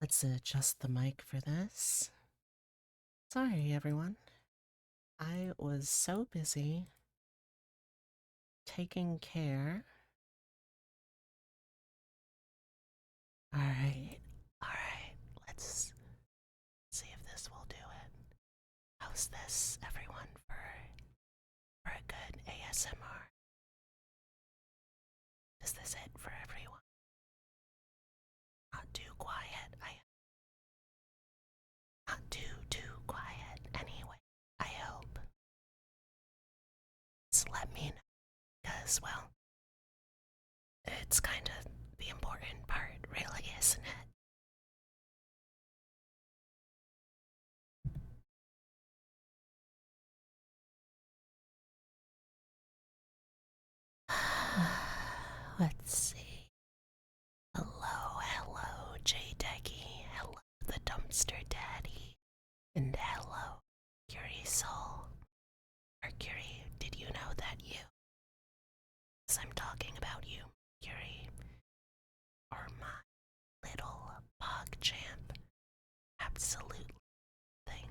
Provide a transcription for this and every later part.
Let's adjust the mic for this. Sorry, everyone. I was so busy taking care. All right, all right. Let's see if this will do it. How's this, everyone, for a good ASMR? Is this it for everyone? Not too quiet. Not too quiet. Anyway, I hope. Just let me know, because well, it's kind of the important part, really, isn't it? Let's see. Hello, J Deggy. Hello, the Dumpster Daddy. And hello, Mercury Soul. Mercury, did you know that you, as I'm talking about you, Mercury, are my little bog champ? Absolutely thing.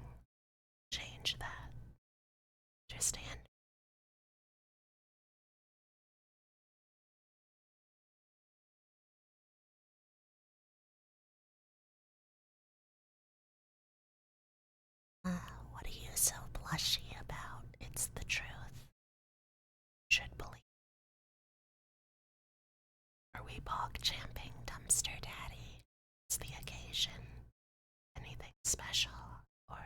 Change that. Understand? What are you so blushy about? It's the truth. Should believe. Are we bog champing, Dumpster Daddy? It's the occasion. Anything special? Or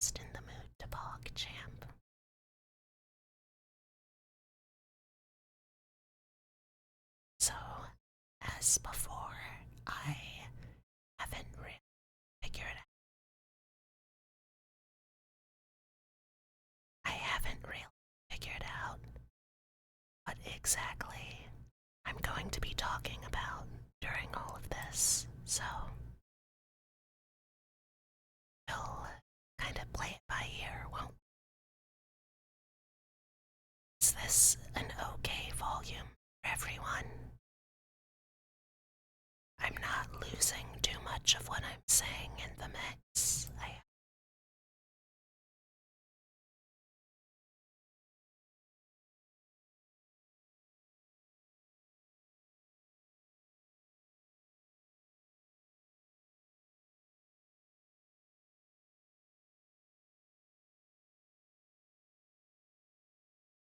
just in the mood to bog champ? So, as before, I haven't really figured out. I haven't really figured out what exactly I'm going to be talking about during all of this. So, we'll kind of play it by ear, won't we? Is this an okay volume for everyone? I'm not losing too much of what I'm saying in the mix. I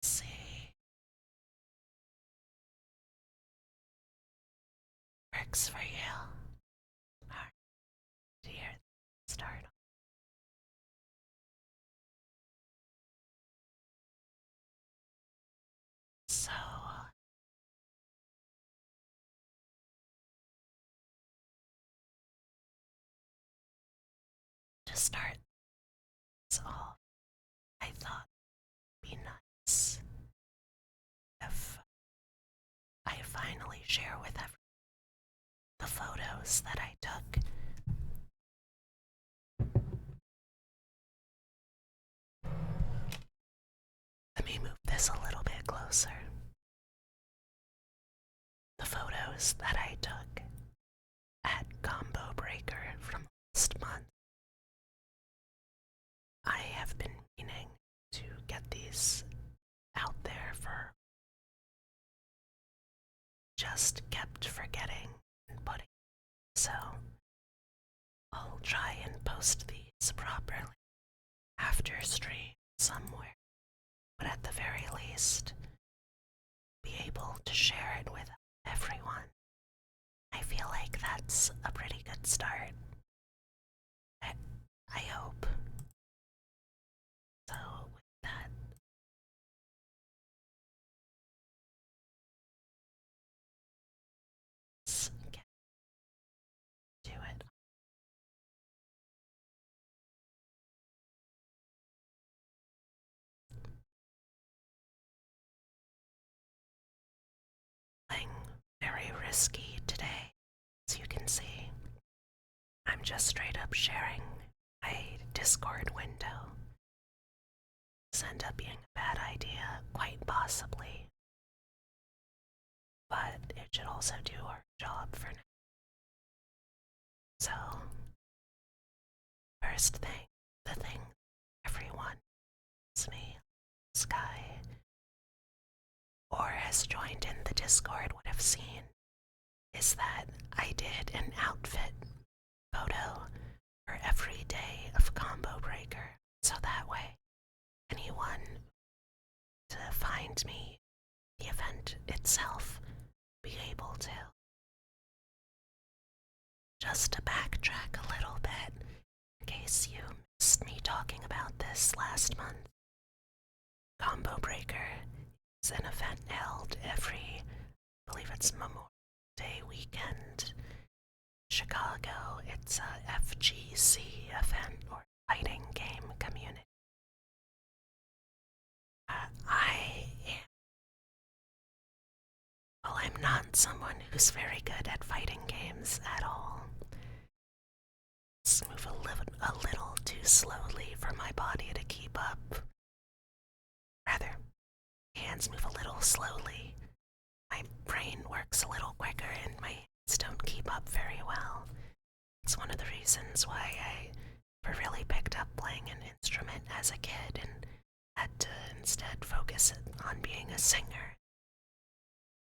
see. Works for you. Alright, here, start. So, to start this off, I thought it'd be nice if I finally share with everyone the photos that I took. Let me move this a little bit closer. The photos that I took at Combo Breaker from last month. I have been meaning to get these out there for just kept forgetting and putting. So I'll try and post these properly after stream somewhere, but at the very least, be able to share it with everyone. I feel like that's a pretty good start. I, I hope. So, with that, let's get to it. Playing very risky today, as you can see. I'm just straight up sharing my Discord window. This end up being a bad idea, quite possibly, but it should also do our job for now. So, first thing, the thing everyone tells me, Sky, or has joined in the Discord would have seen, is that I did an outfit photo for every day of Combo Breaker, so that way anyone to find me, the event itself, be able to. Just to backtrack a little bit, in case you missed me talking about this last month, Combo Breaker is an event held every, I believe it's Memorial Day weekend. Chicago, it's a FGC event, or fighting game community. I'm not someone who's very good at fighting games at all. Let's move a little too slowly for my body to keep up. Rather, hands move a little slowly. My brain works a little quicker and my hands don't keep up very well. It's one of the reasons why I never really picked up playing an instrument as a kid and had to instead focus on being a singer.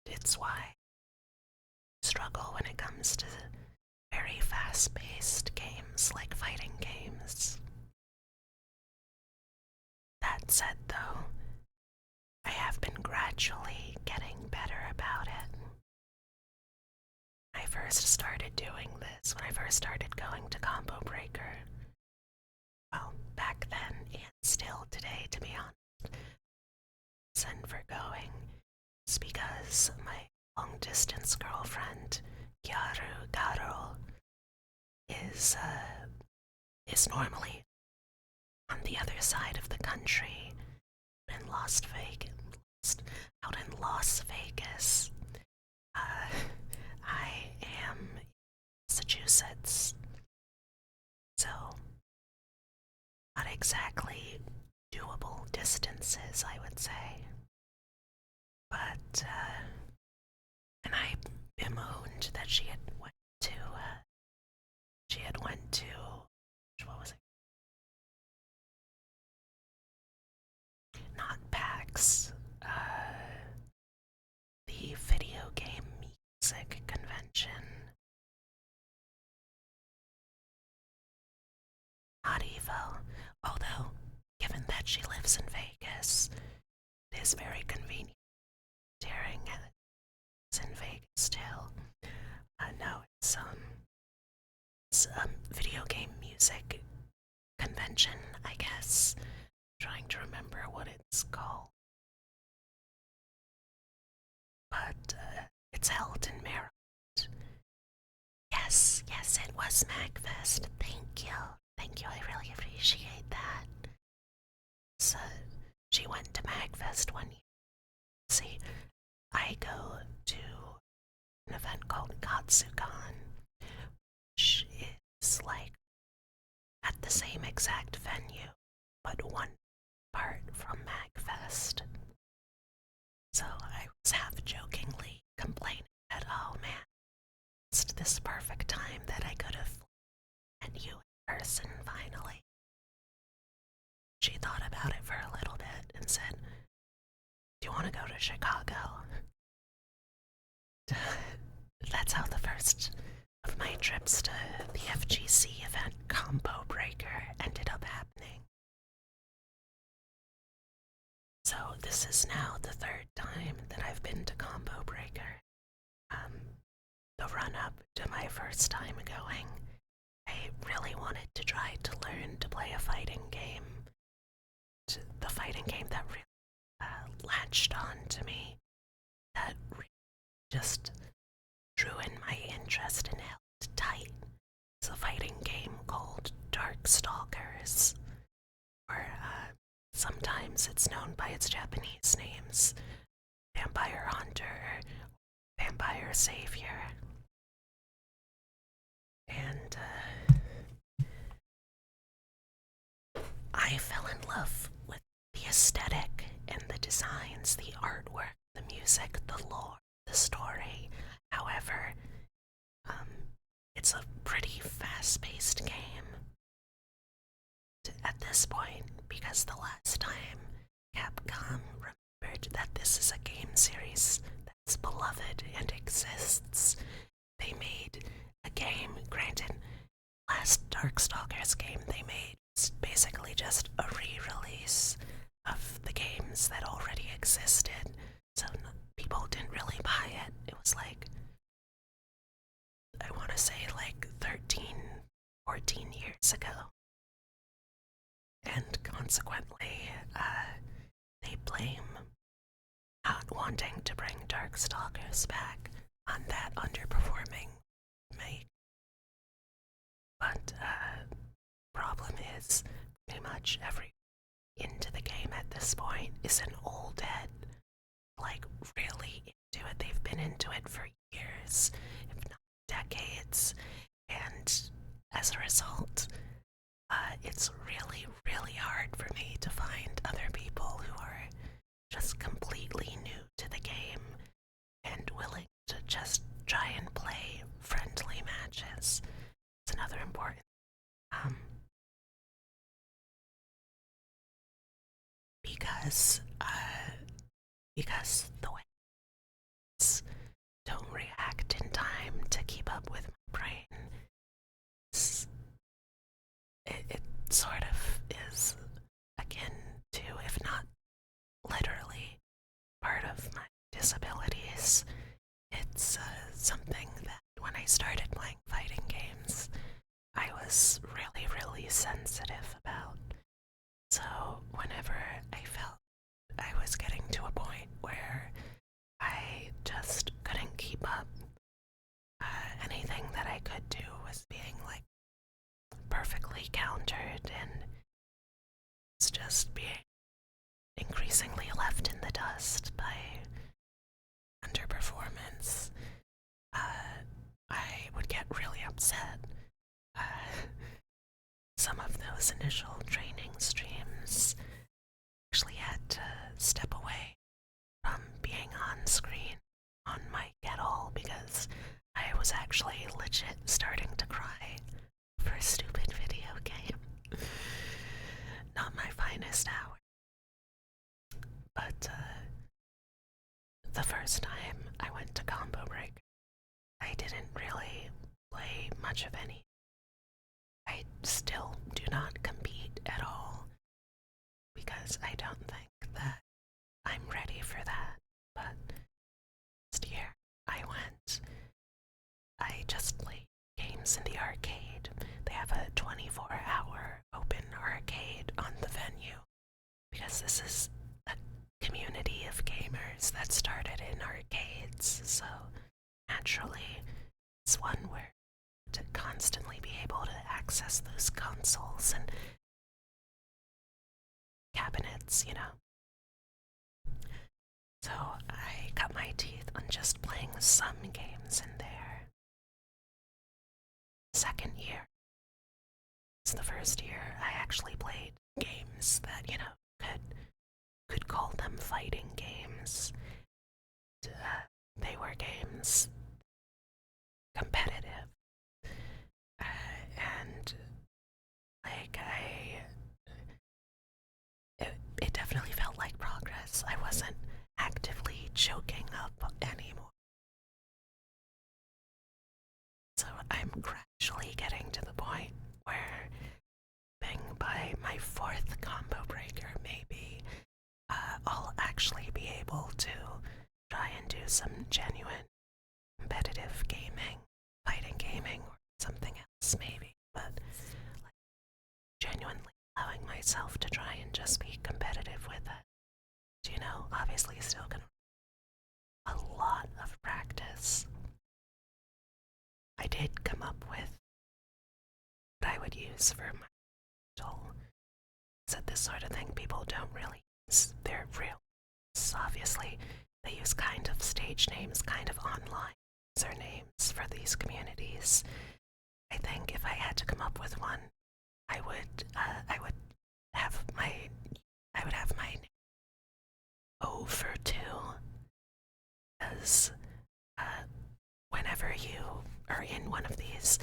It's why I struggle when it comes to very fast-paced games like fighting games. That said, though, I have been gradually getting better about it. When I first started doing this, when I first started going to Combo Breaker, well, back then and still today, to be honest, reason for going is because my long-distance girlfriend, Gyaru Garo, is normally on the other side of the country, in Las Vegas. Out in Las Vegas. I am in Massachusetts, so not exactly doable distances, I would say. But, and I bemoaned that she had went to, what was it? Not PAX, the video game music convention. Not Evo, although, given that she lives in Vegas, it is very convenient staring at it. It's in Vegas too. No, it's a video game music convention, I guess. I'm trying to remember what it's called. But it's held in Maryland. Yes, it was MagFest. Thank you, I really appreciate that. So, she went to MagFest one year. See, I go to an event called Katsucon, which is like at the same exact venue, but one part from MagFest. So I was half jokingly complaining that, oh man, it's this perfect time that I could have met you in person finally. She thought about it for a little bit and said, do you want to go to Chicago? That's how the first of my trips to the FGC event, Combo Breaker, ended up happening. So this is now the third time that I've been to Combo Breaker. The run-up to my first time going, I really wanted to try to learn to play a fighting game. The fighting game that really latched on to me, that really just drew in my interest and held tight. It's a fighting game called Darkstalkers, or sometimes it's known by its Japanese names, Vampire Hunter, Vampire Savior. And I fell in love with the aesthetic and the designs, the artwork, the music, the lore, the story. However, it's a pretty fast-paced game at this point, because the last time Capcom remembered that this is a game series that's beloved and exists, they made a game. Granted, last Darkstalkers game they made was basically just a re-release of the games that already existed, so people didn't really buy it. It was like, I want to say like 13, 14 years ago. And consequently, they blame not wanting to bring Darkstalkers back on that underperforming make. But problem is, pretty much every into the game at this point is an old head, like really into it. They've been into it for years, if not decades, and as a result, it's really, really hard for me to find other people who are just completely new to the game and willing to just try and play friendly matches. It's another important because the way it's don't react in time to keep up with my brain. It sort of is akin to, if not literally, part of my disabilities. It's something that when I started playing fighting games, I was really, really sensitive about. So whenever I felt I was getting to a point where I just couldn't keep up, anything that I could do was being like perfectly countered, and it's just being increasingly left in the dust by underperformance. I would get really upset. Some of those initial training streams actually had to step away from being on screen on mic at all because I was actually legit starting to cry for a stupid video game. Not my finest hour. But the first time I went to Combo Break, I didn't really play much of any. I still do not compete at all because I don't think that I'm ready for that. But last year I went. I just played games in the arcade. They have a 24-hour open arcade on the venue because this is a community of gamers that started in arcades, so naturally it's one where to constantly be able to access those consoles and cabinets, you know. So I cut my teeth on just playing some games in there. Second year. It's the first year I actually played games that, you know, could call them fighting games. They were games competitive. And like it definitely felt like progress. I wasn't actively choking up anymore. So I'm gradually getting to the point where, by my fourth combo breaker, maybe I'll actually be able to try and do some genuine competitive gaming, fighting gaming, or something else maybe, but like, genuinely allowing myself to try and just be competitive with it. You know, obviously still gonna a lot of practice. I did come up with what I would use for my mental. Said this sort of thing people don't really use their real. Obviously, they use kind of stage names, kind of online usernames for these communities. I think if I had to come up with one, I would have my name over two, because whenever you are in one of these,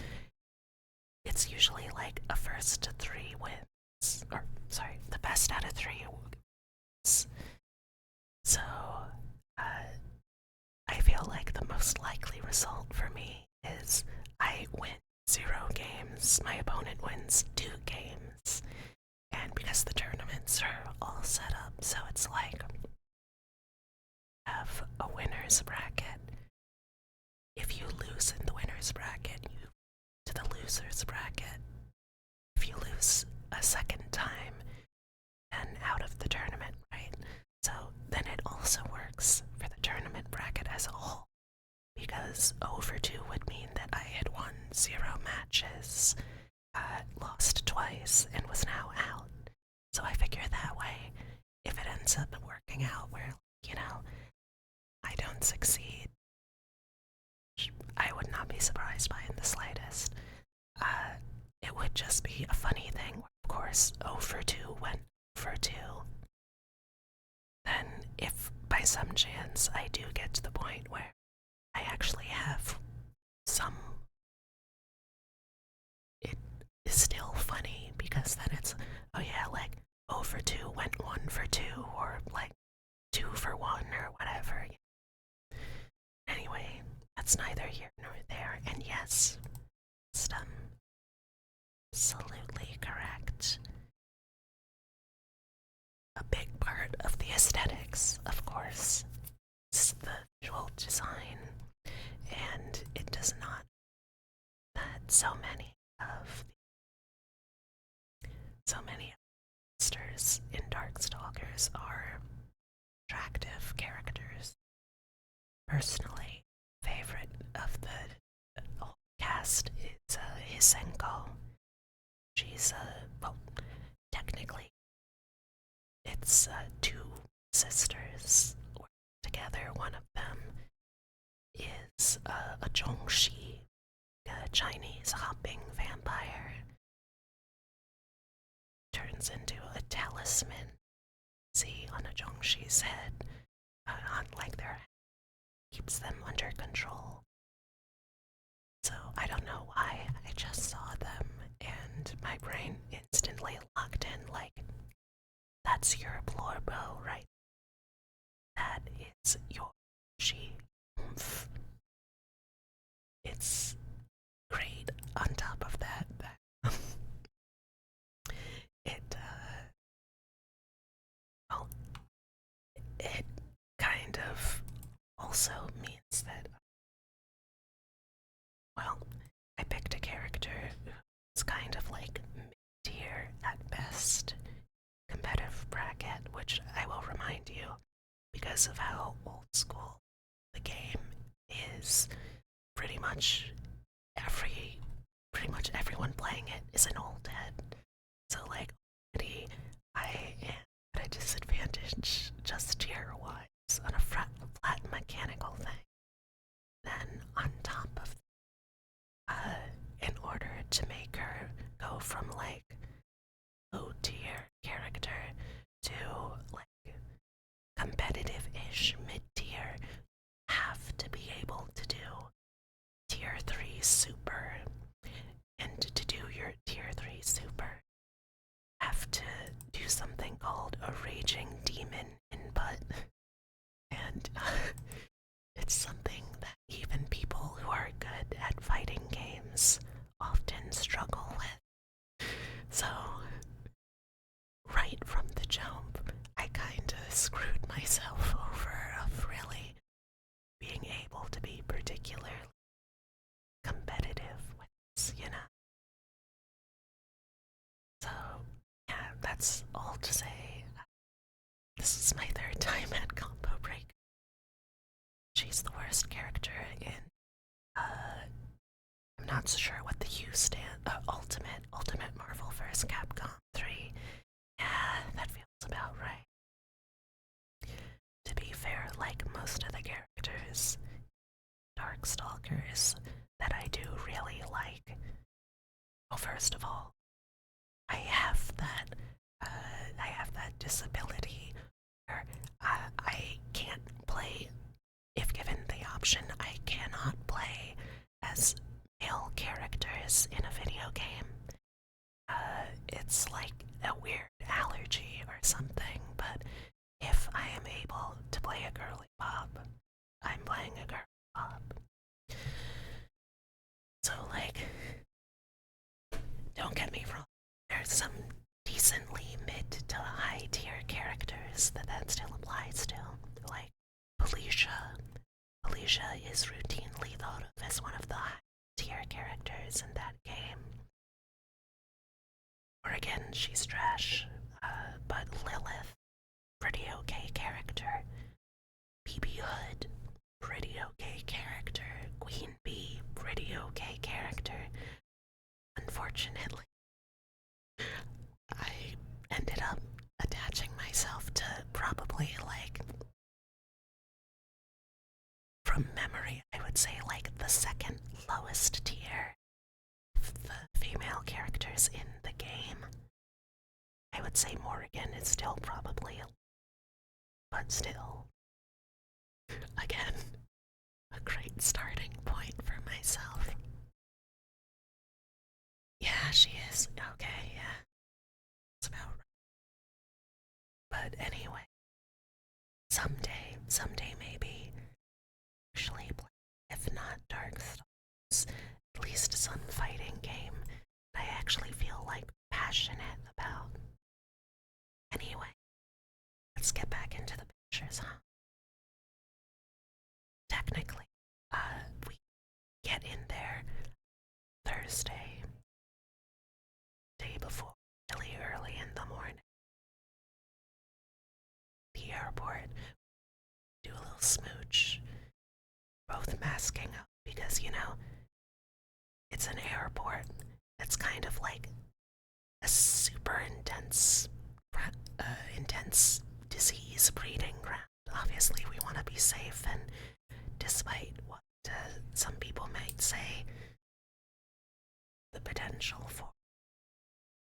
it's usually like a first to 3 wins, or sorry, the best out of 3 wins. So, I feel like the most likely result for me is I win 0 games, my opponent wins 2 games, and because the tournaments are all set up, so it's like have a winner's bracket. If you lose in the winner's bracket, you to the loser's bracket. If you lose a second time, then out of the tournament, right? So then it also works for the tournament bracket as a whole, because over 2 would mean that I had won 0 matches, lost twice, and was now out. So I figure that way, if it ends up working out where, I don't succeed, I would not be surprised by in the slightest. It would just be a funny thing where, of course, 0 for 2 went for 2. Then, if by some chance I do get to the point where I actually have some, it is still funny, because then it's, oh yeah, like 0 for 2 went 1 for 2, or like 2 for 1, or whatever. Anyway, that's neither here nor there, and yes, it's absolutely correct. A big part of the aesthetics, of course, is the visual design, and it does not that so many of monsters in Darkstalkers are attractive characters. Personally, favorite of the whole cast is Hisenko. She's well, technically, it's 2 sisters working together. One of them is a Zhongxi, a Chinese hopping vampire. Turns into a talisman, see, on a Zhongxi's head, on like their head, keeps them under control. So I don't know why, I just saw them, and my brain instantly locked in, like, that's your Blorbo, right? That is your she. It's great. On top of that, it well, it kind of also means that, well, I picked a character who's kind of like mid-tier at best, competitive bracket, which I will remind you, because of how old school the game is, pretty much everyone playing it is an old head. So like already I am at a disadvantage just tier-wise on a flat mechanical thing. Then on top of in order to make her go from like low tier character to like competitive-ish mid-tier, have to be able to do tier 3 super. And to do your tier 3 super, have to do something called a raging demon input. And it's something that even people who are good at fighting games often struggle with. So, right from the jump, I kinda screwed myself over of really being able to be particularly competitive with this, So, yeah, that's all to say. This is my 3rd time at Combo Break. She's the worst character in, I'm not sure what the U stand, Ultimate Marvel vs. Capcom 3. Yeah, that feels about right. To be fair, like most of the characters, Darkstalkers, that I do really like, well, first of all, I have that disability where I can't play, if given the option, I cannot play as male characters in a video game. It's like a weird allergy or something, but if I am able to play a girly pop, I'm playing a girly pop. So, like, don't get me wrong, there's some decently mid to high tier characters that still applies to, like Alicia. Alicia is routinely thought of as one of the high tier characters in that game. Or again, she's trash, but Lilith, pretty okay character. BB Hood, pretty okay character. Queen Bee, pretty okay character. Unfortunately, I ended up attaching myself to probably, like, from memory, I would say, like, the second lowest tier of the female characters in the game. I would say Morrigan is still probably, but still, again, a great starting point for myself. Yeah, she is. Okay, yeah. That's about right. But anyway, someday maybe, actually play, if not Dark Souls, at least some fighting game I actually feel like passionate about. Anyway, let's get back into the pictures, huh? Technically, we get in there Thursday, day before, really early in the morning. The airport, do a little smooch, both masking up because, you know, it's an airport. It's kind of like a super intense disease breeding ground. Obviously, we want to be safe, and despite what some people might say, the potential for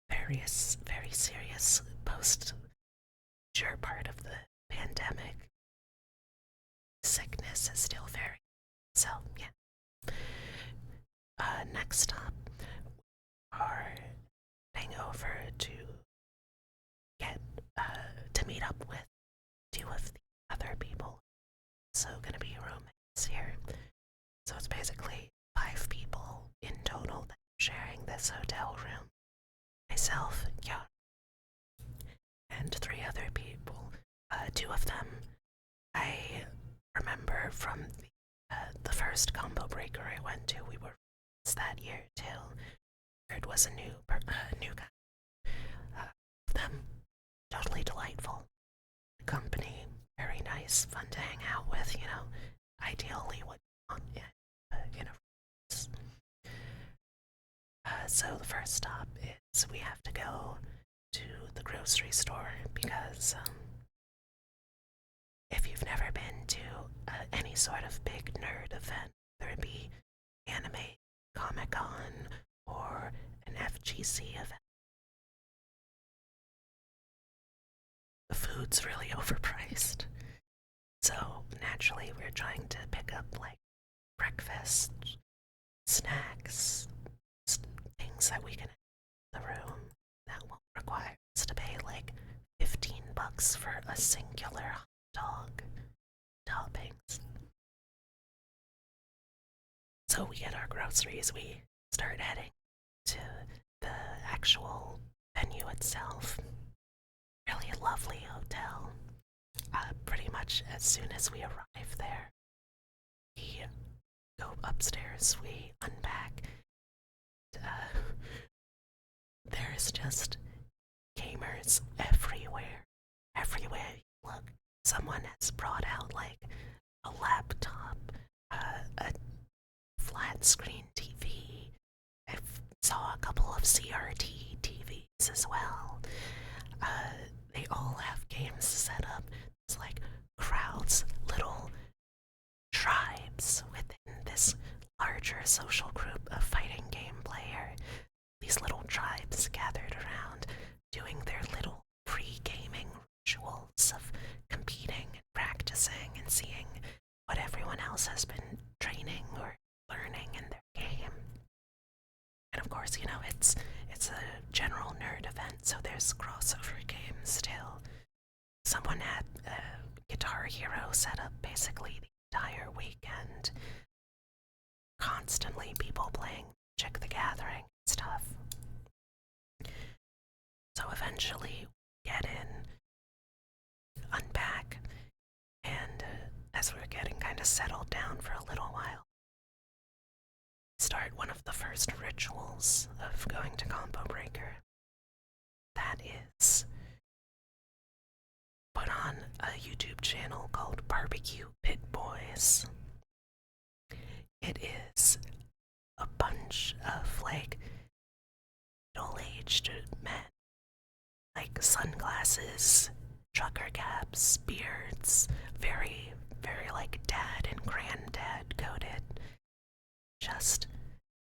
various, very serious post-major part of the pandemic sickness is still very. So, yeah. Next stop, we are heading over to get to meet up with two of the other people. So gonna be roommates here. So it's basically 5 people in total that are sharing this hotel room. Myself, Yon, and 3 other people. 2 of them I remember from the first combo breaker I went to. We were friends that year too. It was a new guy. Them totally delightful company, very nice, fun to hang out with. You know, ideally what you want in a friends. So the first stop is we have to go to the grocery store because if you've never been to any sort of big nerd event, whether it be anime, Comic-Con, or an FGC event, the food's really overpriced. So naturally, we're trying to pick up like breakfast, snacks, things that we can have in the room that won't require us to pay like $15 for a singular hot dog toppings. So we get our groceries, we start heading to the actual venue itself. Really lovely hotel. Pretty much as soon as we arrive there, we go upstairs, we unpack. There is just gamers everywhere. Everywhere you look, someone has brought out like a laptop, a flat screen TV. I saw a couple of CRT TVs as well. They all have games set up. It's like crowds, little tribes within this larger social group of fighting game player. These little tribes gathered around doing their little pre-gaming rituals of competing and practicing and seeing what everyone else has been training or learning in their game. general nerd event, so there's crossover games too. Someone had Guitar Hero set up basically the entire weekend. Constantly people playing Magic the Gathering stuff. So eventually we get in, unpack, and as we're getting kind of settled down for a little while, start one of the first rituals of going to Combo Breaker. That is put on a YouTube channel called Barbecue Pit Boys. It is a bunch of like middle-aged men, like sunglasses, trucker caps, beards, very, very like dad and granddad coded, just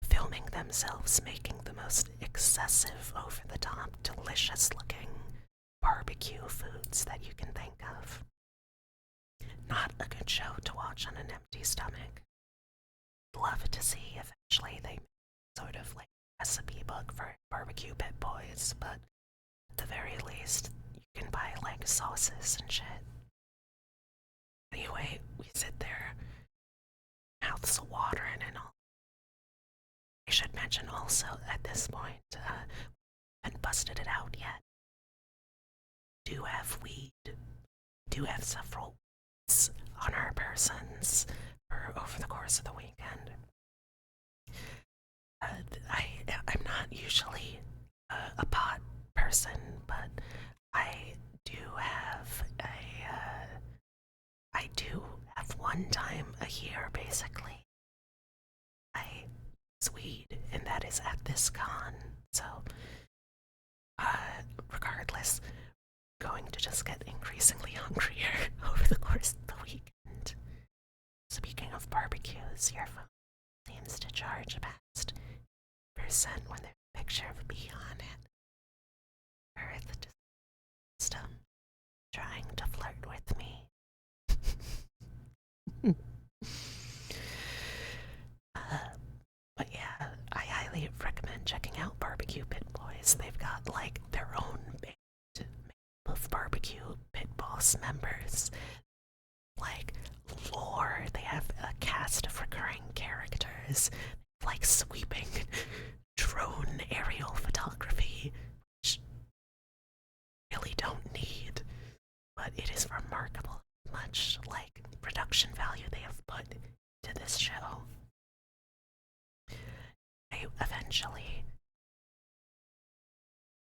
filming themselves making the most excessive, over-the-top, delicious-looking barbecue foods that you can think of. Not a good show to watch on an empty stomach. Love to see eventually they make sort of like recipe book for Barbecue Pit Boys, but at the very least, you can buy like sauces and shit. Anyway, we sit there, mouths watering and all. I should mention also at this point, haven't busted it out yet. Do have weed. Do have several weeds on our persons for over the course of the weekend. I'm not usually a pot person, but I do have I do have one time a year basically I use weed, and that is at this con. So, regardless, going to just get increasingly hungrier over the course of the weekend. Speaking of barbecues, your phone seems to charge past percent when there's a picture of a bee on it. Earth system trying to flirt with me. But yeah, I highly recommend checking out Barbecue Pit Boys. They've got like their own band of barbecue pit boss members. Like lore, they have a cast of recurring characters, like sweeping drone aerial photography, which really don't need, but it is remarkable how much like production value they have put to this show. I eventually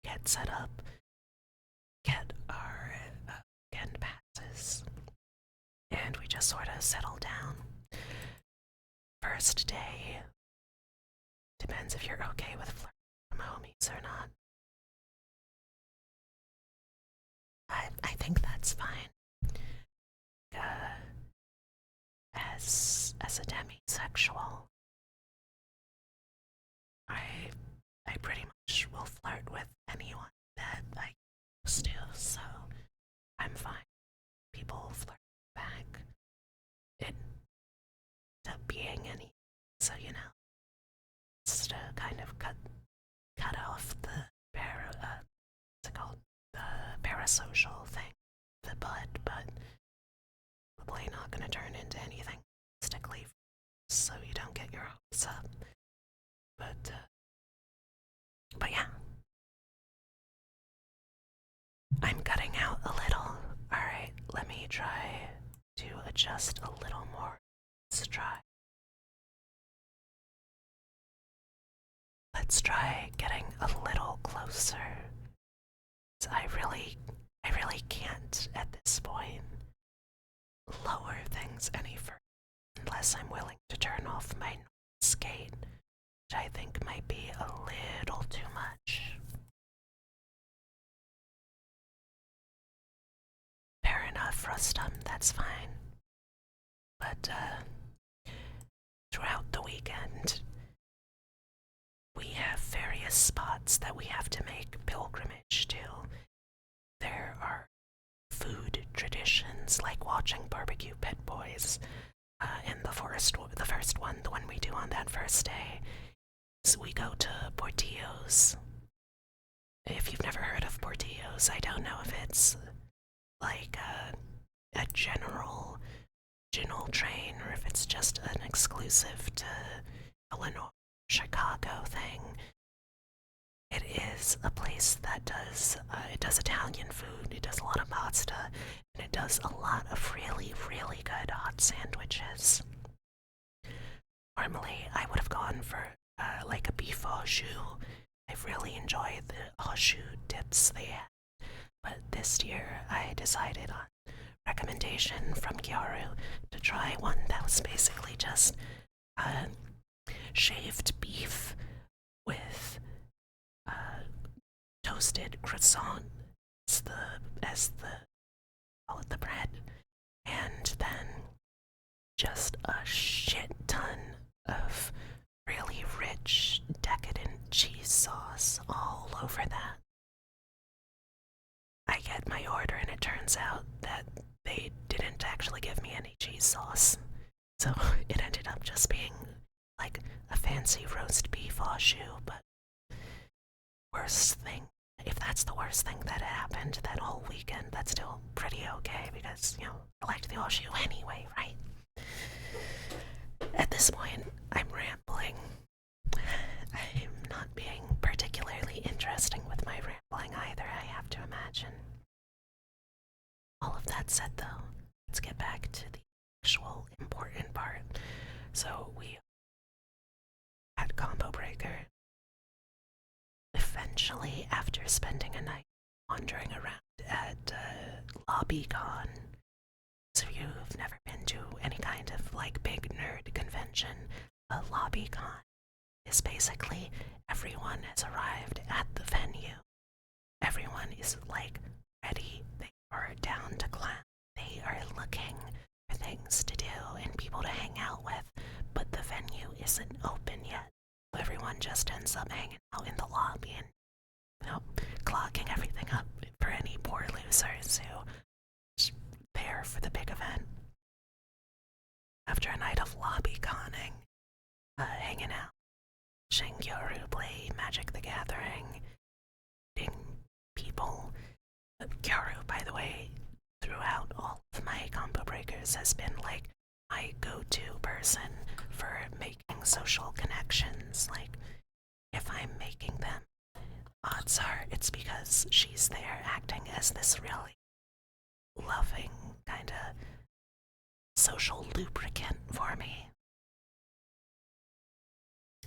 get set up, get our weekend passes, and we just sort of settle down. First day, depends if you're okay with flirting from homies or not. I think that's fine. As a demisexual, I pretty much will flirt with anyone that I used to, so I'm fine. People flirt back. It ends up being any, so you know, just to kind of cut off the what's it called? The parasocial thing, the bud, but probably not gonna turn into anything stickly, so you don't get your hopes up. But yeah, I'm cutting out a little. Alright, let me try to adjust a little more. Let's try getting a little closer. I really can't at this point lower things any further unless I'm willing to turn off my skate, which I think might be a little too much. Fair enough, Rustum, that's fine. But, throughout the weekend, we have various spots that we have to make pilgrimage to. There are food traditions like watching Barbecue Pit Boys. And the first one, the one we do on that first day, is we go to Portillo's. if you've never heard of Portillo's, I don't know if it's like a general train or if it's just an exclusive to Illinois, Chicago thing. It is a place that it does Italian food, it does a lot of pasta, and it does a lot of really, really good hot sandwiches. Normally, I would have gone for like a beef au jus. I've really enjoyed the au jus dips they have. But this year, I decided on recommendation from Kyaru to try one that was basically just shaved beef with toasted croissant as the call it the bread, and then just a shit ton of really rich, decadent cheese sauce all over that. I get my order, and it turns out that they didn't actually give me any cheese sauce. So it ended up just being like a fancy roast beef au jus, but worst thing, if that's the worst thing that happened that whole weekend, that's still pretty okay because, I liked the au jus anyway, right? At this point, I'm rambling. I'm not being particularly interesting with my rambling either, I have to imagine. All of that said, though, let's get back to the actual important part. So we had Combo Breaker. Eventually, after spending a night wandering around at LobbyCon, so if you've never been to any kind of like big nerd convention, a LobbyCon is basically everyone has arrived at the venue. Everyone is like ready. They are down to class. They are looking for things to do and people to hang out with, but the venue isn't open yet. So everyone just ends up hanging out in the lobby and, clogging everything up for any poor losers who are there for the big event. After a night of lobby conning, hanging out, watching Kyoru play Magic the Gathering, meeting people. Kyoru, by the way, throughout all of my combo breakers has been like my go-to person for making social connections. Like, if I'm making them, odds are it's because she's there acting as this really loving kind of social lubricant for me.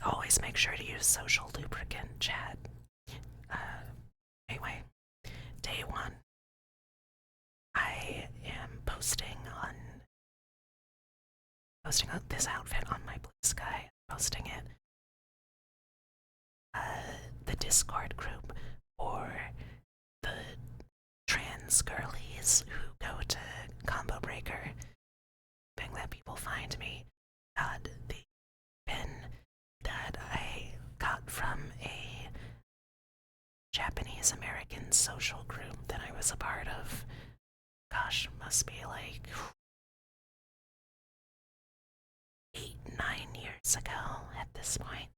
Always make sure to use social lubricant, Chad. Anyway, day one. I am posting this outfit on my Blue Sky, posting it. The Discord group for the trans girlies who go to Combo Breaker, hoping that people find me. Got the pin that I got from a Japanese American social group that I was a part of. Gosh, must be like 8-9 years ago at this point.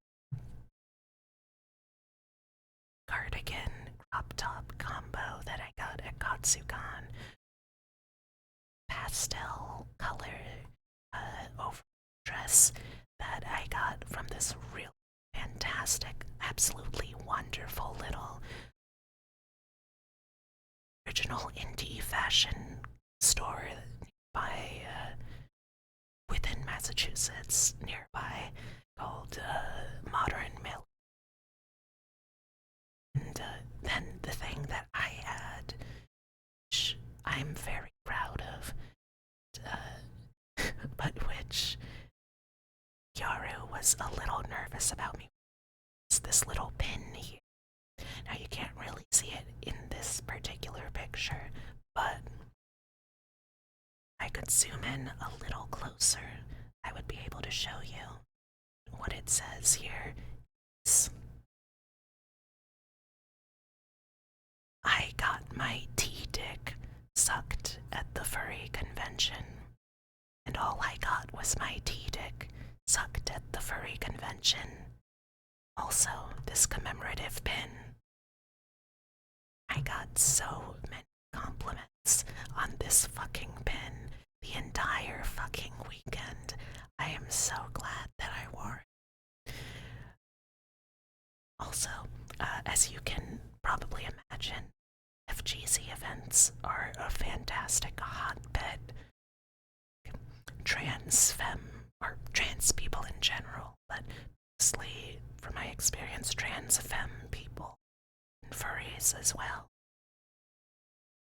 Cardigan crop top combo that I got at Katsucon. Pastel color overdress that I got from this real fantastic, absolutely wonderful little original indie fashion store by within Massachusetts nearby called Modern Mill. And then the thing that I had, which I'm very proud of, but which Yaru was a little nervous about me, is this little pin here. Now you can't really see it in this particular picture, but I could zoom in a little closer. I would be able to show you what it says here. I got my tea-dick sucked at the furry convention, and all I got was my tea-dick sucked at the furry convention. Also, this commemorative pin. got so many compliments on this fucking pin the entire fucking weekend. I am so glad that I wore it. Also, as you can probably imagine, FGC events are a fantastic hotbed. Or trans people in general, but mostly, from my experience, trans femme people and furries as well.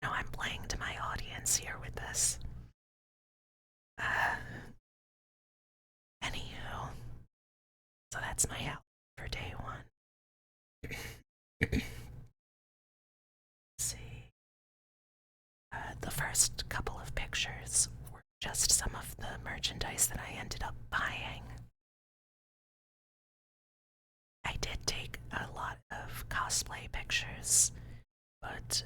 No, I'm playing to my audience here with this. Anywho, so that's my outfit for day one. Let's see. The first couple of pictures were just some of the merchandise that I ended up buying. I did take a lot of cosplay pictures, but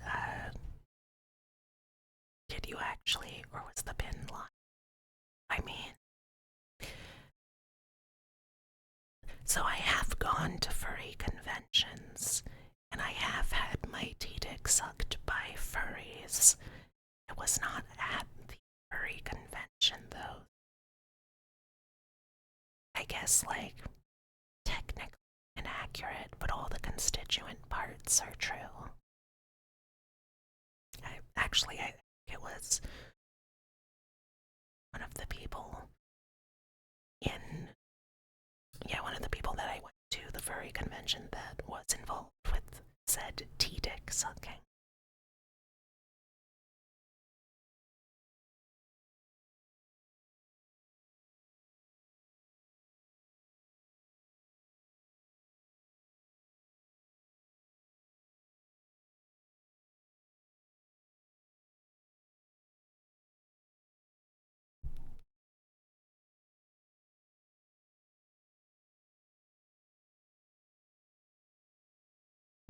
did you actually, or was the pin line? I mean, so I have gone to furry conventions, and I have had my dick sucked by furries. It was not at the furry convention, though. I guess, like, technically inaccurate, but all the constituent parts are true. I think it was one of the people one of the people that I went to the furry convention that was involved with said dick sucking.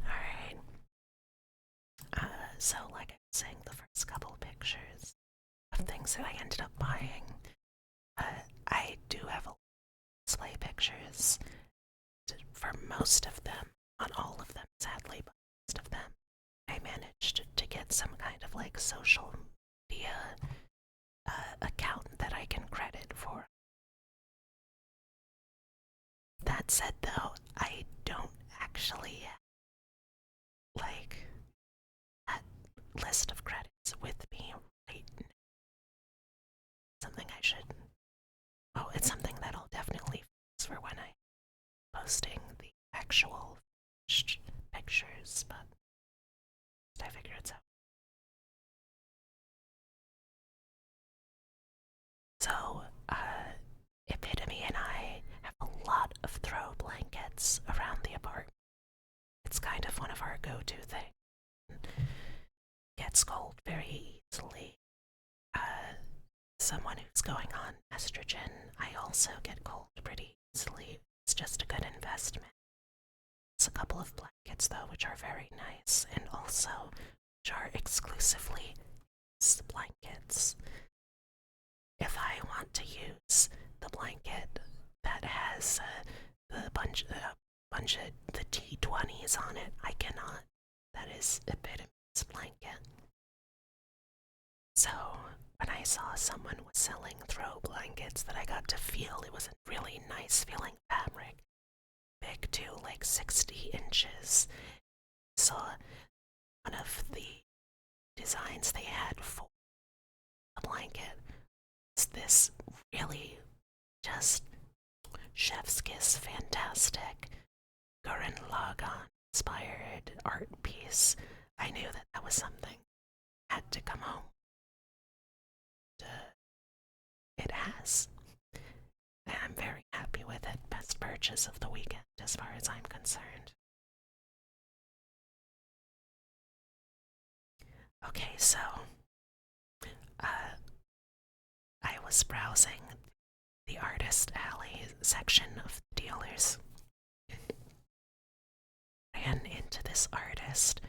Alright. So, like I was saying, the first couple pictures of things that I ended up buying, I do have a display pictures for most of them, not all of them, sadly, but most of them. I managed to get some kind of like social media account that I can credit for. That said, though, I don't actually like that list of credits with me right now. Something I should. Oh, it's something that I'll definitely fix for when I'm posting the actual pictures, but I figure it's out. So, Epitome and I have a lot of throw blankets around the apartment. It's kind of one of our go-to things. Gets cold very easily. Someone who's going on estrogen, I also get cold pretty easily. It's just a good investment. It's a couple of blankets, though, which are very nice, and also which are exclusively blankets. If I want to use the blanket that has the bunch of the T20s on it, I cannot. That is Epitome's blanket. So, when I saw someone was selling throw blankets that I got to feel, it was a really nice feeling fabric. Big too, like 60 inches. Saw one of the designs they had for the blanket was this really just chef's kiss fantastic Gurren Lagann inspired art piece. I knew that that was something that had to come home. It has. And I'm very happy with it. Best purchase of the weekend as far as I'm concerned. Okay, so I was browsing the Artist Alley section of the dealers. Ran into this artist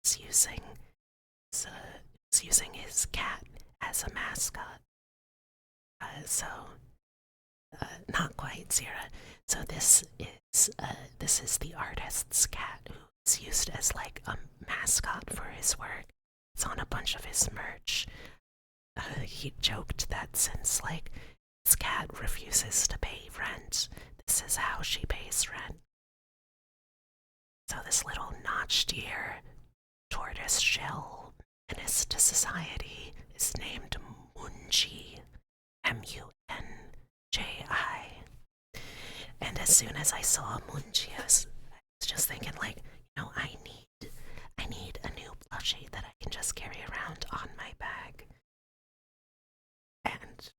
who's using his cat as a mascot. Not quite, Zira. So this is the artist's cat who It's used as like a mascot for his work. It's on a bunch of his merch. He joked that since like his cat refuses to pay rent, this is how she pays rent. So this little notched ear tortoise shell menace to society is named Munji, Munji. And as soon as I saw Munji, I was just thinking like, I need a new plushie that I can just carry around on my bag. And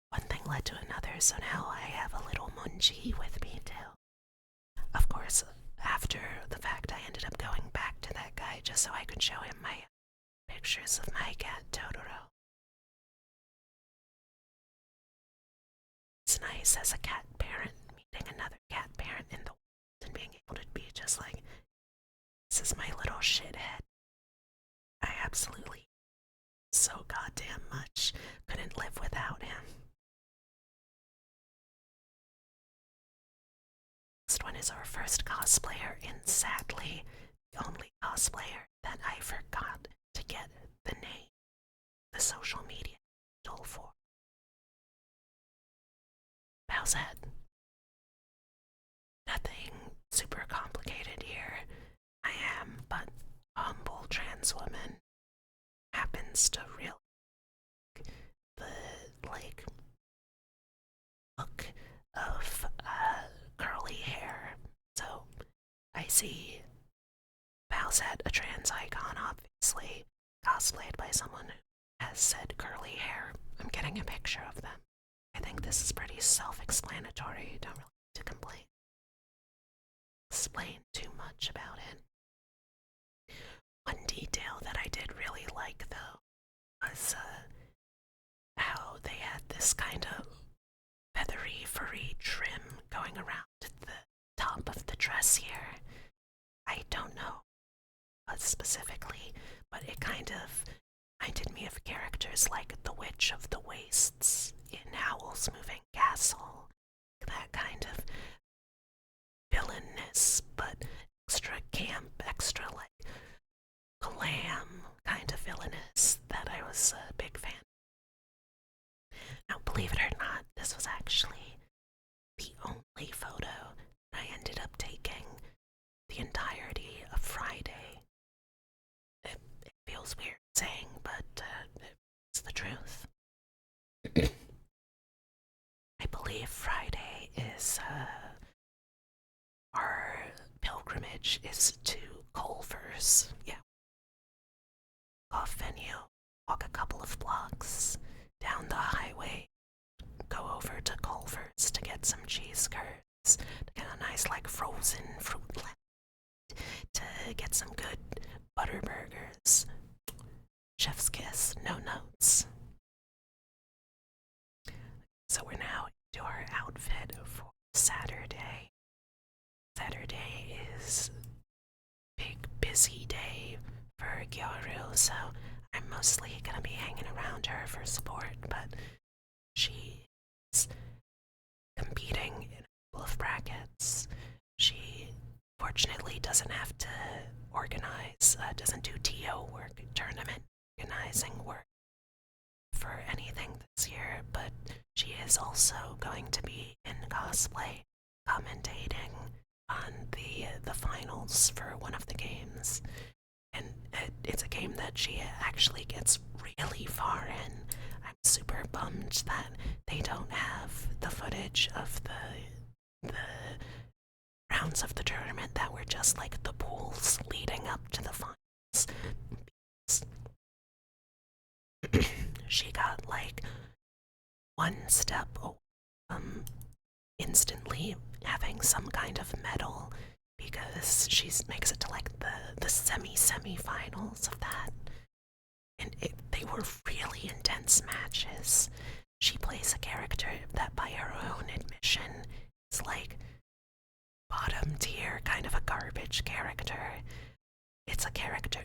one thing led to another, so now I have a little Munji with me too. Of course, after the fact, I ended up going back to that guy just so I could show him my pictures of my cat Totoro. It's nice as a cat parent meeting another cat parent in the world and being able to be just like, this is my little shithead. I absolutely so goddamn much couldn't live without him. Next one is our first cosplayer, and sadly, the only cosplayer that I forgot to get the name, the social media handle for. How's that? Nothing super complicated here. I am but humble trans woman. Happens to really the like look of curly hair. So I see Bowsette, a trans icon, obviously cosplayed by someone who has said curly hair. I'm getting a picture of them. I think this is pretty self-explanatory. You don't really need to explain too much about it. One detail that I did really like, though, was how they had this kind of feathery, furry trim going around the top of the dress here. I don't know what specifically, but it kind of reminded me of characters like the Witch of the Wastes in Howl's Moving Castle. That kind of villainous, but extra camp, extra like glam kind of villainous that I was a big fan. Now, believe it or not, this was actually the only photo I ended up taking the entirety of Friday. It feels weird saying, but it's the truth. I believe Friday is our pilgrimage is to Culver's. Yeah. Off venue, walk a couple of blocks down the highway, go over to Culver's to get some cheese curds, to get a nice like frozen fruit salad, to get some good butter burgers. Chef's kiss, no notes. So we're now into our outfit for Saturday. Saturday is a big busy day for Gyaru, so I'm mostly gonna be hanging around her for support, but she is competing in a couple of brackets. She fortunately doesn't have to organize, doesn't do TO work, tournament organizing work for anything this year, but she is also going to be in cosplay commentating on the finals for one of the games. And it's a game that she actually gets really far in. I'm super bummed that they don't have the footage of the rounds of the tournament that were just like the pools leading up to the finals. She got like one step away instantly having some kind of medal because she makes it to like the semi-finals of that. And they were really intense matches. She plays a character that by her own admission is like bottom tier, kind of a garbage character. It's a character.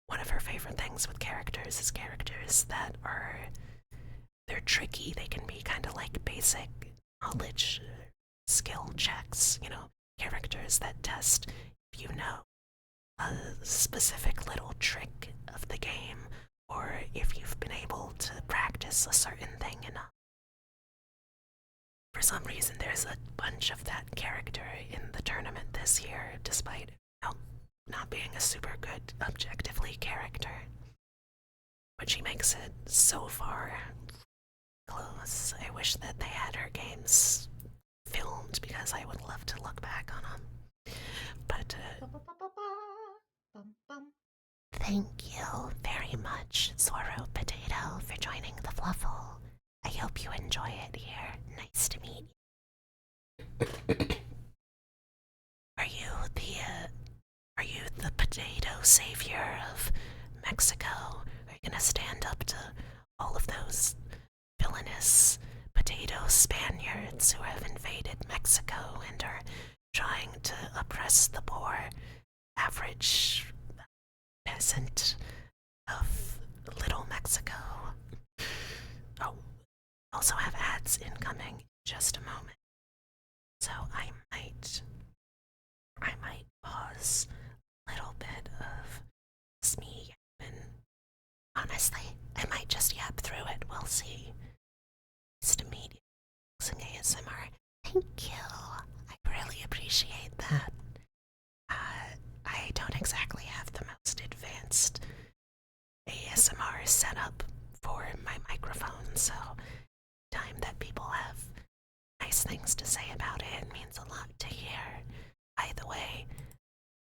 One of her favorite things with characters is characters that they're tricky. They can be kind of like basic knowledge, skill checks, characters that test if you know a specific little trick of the game, or if you've been able to practice a certain thing enough. For some reason, there's a bunch of that character in the tournament this year, despite not being a super good objectively character. But she makes it so far close. I wish that they had her games filmed because I would love to look back on them. But thank you very much, Zorro Potato, for joining the Fluffle. I hope you enjoy it here. Nice to meet you. Are you the potato savior of Mexico? Are you gonna stand up to all of those villainous potato Spaniards who have invaded Mexico and are trying to oppress the poor average peasant of Little Mexico? Oh, also have ads incoming in just a moment. So I might pause a little bit of me and honestly, I might just yap through it. We'll see. Nice to meet you. Using ASMR. Thank you. I really appreciate that. I don't exactly have the most advanced ASMR setup for my microphone, so time that people have nice things to say about it means a lot to hear. By the way,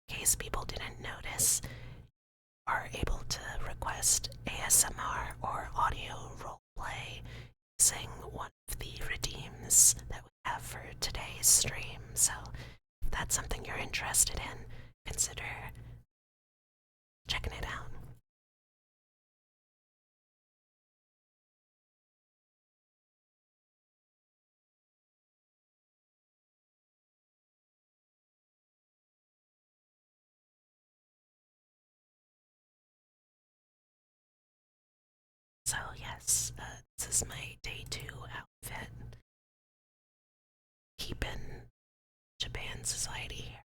in case people didn't notice, you are able to request ASMR or audio roleplay using one of the redeems that we have for today's stream. So if that's something you're interested in, consider checking it out. So yes, this is my day 2 outfit. Keeping Japan Society here.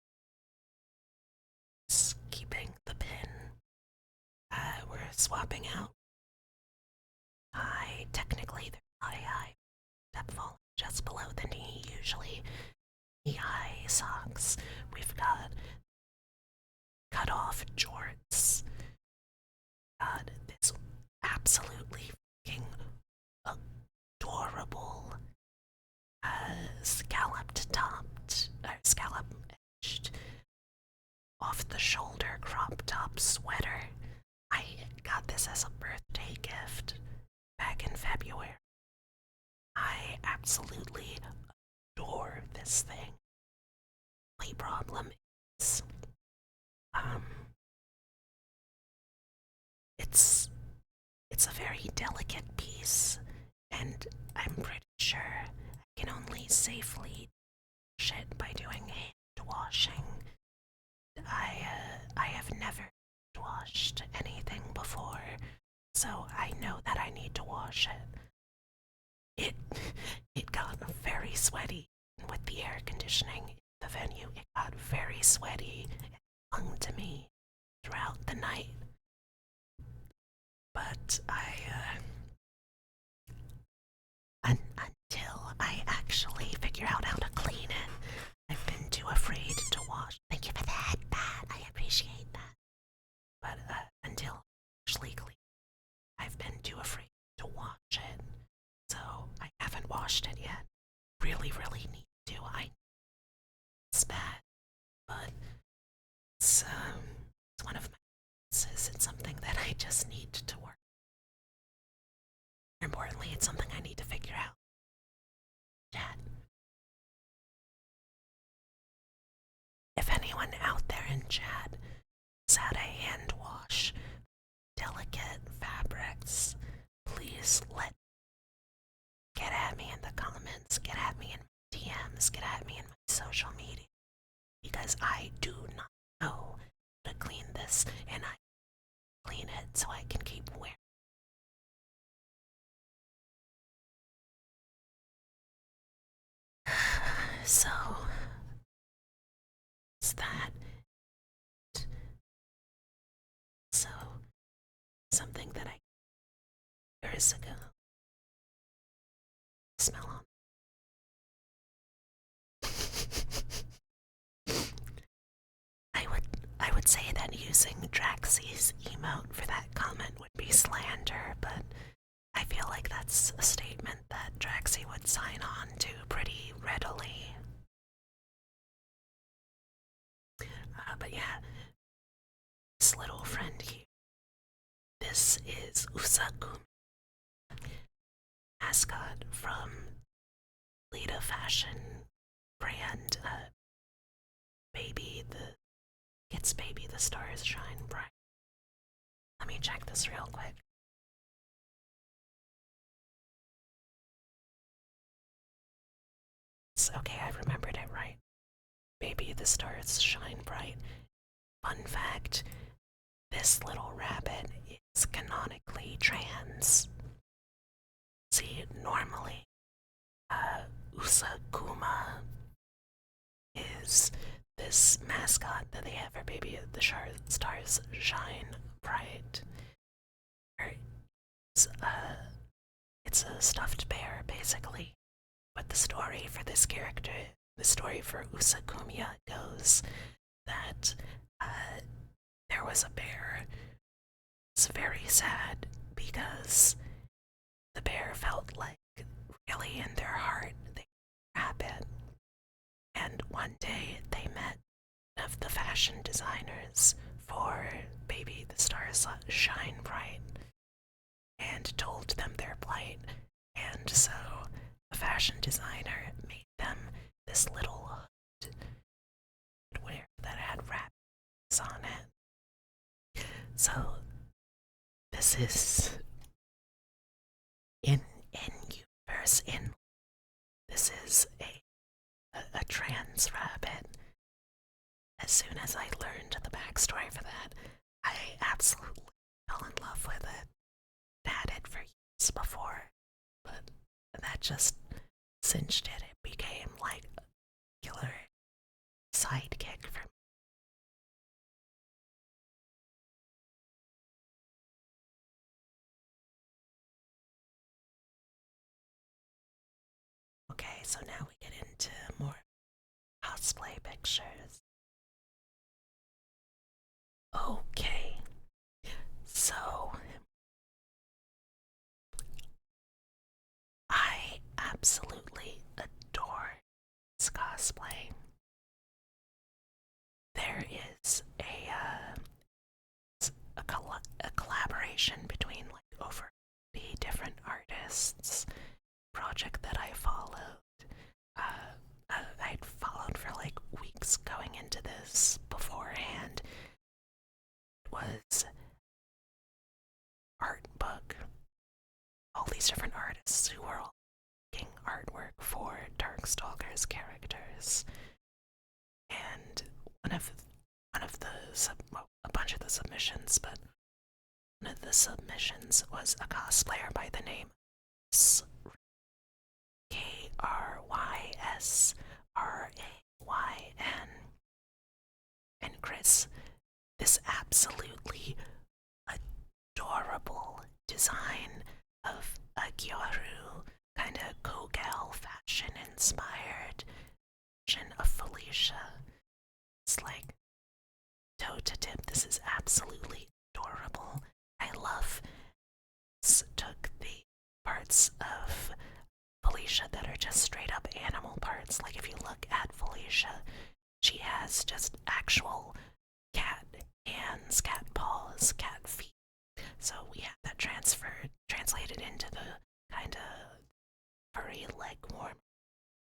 Just keeping the pin. We're swapping out. Technically, they're high step falling just below the knee, usually knee-high socks. We've got cut off jorts. God, this absolutely fucking adorable scallop edged off the shoulder crop top sweater. I got this as a birthday gift back in February. I absolutely adore this thing. The only problem is, it's a very delicate piece, and I'm pretty sure I can only safely wash it by doing hand washing. I have never washed anything before, so I know that I need to wash it. It got very sweaty with the air conditioning in the venue. It got very sweaty and clung to me throughout the night. But until I actually figure out how to clean it, I've been too afraid to wash. Thank you for that, Pat. I appreciate that. But until I actually clean, I've been too afraid to wash it. So I haven't washed it yet. Really, really need to. It's bad, but it's one of my weaknesses. It's something that I just need to work. More importantly, it's something I need to figure out. Chat. If anyone out there in chat has had a hand wash delicate fabrics, please get at me in the comments, get at me in my DMs, get at me in my social media, because I do not know how to clean this, and I clean it so I can keep wearing. So, is that something that I years ago smell on. I would say that using Draxie's emote for that comment would be slander, but I feel like that's a statement that Draxie would sign on to pretty readily. But yeah, this little friend here. This is Usakumi, mascot from Lita Fashion brand. Baby the stars shine bright. Let me check this real quick. Okay, I remembered it right. Baby the stars shine bright. Fun fact, this little rabbit is canonically trans. See, normally, Usakuma is this mascot that they have for Baby the Stars Shine Bright. It's a stuffed bear, basically. But the story for this character, the story for Usakumiya goes that there was a bear. It's very sad because the bear felt like really in their heart they were a rabbit. And one day they met one of the fashion designers for Baby the Stars Shine Bright and told them their plight. And so the fashion designer made them this little hood that had rabbits on it. So this is in universe in this is a trans rabbit. As soon as I learned the backstory for that, I absolutely fell in love with it. Had it for years before, but that just cinched it. It became like a regular sidekick for me. Okay, so now we get into more cosplay pictures. Okay, so I absolutely adore this cosplay. There is a collaboration between like over 50 different artists. Project that I followed. I'd followed for like weeks going into this beforehand. It was art book. All these different artists who were all making artwork for Darkstalkers characters, and a bunch of the submissions, but one of the submissions was a cosplayer by the name KRYSRAYN. And Chris, this absolutely adorable design of a Gyaru, kind of Kogel fashion inspired version of Felicia. It's like toe to tip, this is absolutely adorable. I love this took the parts of Felicia that are just straight up animal parts. Like if you look at Felicia, she has just actual cat hands, cat paws, cat feet. So we have that translated into the kind of furry leg warm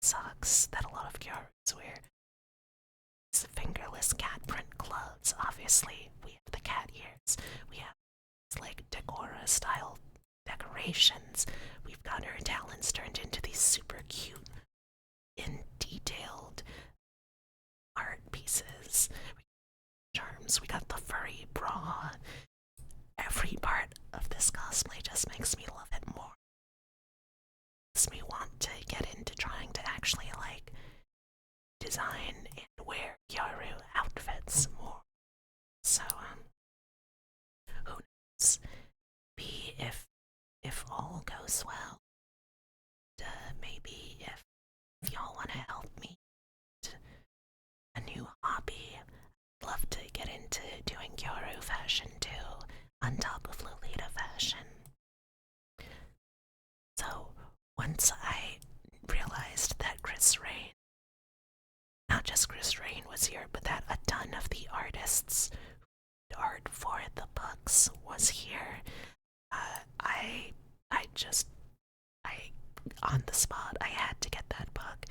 socks that a lot of Gyarus wear. It's fingerless cat print gloves. Obviously, we have the cat ears. We have like Decora style decorations. We've got her talons turned into these super cute and detailed art pieces. Charms. We got the furry bra. Every part of this cosplay just makes me love it more. Makes me want to get into trying to actually like design and wear Gyaru outfits more. So who knows? get into doing Gyaru fashion too, on top of Lolita fashion. So once I realized that Chris Rain, not just Chris Rain was here, but that a ton of the artists who art for the books was here, I just, on the spot, I had to get that book,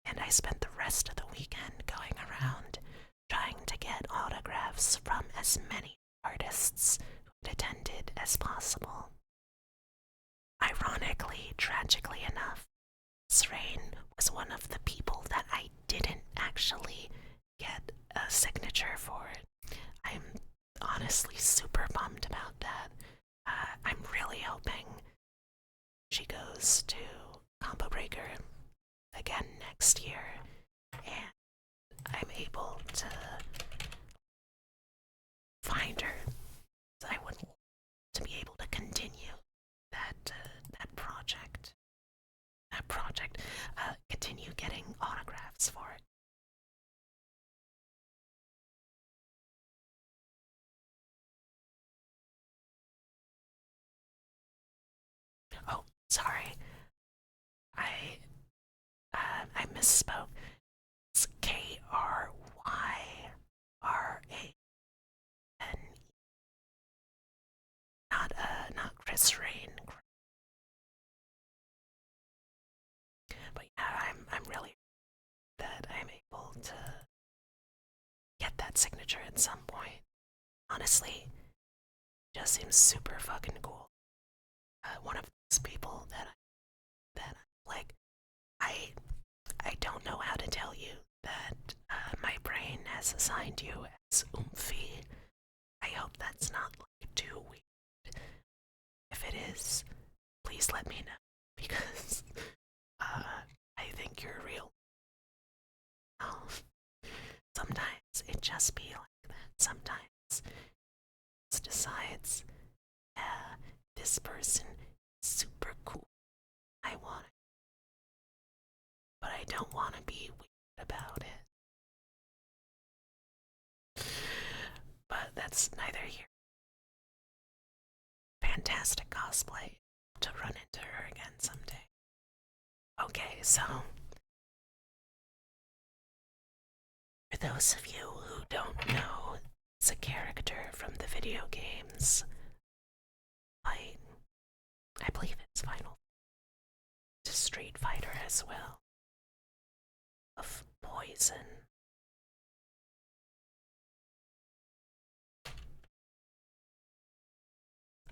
and I spent the rest of the weekend going around trying to get autographs from as many artists who had attended as possible. Ironically, tragically enough, Srain was one of the people that I didn't actually get a signature for. I'm honestly super bummed about that. I'm really hoping she goes to Combo Breaker again next year, and I'm able to find her. I would like to be able to continue that project. Continue getting autographs for it. Oh, sorry. I I misspoke. It's Kryrain, not Chris Rain. But yeah, I'm really that I'm able to get that signature at some point. Honestly, it just seems super fucking cool. One of those people that like I I don't know how to tell you that my brain has assigned you as Oomphy. I hope that's not like too weird. If it is, please let me know because I think you're real. Oh, sometimes it just be like that. Sometimes it decides, yeah, this person is super cool. I want it, but I don't want to be weird about it. But that's neither here. Fantastic cosplay. To run into her again someday. Okay, so for those of you who don't know, it's a character from the video games. I believe it's Final to Street Fighter as well. Of Poison.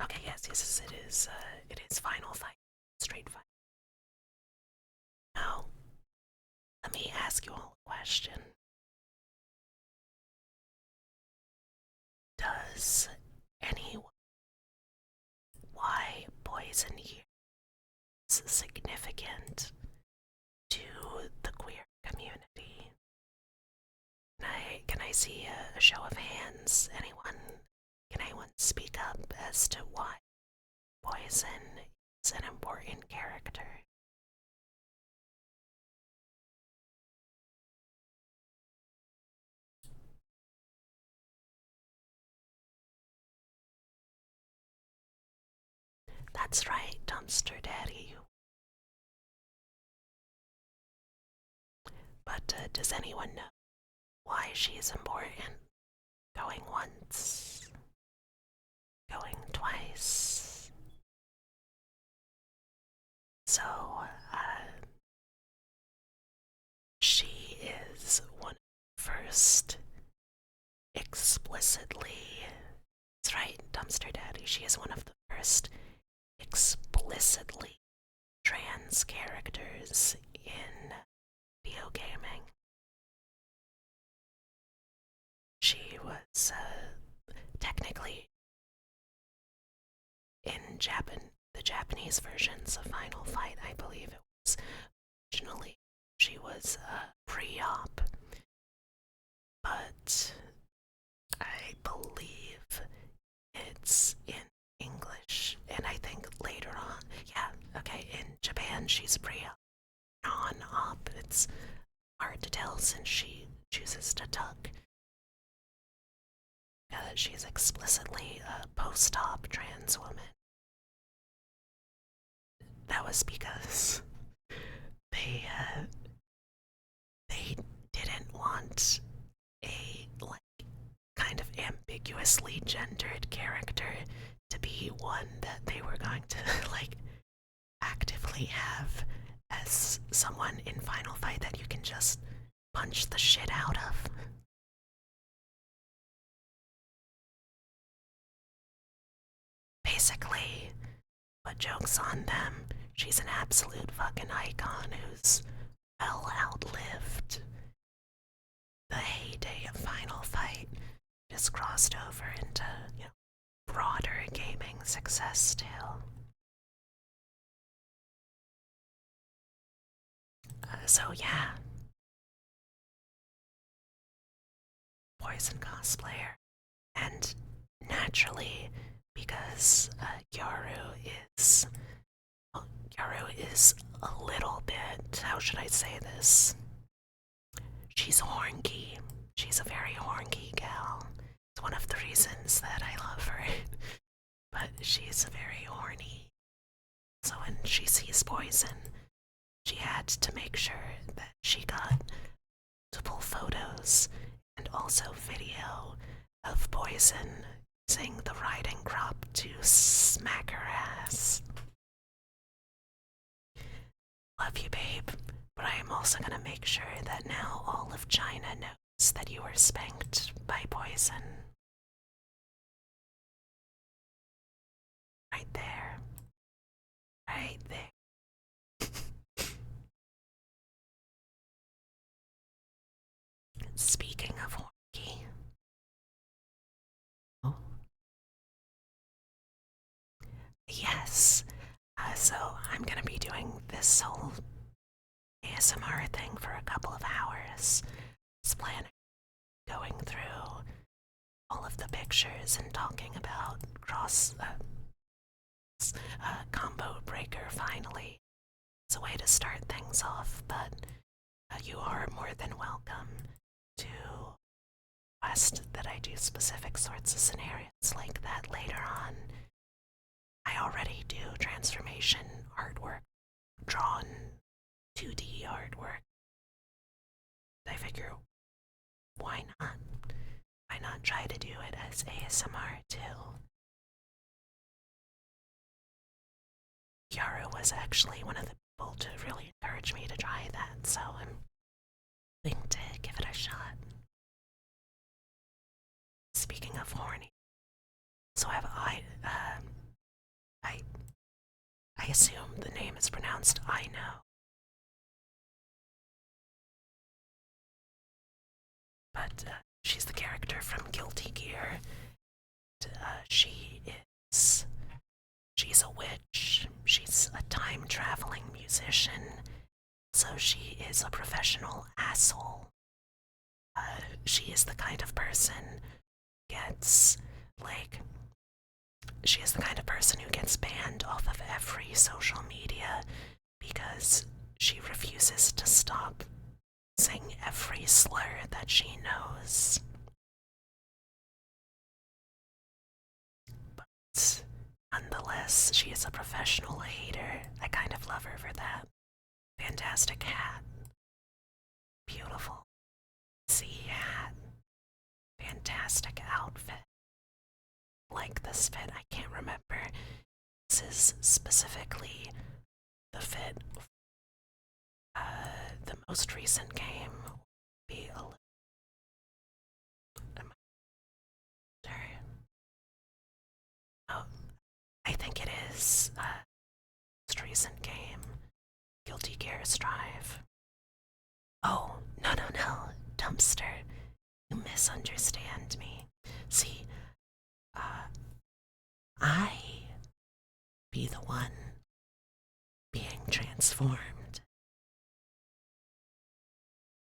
Okay, yes, it is. It is Final Fight, Street Fight. Now, let me ask you all a question. Does anyone why Poison here is significant to the queer community? Can I see a show of hands? Can anyone speak up as to why Poison is an important character? That's right, Dumpster Daddy. But does anyone know why she's important? Going once, going twice. So, she is one of the first explicitly. That's right, Dumpster Daddy. She is one of the first explicitly trans characters in video gaming. She was technically in the Japanese versions of Final Fight, I believe it was originally. She was pre-op, but I believe it's in English, and I think later on, yeah, okay, in Japan she's pre-op. On-op, it's hard to tell since she chooses to tuck. she's explicitly a post-op trans woman. That was because they they didn't want a like kind of ambiguously gendered character to be one that they were going to like actively have as someone in Final Fight that you can just punch the shit out of. Basically, but joke's on them, she's an absolute fucking icon who's well outlived the heyday of Final Fight. Just crossed over into, broader gaming success too. So yeah, Poison cosplayer, and naturally, because Gyaru is a little bit, how should I say this? She's horny. She's a very horny gal. It's one of the reasons that I love her. But she's very horny. So when she sees Poison, she had to make sure that she got multiple photos and also video of Poison using the riding crop to smack her ass. Love you, babe, but I am also gonna make sure that now all of China knows that you were spanked by Poison. Right there. Right there. Speaking of horny. Oh. Yes. So I'm gonna be doing this whole ASMR thing for a couple of hours. It's planning going through all of the pictures and talking about combo breaker finally. It's a way to start things off, but you are more than welcome to request that I do specific sorts of scenarios like that later on. I already do transformation artwork, drawn 2D artwork. I figure, why not? Why not try to do it as ASMR too? Yara was actually one of the people to really encourage me to try that, so I'm willing to give it a shot. Speaking of horny, so I assume the name is pronounced I know. But she's the character from Guilty Gear. She's a witch. She's a time-traveling musician. So she is a professional asshole. She is the kind of person who gets, she is the kind of person who gets banned off of every social media because she refuses to stop saying every slur that she knows. But nonetheless, she is a professional hater. I kind of love her for that. Fantastic hat. Beautiful. Sea hat. Fantastic outfit. Like this fit, I can't remember. This is specifically the fit. The most recent game would be a little. Oh, I think it is most recent game, Guilty Gear Strive. Oh, no, Dumpster. You misunderstand me. See, I be the one being transformed.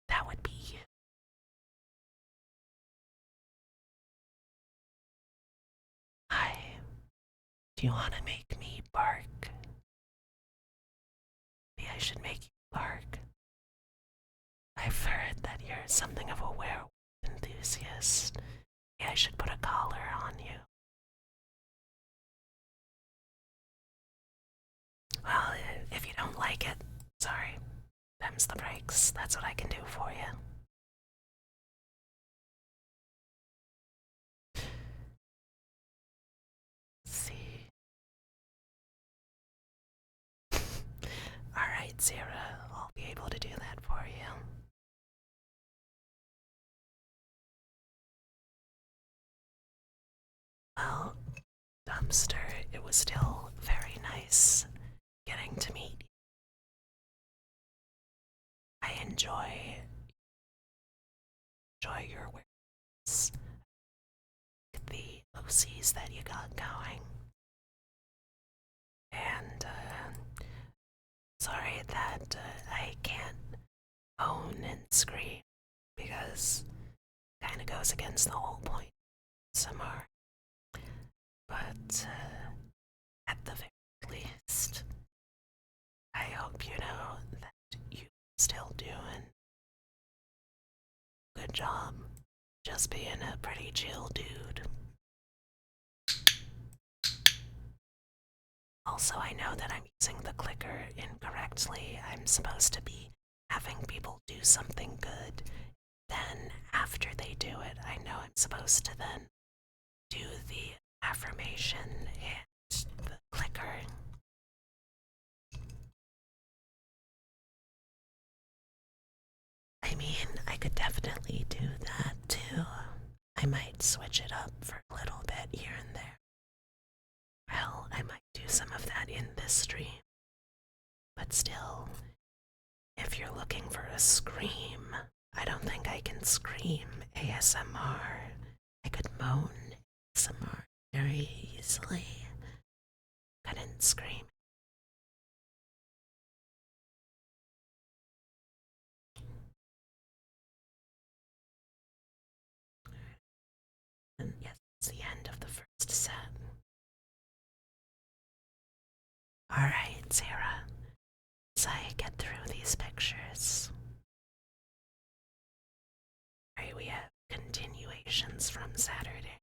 That would be you. Do you want to make me bark? Maybe I should make you bark. I've heard that you're something of a werewolf enthusiast, I should put a collar on you. Well, if you don't like it, sorry. Them's the breaks. That's what I can do for you. Let's see. Alright, Sarah, I'll be able to do that for you. Well, Dumpster, it was still very nice getting to meet you. I enjoy your words, the OCs that you got going. And, sorry that I can't moan and scream because it kind of goes against the whole point of SMR. But at the very least, I hope you know that you still doing a good job just being a pretty chill dude. Also, I know that I'm using the clicker incorrectly. I'm supposed to be having people do something good. Then, after they do it, I know I'm supposed to then do the affirmation and the clicker. I mean, I could definitely do that too. I might switch it up for a little bit here and there. Well, I might do some of that in this stream. But still, if you're looking for a scream, I don't think I can scream ASMR. I could moan ASMR very easily. Couldn't scream. And yes, it's the end of the first set. Alright, Sarah. As I get through these pictures. Alright, we have continuations from Saturday.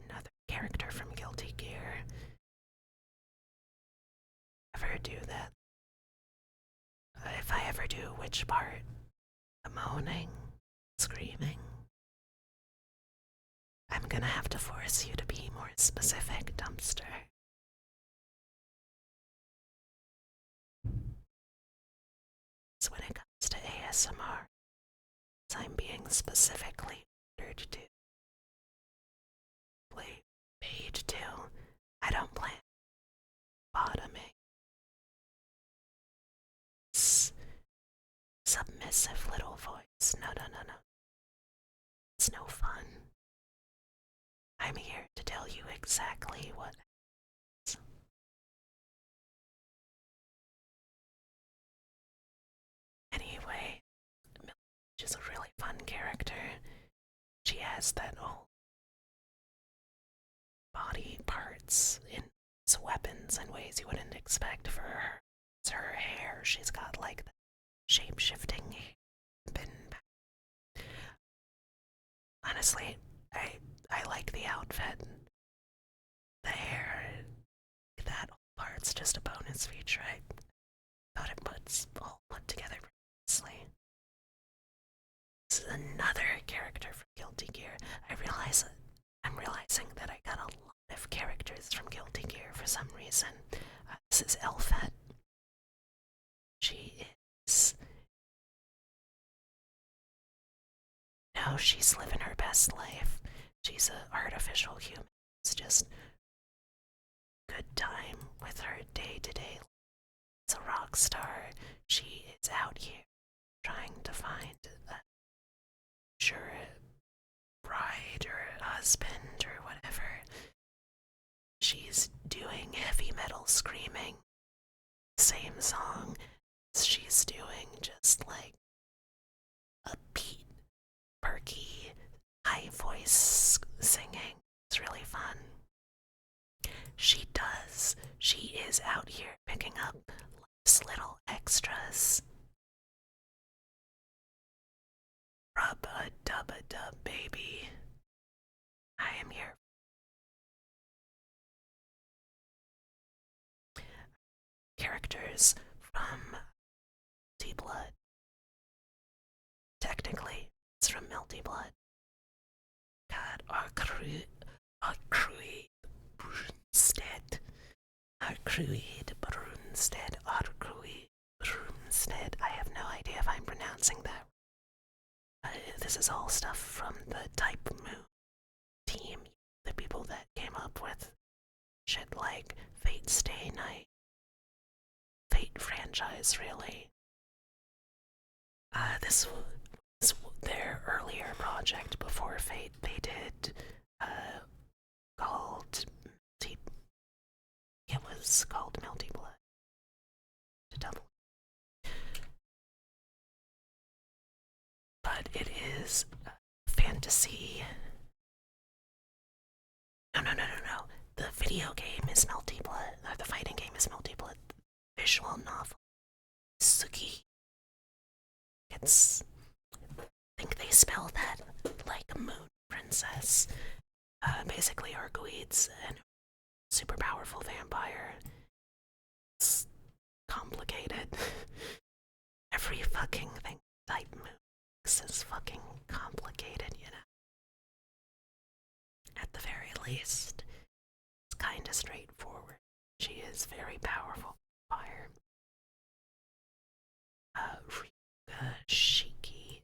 Another character from Guilty Gear. Ever do that? If I ever do which part? The moaning? Screaming? I'm gonna have to force you to be more specific, Dumpster. So when it comes to ASMR, I'm being specifically ordered to play paid to. I don't plan bottoming. Submissive little voice. No. It's no fun. I'm here to tell you exactly what is. Anyway, she's a really fun character. She has that whole body parts in weapons in ways you wouldn't expect for her. It's her hair. She's got like the shape-shifting pin. Honestly, I like the outfit. The hair, that whole part's just a bonus feature. I thought it puts all put together nicely. This is another character from Guilty Gear. I'm realizing that I got a lot of characters from Guilty Gear for some reason. This is Elfette. She is... No, she's living her best life. She's an artificial human. It's just good time with her day-to-day life. As a rock star, she is out here trying to find a sure bride or husband or whatever. She's doing heavy metal screaming. Same song as she's doing, just like a beat, perky, high voice singing. It's really fun. She is out here picking up life's little extras. Rub-a-dub. Rub a dub, baby. I am here. Characters from Melty Blood. Technically, it's from Melty Blood. God, Arcruid Brunstead. Arcruid Brunstead. Arcruid Brunstead. I have no idea if I'm pronouncing that. This is all stuff from the Type Moon team. The people that came up with shit like Fate Stay Night. Fate franchise, really. This was their earlier project before Fate. They did, called it was called Melty Blood. To double. But it is fantasy. No. The video game is Melty Blood. The fighting game is Melty Blood. The visual novel, Suki. I think they spell that like a moon princess. Basically, Argoids and super powerful vampire. It's complicated. Every fucking thing Type Moon is fucking complicated, you know. At the very least, it's kinda straightforward. She is very powerful fire. Ryuga Shiki.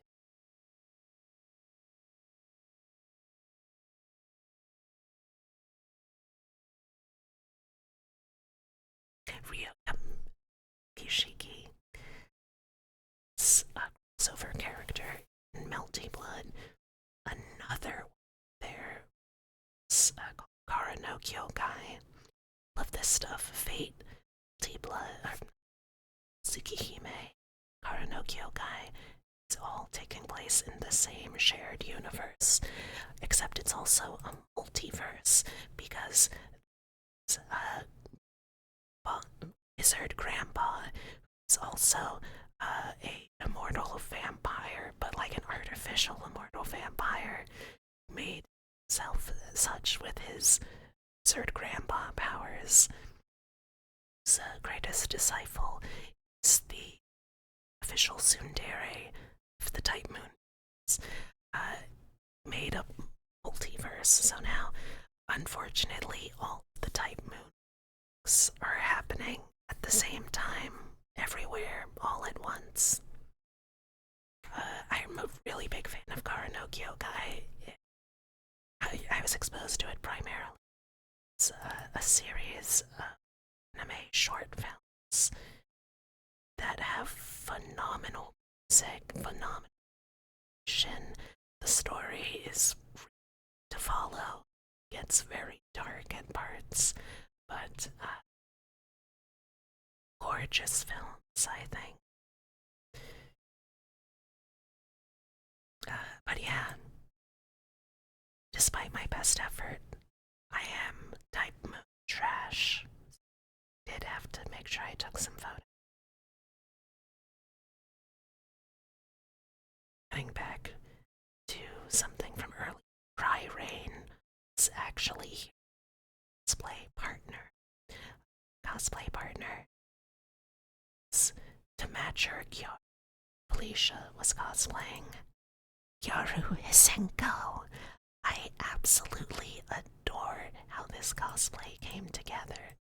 Ryuga Shiki is a crossover character in Melty Blood. Another there is called Kara no Kyokai. Love this stuff. Fate, Melty Blood, Tsukihime, Kara no Kyokai. It's all taking place in the same shared universe, except it's also a multiverse because Wizard Grandpa is also a immortal vampire, but like an artificial immortal vampire, made himself such with his Wizard Grandpa powers. His greatest disciple is the official tsundere of the Type Moon. Made up multiverse, so now, unfortunately, all the Type Moons are happening at the same time, everywhere, all at once. I'm a really big fan of Kara no Kyokai. I was exposed to it primarily. It's a series of anime short films that have phenomenal music, phenomenal action. The story is to follow. It gets very dark at parts, but gorgeous films, I think. But yeah, despite my best effort, I am Type Moon trash. Did have to make sure I took some photos. Getting back to something from early, Cry Rain is actually cosplay partner. Cosplay partner is to match her Gyaru. Felicia was cosplaying Gyaru Hisenko. I absolutely adored how this cosplay came together.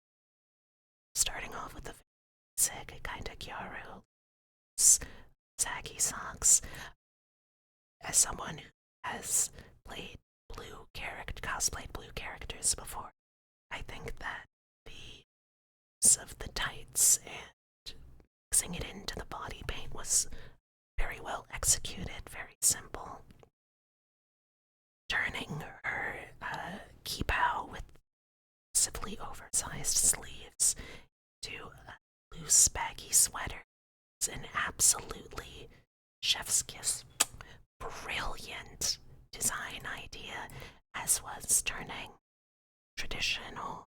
Starting off with the basic kind of Gyaru, saggy socks. As someone who has played cosplayed blue characters before, I think that the use of the tights and mixing it into the body paint was very well executed, very simple. Turning her kipao with massively oversized sleeves to a loose, baggy sweater is an absolutely chef's kiss, brilliant design idea, as was turning traditional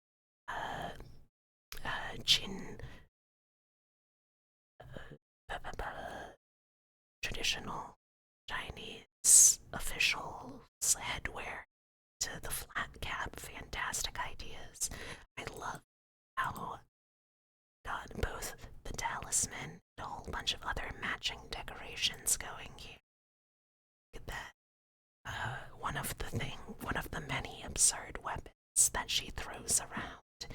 traditional Chinese officials' headwear to the flat cap. Fantastic ideas. I love how got both the talisman and a whole bunch of other matching decorations going here. Look at that. One of the many absurd weapons that she throws around.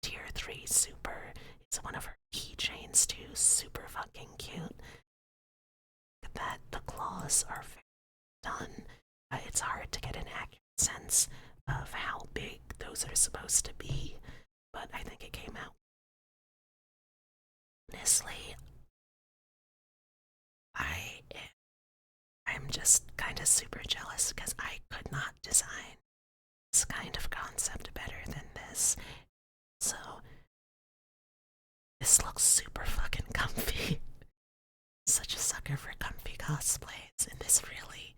Tier 3 super. It's one of her keychains too. Super fucking cute. Look at that. The claws are very done. It's hard to get an accurate sense of how big those are supposed to be, but I think it came out. Honestly, I'm just kind of super jealous because I could not design this kind of concept better than this. So, this looks super fucking comfy. Such a sucker for comfy cosplays, and this really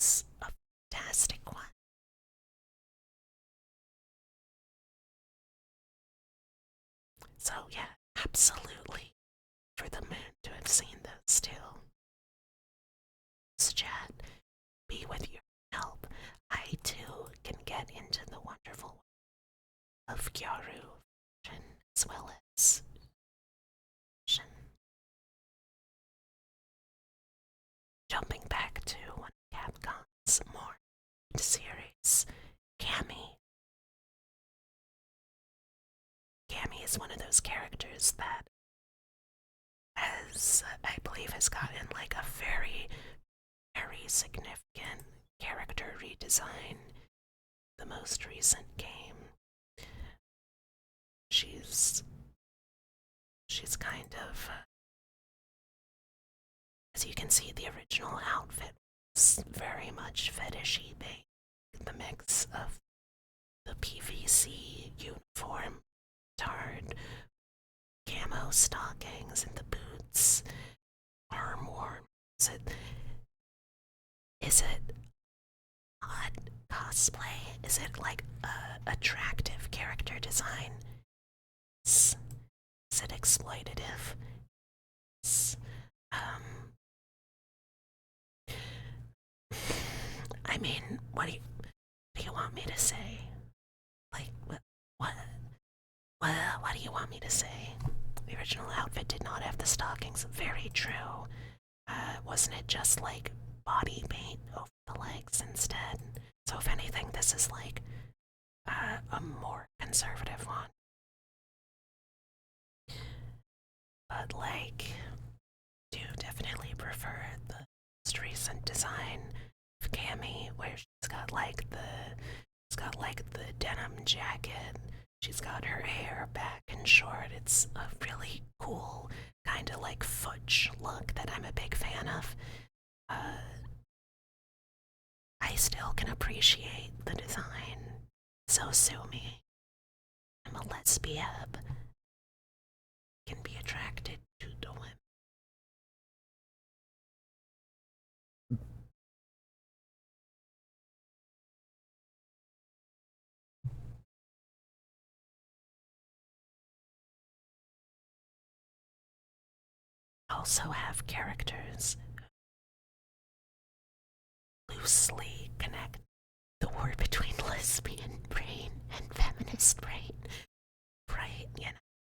is a fantastic one. So, yeah, absolutely for the moon to have seen those too. So, chat, be with your help. I too can get into the wonderful world of Gyaru as well as Shin. Jumping back to one of Capcom's more series, Cammy. Cammy is one of those characters that I believe has gotten like a very, very significant character redesign. The most recent game. She's kind of, as you can see, the original outfit was very much fetishy based. The mix of the PVC uniform, tarred camo stockings, and the boots, armor. Is it odd cosplay? Is it like attractive character design? Is it exploitative? I mean, what do you want me to say? Like, what do you want me to say? The original outfit did not have the stockings. Very true. Wasn't it just like body paint over the legs instead? So if anything, this is like a more conservative one. But like, do definitely prefer the most recent design of Cammy, where she's got like the denim jacket. She's got her hair back and short. It's a really cool kind of like fudge look that I'm a big fan of. I still can appreciate the design. So sue me. I'm a lesbian. Can be attracted to the women. Also have characters loosely connect the war between lesbian brain and feminist brain. Right,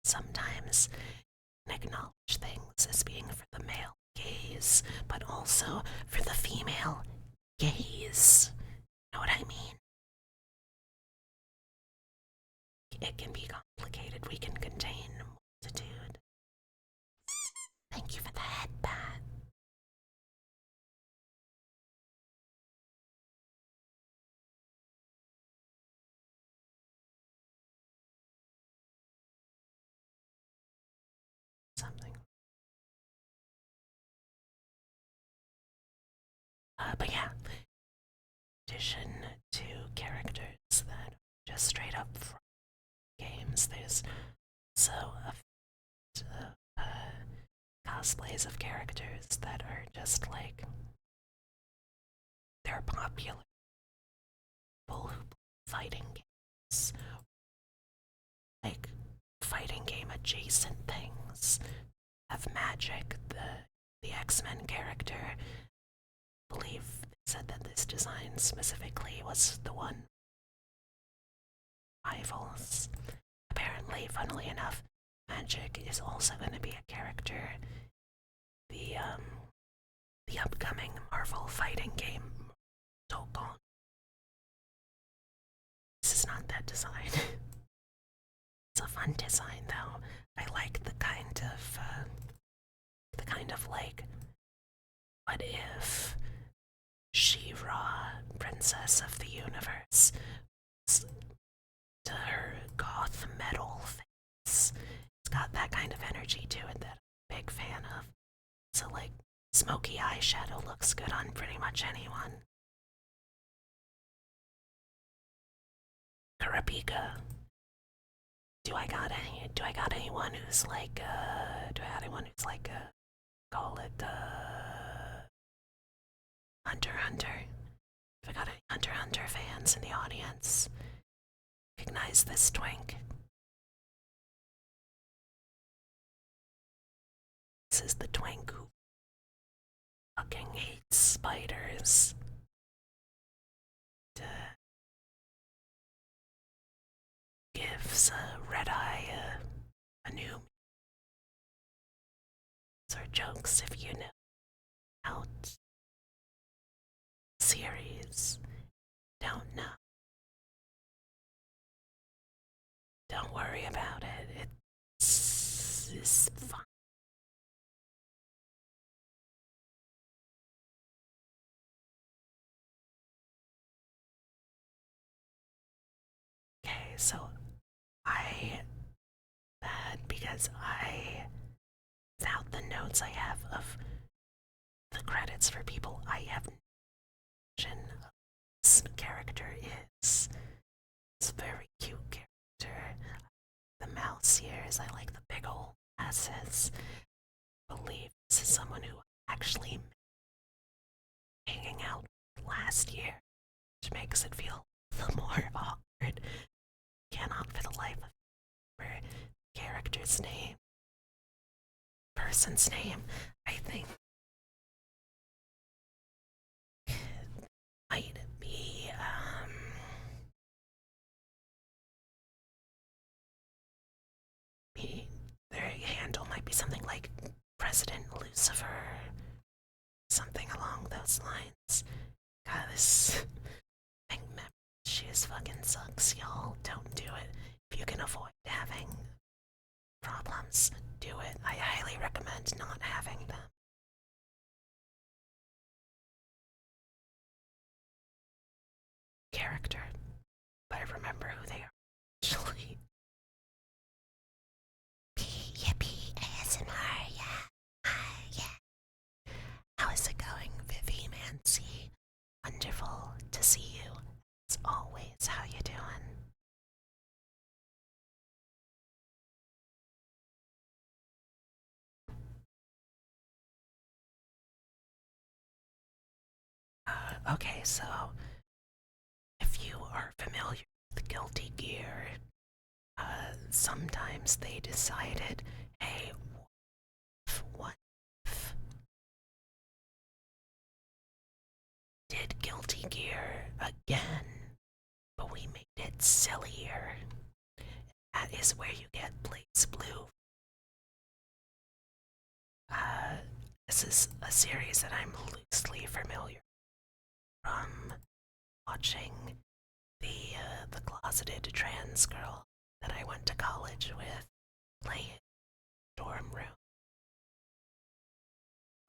sometimes acknowledge things as being for the male gaze, but also for the female gaze. You know what I mean? It can be complicated. We can contain a multitude. Thank you for the headband. Something. But yeah, in addition to characters that are just straight up from games, there's also cosplays of characters that are just like, they're popular. People who play fighting games, like fighting game adjacent things, have Magic, the X-Men character. I believe said that this design specifically was the one. Rivals. Apparently, funnily enough, Magic is also going to be a character. The the upcoming Marvel fighting game, Dokkan. This is not that design. It's a fun design, though. I like the kind of like, what if She-Ra, Princess of the Universe, to her goth metal face. It's got that kind of energy to it that I'm a big fan of. So, like, smoky eyeshadow looks good on pretty much anyone. Kurapika. Do I got anyone who's like, call it, Hunter x Hunter? If I got any Hunter x Hunter fans in the audience, recognize this twink. This is the twink who fucking hates spiders. Gives Red Eye a new. These are jokes if you know out series. Don't know. Don't worry about it. It's fun. Okay, so I bad because without the notes I have of the credits for people, I have no vision of this character is. It's a very cute character. The mouse ears, I like the big old glasses. I believe this is someone who actually hanging out last year, which makes it feel a little more awkward. Cannot for the life of me remember the character's name. Person's name, I think. Might be, their handle might be something like President Lucifer, something along those lines. God, this thing, she just fucking sucks, y'all. Don't do it. If you can avoid having problems, do it. I highly recommend not having them. Character, but I remember who they are actually. Yippee, ASMR, yeah. Yeah. How is it going, Vivi Mancy? Wonderful to see you. As always, how you doing? Okay, so if you are familiar with Guilty Gear, sometimes they decided, hey, what if did Guilty Gear again, but we made it sillier? That is where you get BlazBlue. This is a series that I'm loosely familiar from watching the closeted trans girl that I went to college with play in dorm room.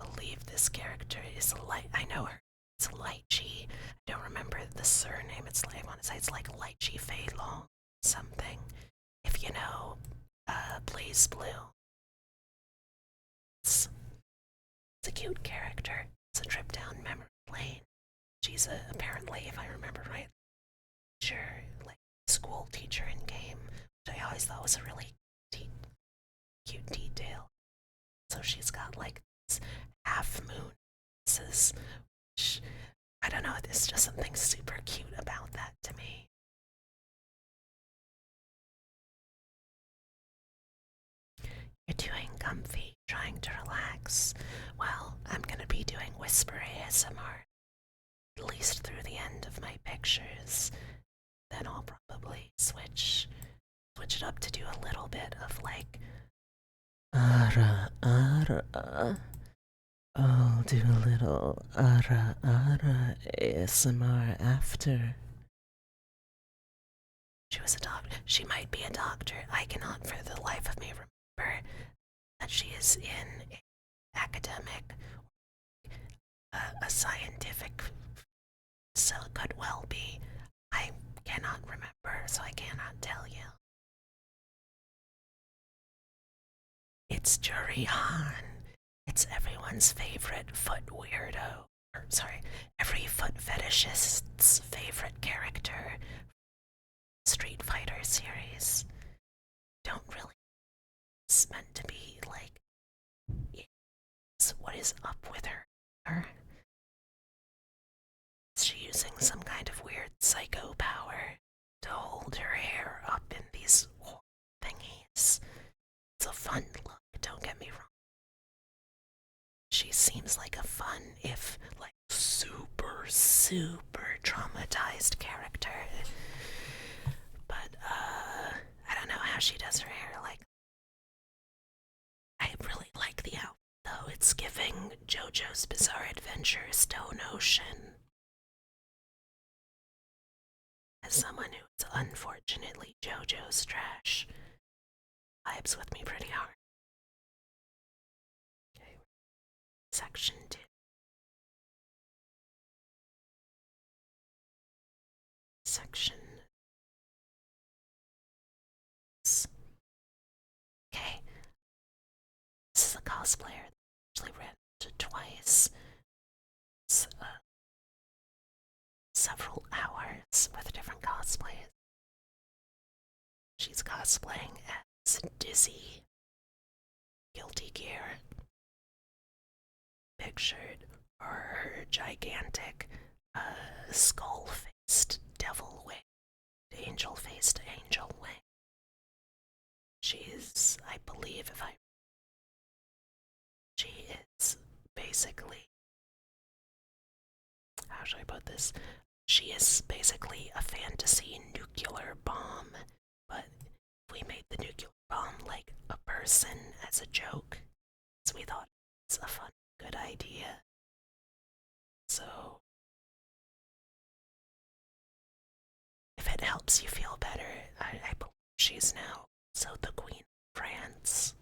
I believe this character is I know her. It's Lychee. I don't remember the surname. I want to say it's like Lychee Fei Long something. If you know, BlazBlue. It's a cute character. It's a trip down memory lane. She's apparently, if I remember right, sure, like school teacher in game, which I always thought was a really cute detail. So she's got like this half moon, which I don't know. There's just something super cute about that to me. You're doing comfy, trying to relax. Well, I'm gonna be doing whisper ASMR. at least through the end of my pictures. Then I'll probably switch it up to do a little bit of like ara ara. I'll do a little ara ara ASMR after. She was a doctor. She might be a doctor. I cannot for the life of me remember that she is in an academic, a scientific, so it could well be. I cannot remember, so I cannot tell you. It's Jurihan. It's everyone's favorite foot weirdo. Or, sorry, every foot fetishist's favorite character. Street Fighter series. Don't really. It's meant to be like. What is up with her? Is she using some kind of weird psycho power to hold her hair up in these thingies? It's a fun look, don't get me wrong. She seems like a fun, if like super, super traumatized character. But, I don't know how she does her hair like. I really like the outfit, though. It's giving JoJo's Bizarre Adventure Stone Ocean. As someone who's unfortunately JoJo's trash, vibes with me pretty hard. Okay, section 2. Section. Okay. This is a cosplayer that actually ran into twice. It's several hours with different cosplays. She's cosplaying as Dizzy. Guilty Gear. Pictured are her gigantic, skull-faced devil wing. Angel-faced angel wing. She's, I believe, she is basically, how should I put this? She is basically a fantasy nuclear bomb, but if we made the nuclear bomb like a person as a joke, so we thought it's a fun, good idea. So, if it helps you feel better, I believe she's now the Queen of France.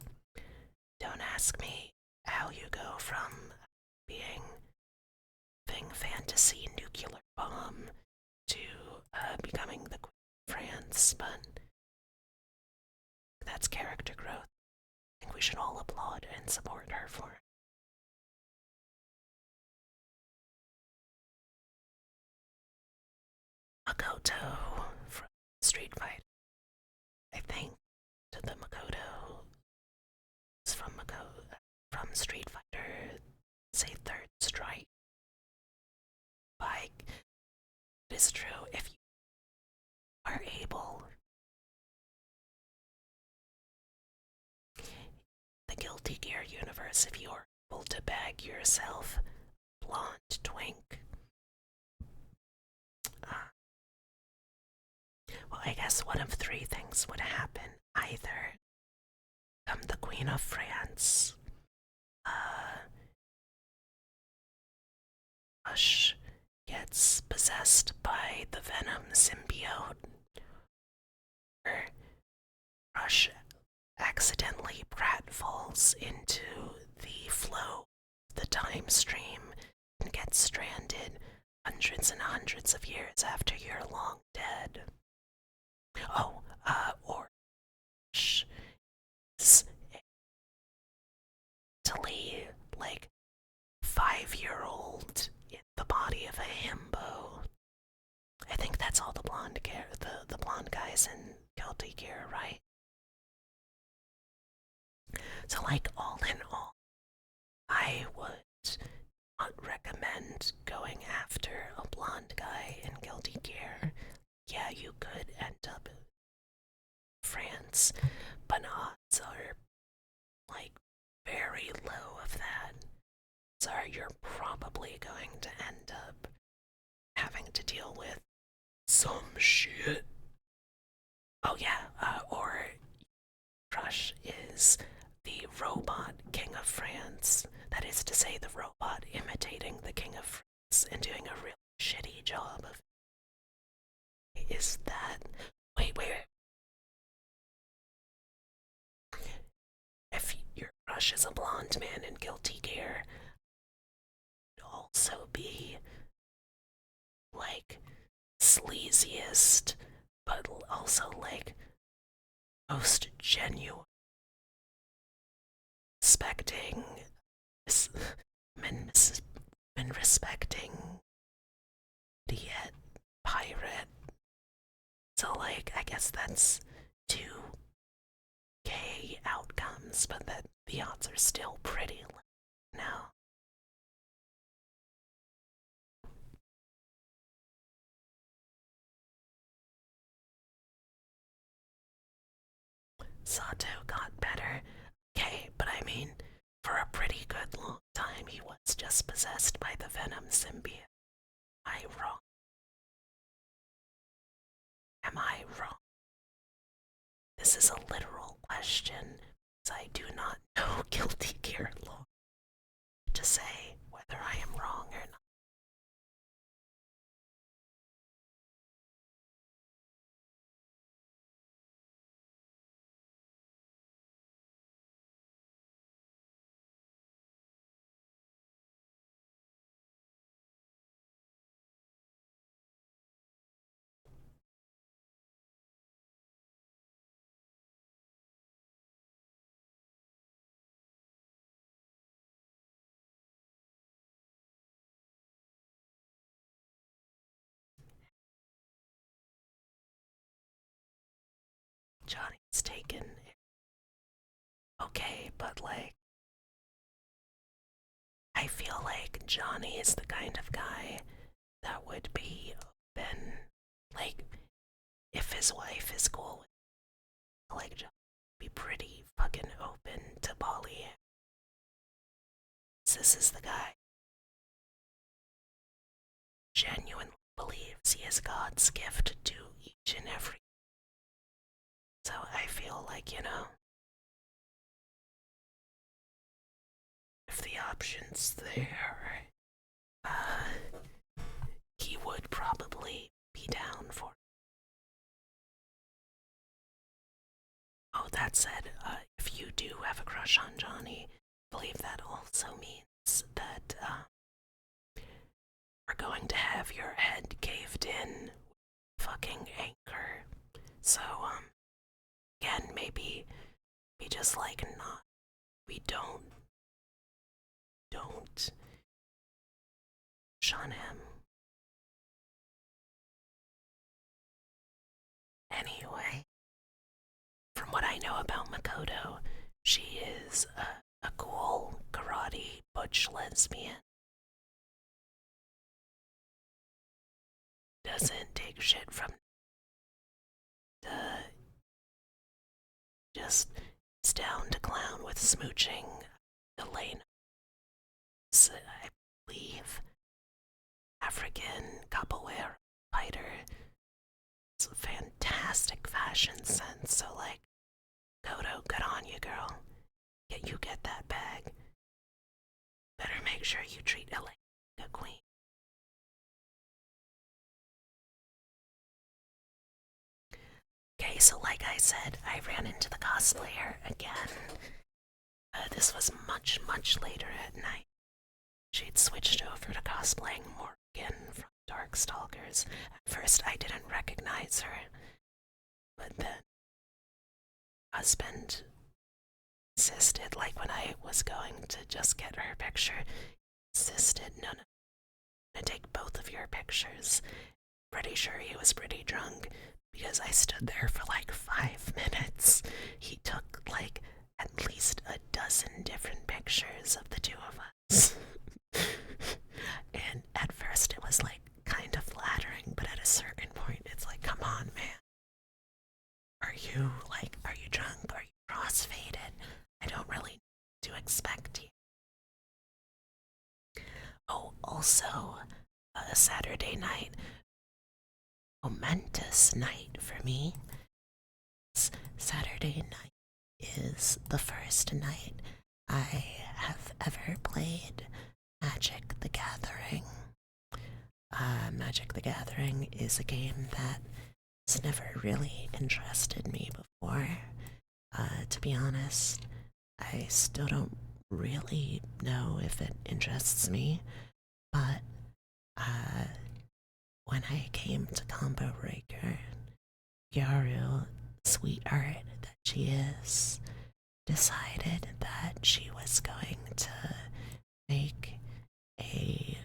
Don't ask me how you go from being fantasy nuclear bomb to becoming the Queen of France, but that's character growth. I think we should all applaud and support her for it. Makoto from Street Fighter. I think the Makoto is from Street Fighter, say Third Strike. Like, it is true if you are able. The Guilty Gear universe, if you are able to bag yourself blonde twink. Well, I guess one of three things would happen. Either become the Queen of France, Rush gets possessed by the Venom symbiote, or Rush accidentally pratfalls into the flow of the time stream and gets stranded hundreds and hundreds of years after you're long dead. Oh, or Rush is totally like 5-year-old in the body of a himbo. I think that's all the blonde guys in Guilty Gear, right? So, like, all in all, I would not recommend going after a blonde guy in Guilty Gear. Yeah, you could end up in France, but odds are, like, very low of that. So you're probably going to end up having to deal with some shit. Oh yeah, or crush is the robot King of France. That is to say, the robot imitating the King of France and doing a really shitty job of. Is that. Wait. If your crush is a blonde man in Guilty Gear, it'd also be like sleaziest, but also like most genuine, respecting, men, men respecting, yet pirate. So like, I guess that's two gay outcomes, but that the odds are still pretty low now. Sato got better. Okay, but I mean, for a pretty good long time, he was just possessed by the Venom symbiote. Am I wrong? Am I wrong? This is a literal question, because I do not know Guilty Gear law to say whether I am wrong or not. Johnny's taken. Okay, but like, I feel like Johnny is the kind of guy that would be open. Like, if his wife is cool with it, like, Johnny would be pretty fucking open to Polly. This is the guy who genuinely believes he is God's gift to each and every. So I feel like, if the option's there, he would probably be down for it. Oh, that said, if you do have a crush on Johnny, I believe that also means that we're going to have your head caved in with fucking anchor. So, again, maybe we just like not, we don't shun him. Anyway, from what I know about Makoto, she is a cool karate butch lesbian. Doesn't take shit from the just is down to clown with smooching Elena. I believe African capoeira fighter. It's a fantastic fashion sense. So like, Kodo, good on you, girl. You get that bag. Better make sure you treat Elena like a queen. Okay, so like I said, I ran into the cosplayer again. This was much, much later at night. She'd switched over to cosplaying Morgan from Darkstalkers. At first, I didn't recognize her, but then husband insisted, like when I was going to just get her picture, insisted, no, I'm gonna take both of your pictures. Pretty sure he was pretty drunk because I stood there for like 5 minutes. He took like at least a dozen different pictures of the two of us. And at first it was like kind of flattering, but at a certain point it's like, come on, man. Are you drunk? Are you crossfaded? I don't really know to expect you. Oh, also, a Saturday night, momentous night for me. Saturday night is the first night I have ever played Magic the Gathering. Magic the Gathering is a game that has never really interested me before. To be honest, I still don't really know if it interests me, but uh, when I came to Combo Breaker, Yaru, sweetheart that she is, decided that she was going to make a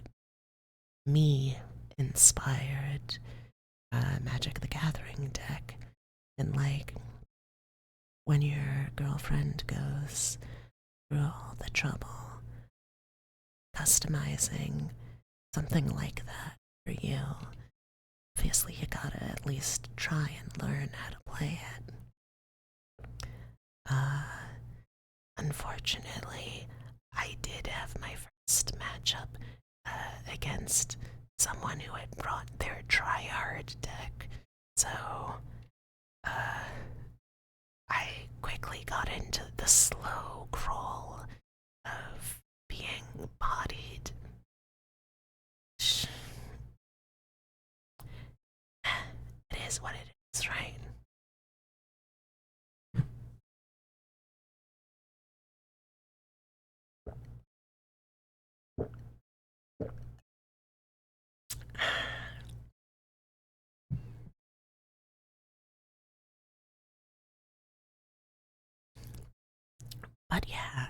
me inspired Magic the Gathering deck. And like, when your girlfriend goes through all the trouble customizing something like that for you, obviously you gotta at least try and learn how to play it. Unfortunately, I did have my first matchup against someone who had brought their tryhard deck, so I quickly got into the slow crawl of being bodied. It is what it is, right? But yeah,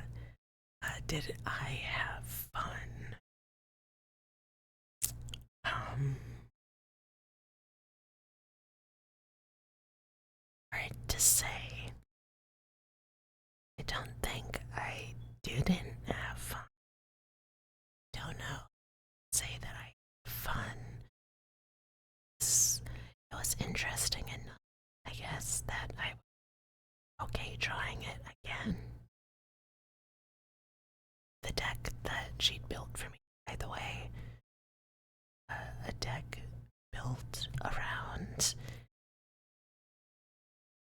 did I have fun? Um, Hard to say. I don't think I didn't have fun. Don't know. Say that I had fun. It was interesting enough, I guess, that I was okay trying it again. The deck that she'd built for me, by the way, a deck built around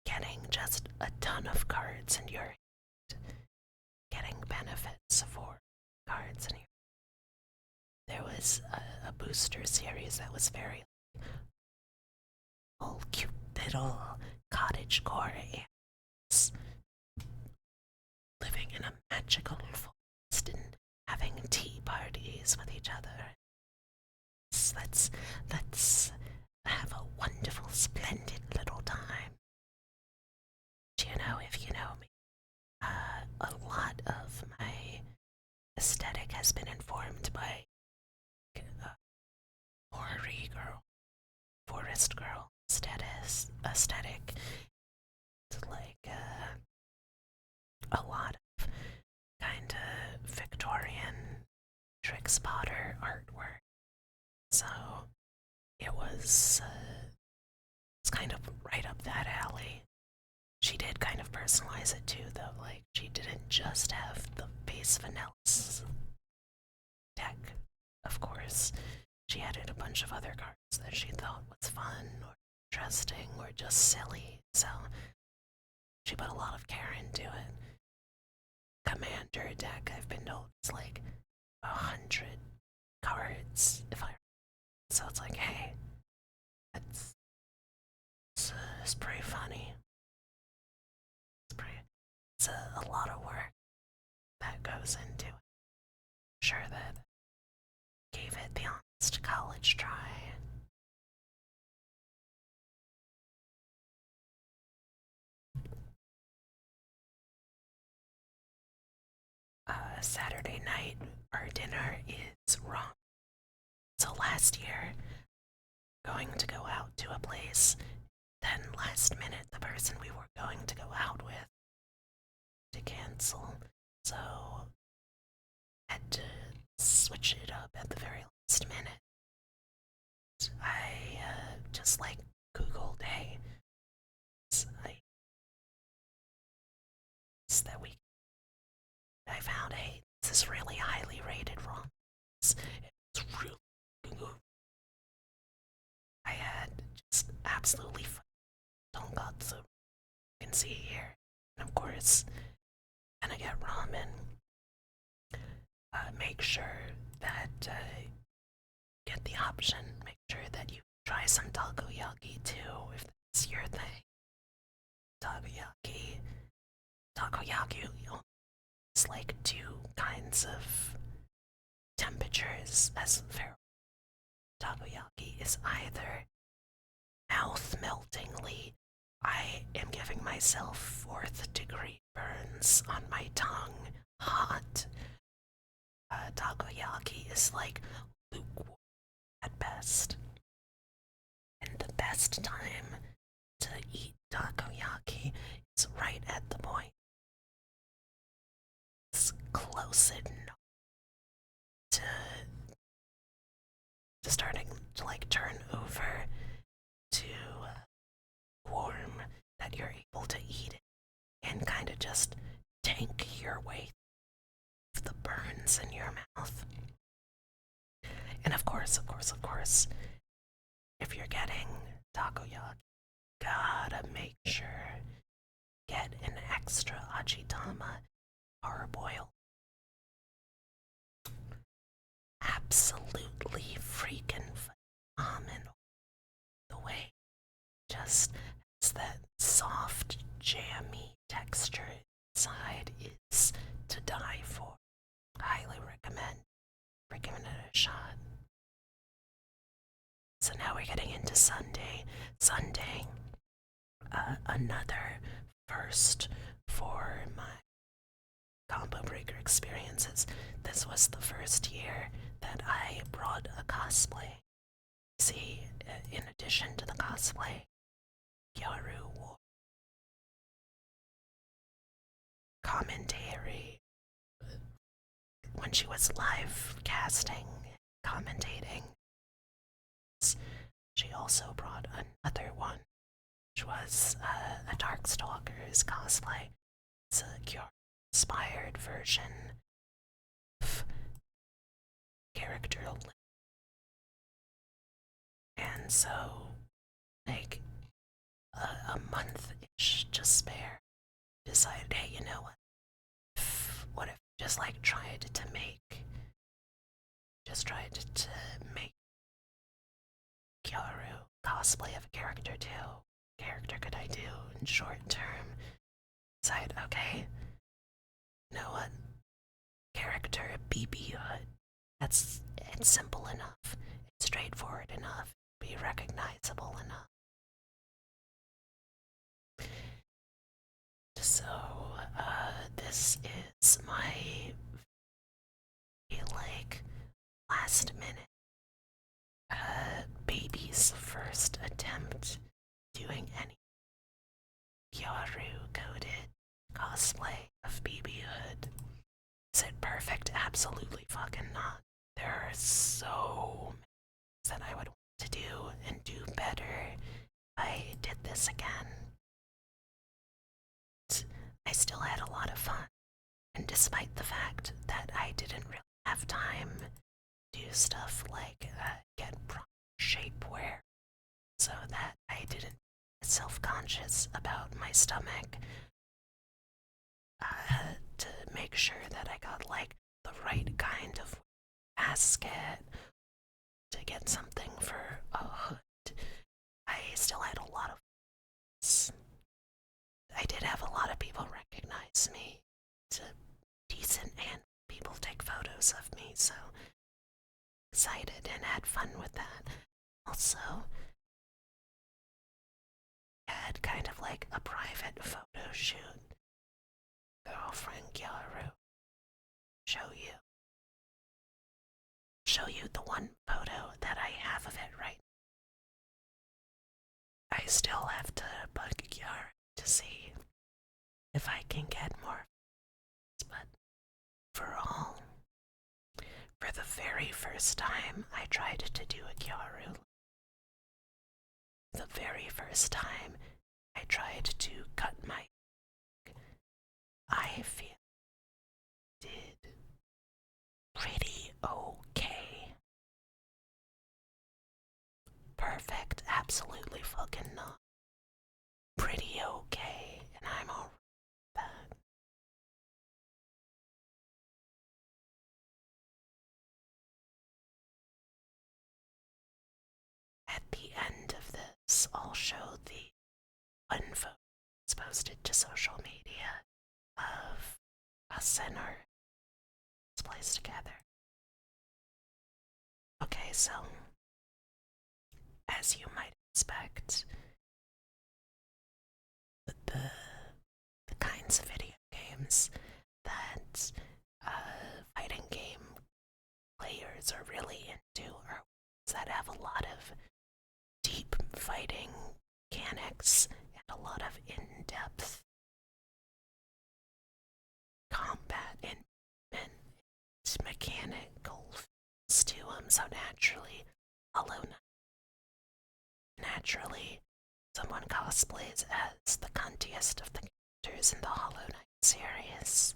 getting just a ton of cards in your hand, getting benefits for cards in your hand. There was a booster series that was very all cute little cottagecore ants living in a magical forest and having tea parties with each other. Let's have a wonderful, splendid little time. Do you know, if you know me, a lot of my aesthetic has been informed by horror girl, forest girl aesthetic. It's like a lot of kind of Victorian trick spotter artwork. So it was it's kind of right up that alley. She did kind of personalize it too, though. Like, she didn't just have the base vanilla deck, of course. She added a bunch of other cards that she thought was fun or interesting or just silly. So she put a lot of care into it. Commander deck, I've been told, is like 100 cards, if I. So it's like, hey, it's pretty funny. It's a lot of work that goes into it. I'm sure that gave it the honest college try. Saturday night, our dinner is wrong. So last year, going to go out to a place, then last minute, the person we were going to go out with to cancel. So had to switch it up at the very last minute. I just like Googled, hey, that we. I found, hey, this is really highly rated ROM. It's really absolutely tonkatsu. You can see here. And of course, gonna get ramen. Make sure that get the option. Make sure that you try some takoyaki too, if that's your thing. Takoyaki. Takoyaki is like two kinds of temperatures as fair. Takoyaki is either mouth-meltingly, I am giving myself fourth degree burns on my tongue, hot. Takoyaki is like lukewarm at best. And the best time to eat takoyaki is right at the point. It's close enough to starting to like turn over to warm that you're able to eat it and kind of just tank your way through the burns in your mouth. And of course, if you're getting takoyaki, gotta make sure get an extra achitama parboil. Absolutely freaking phenomenal. The way just has that soft, jammy texture inside is to die for. Highly recommend. Giving it a shot. So now we're getting into Sunday. Another first for my combo breaker experiences. This was the first year that I brought a cosplay. See, in addition to the cosplay, Gyaru wore commentary when she was live casting, commentating. She also brought another one, which was a Darkstalkers cosplay. It's a Gyaru-inspired version of character. And so, like, a month-ish to spare, decided, hey, you know what? What if just like tried to make Gyaru cosplay of a character too? Character could I do in short term? Decide, okay, you know what? Character BB Hood. It's simple enough. It's straightforward enough. Be recognizable enough. So, this is my like last minute baby's first attempt doing any Gyaru coded cosplay of BB Hood. Is it perfect? Absolutely fucking not. There are so many things that I would want to do and do better if I did this again. I still had a lot of fun, and despite the fact that I didn't really have time to do stuff like get proper shapewear so that I didn't get self-conscious about my stomach, to make sure that I got like the right kind of basket, to get something for a hood. I still had a lot of I did have a lot of people recognize me. It's a decent and people take photos of me, so excited and had fun with that. Also, I had kind of like a private photo shoot. Girlfriend Gyaru. Show you the one photo that I have of it right now. I still have to bug Gyaru to see if I can get more, but for the very first time I tried to do a Gyaru, the very first time I tried to cut my, I feel did pretty okay. Perfect, absolutely fucking not. Pretty okay, and I'm alright with that. At the end of this, I'll show the one photo that's posted to social media of us and our place together. Okay, so as you might expect, the kinds of video games that fighting game players are really into are ones that have a lot of deep fighting mechanics and a lot of in-depth combat and mechanical feels to them. So naturally, Hollow Knight. Naturally, someone cosplays as the cuntiest of the characters in the Hollow Knight series.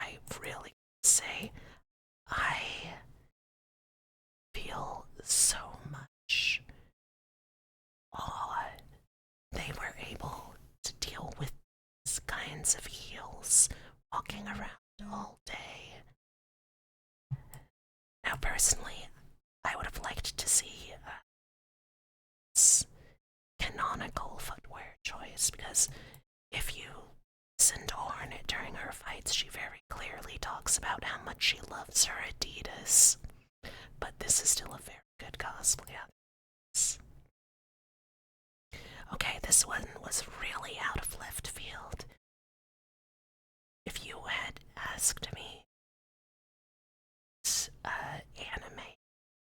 I really say I feel so much awe they were able to deal with these kinds of heels walking around all day. Now, personally, I would have liked to see this canonical footwear choice, because if you listen to Hornet during her fights, she very clearly talks about how much she loves her Adidas. But this is still a very good cosplay of this. Okay, this one was really out of left field. If you had asked me anime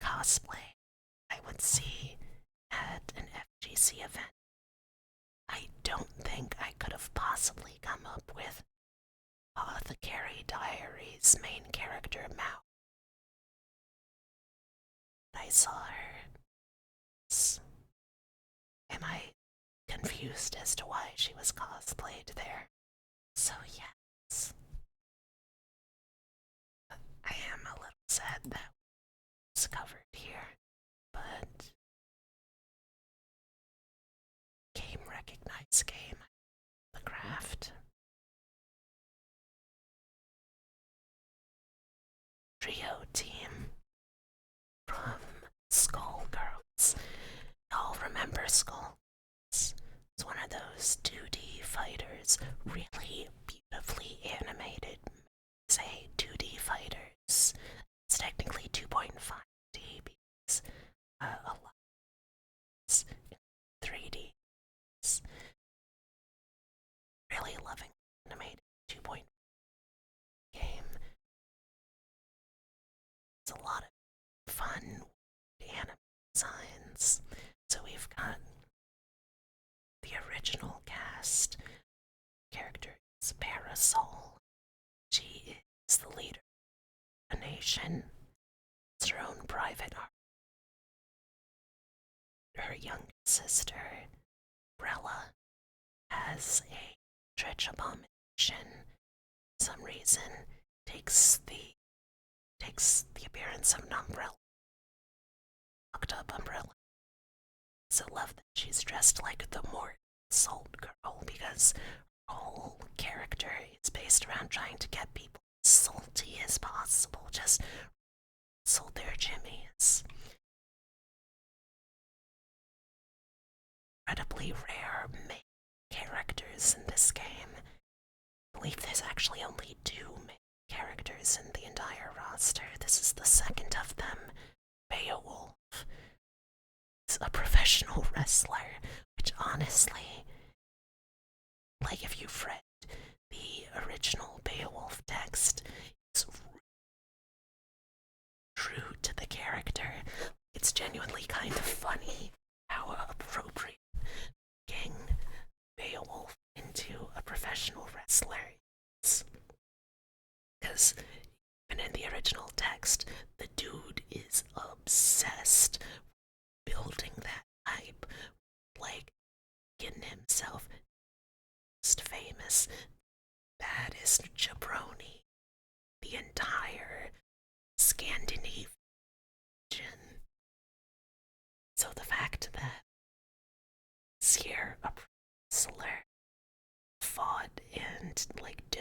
cosplay I would see at an FGC event, I don't think I could have possibly come up with Apothecary Diaries main character Mao. I saw her. Am I confused as to why she was cosplayed there? So yes. I am a little sad that it's covered here, but game recognized game, the craft. Trio team from Skullgirls. Y'all remember Skullgirls? It's one of those 2D fighters, really beautifully animated. Say 2D fighters. It's technically 2.5D because a lot is 3D. It's really loving animated 2.5 game. It's a lot of fun anime designs. So we've got the original cast. Character is Parasol. She is the leader of a nation. It's her own private army. Her younger sister, Brella, has a dredge abomination. For some reason, takes the appearance of an umbrella. Fucked up umbrella. So love that she's dressed like the Mort Salt Girl, because her whole character is based around trying to get people as salty as possible. Just salt their jimmies. Incredibly rare main characters in this game. I believe there's actually only 2 main characters in the entire roster. This is the second of them. Beowulf is a professional wrestler, which honestly, like if you've read the original Beowulf text, it's true to the character. It's genuinely kind of funny how appropriate getting Beowulf into a professional wrestler is. Because even in the original text, the dude is obsessed with building that hype, like getting himself most famous, baddest jabroni the entire Scandinavian. So the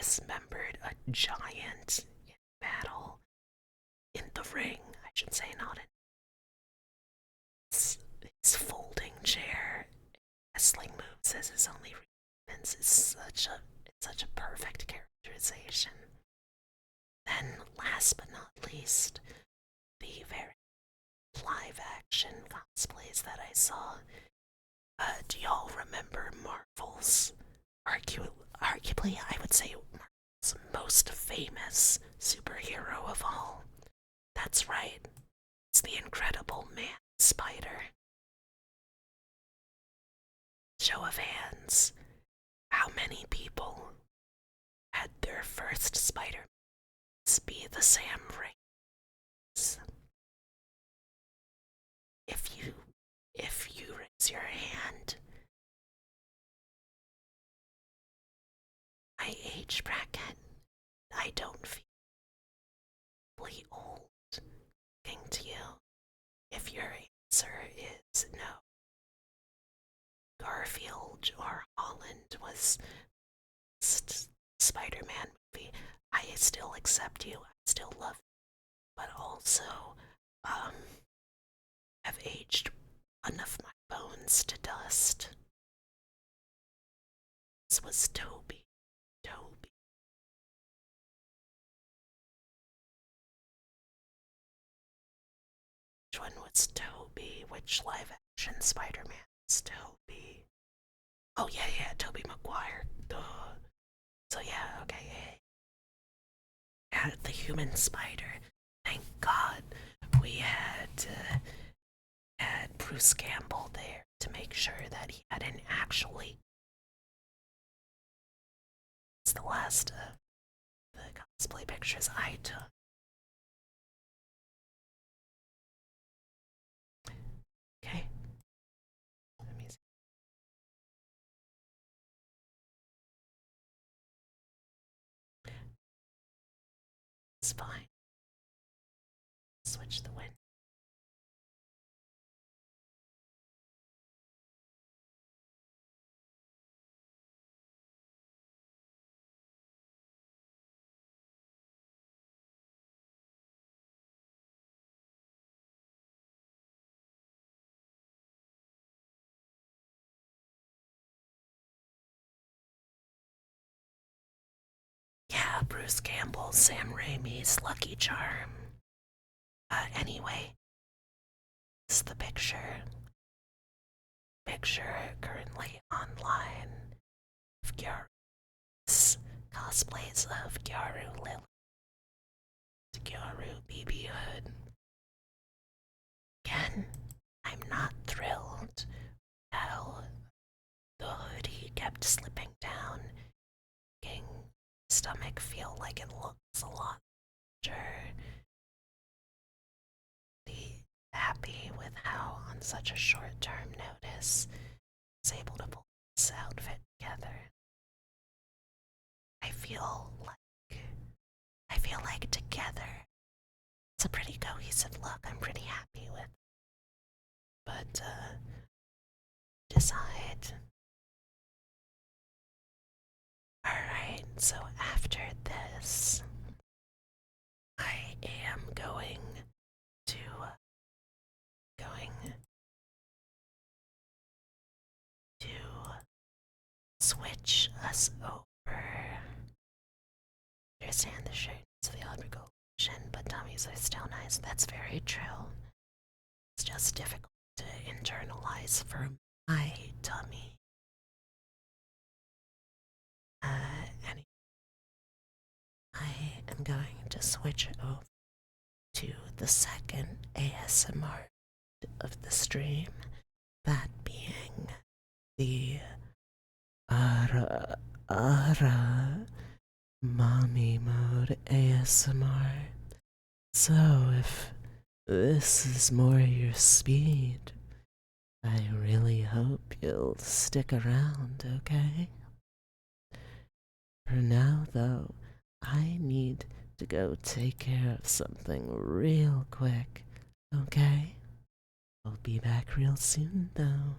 dismembered a giant in battle in the ring. I should say, not in his folding chair. Wrestling moves as his only reference is such a perfect characterization. Then, last but not least, the very live action cosplays that I saw. Do y'all remember Marvel's arguably, I would say, Marvel's most famous superhero of all? That's right, it's the Incredible Man Spider. Show of hands, how many people had their first Spider be the Sam Raimi? If you raise your hand, my age bracket, I don't feel really old thing to you. If your answer is no, Garfield or Holland was Spider-Man movie, I still accept you. I still love you, but also, have aged one of my bones to dust. This was Toby. Toby. Which one was Toby? Which live action Spider-Man was Toby? Oh yeah, Toby Maguire. Duh. So yeah, okay, yeah. The human spider. Thank God we had Bruce Campbell there to make sure that he hadn't actually. It's the last of the cosplay pictures I took. Okay. Let me see. It's fine. Switch the wind. Yeah, Bruce Campbell, Sam Raimi's Lucky Charm. Anyway, this is the picture. Picture currently online of Gyaru's cosplays of Gyaru Lily, Gyaru BB Hood. Again, I'm not thrilled how the hoodie kept slipping down, making stomach feel like it looks a lot larger. Be happy with how, on such a short term notice, I was able to pull this outfit together. I feel like together it's a pretty cohesive look I'm pretty happy with. But decide. Alright, so after this I am going to switch us over. Understand the shades of the optical illusion, but dummies are still nice. That's very true. It's just difficult to internalize for my tummy. Anyway, I am going to switch over to the second ASMR of the stream, that being the Ara Mommy Mode ASMR. So if this is more your speed, I really hope you'll stick around, okay? For now, though, I need to go take care of something real quick, okay? I'll be back real soon, though.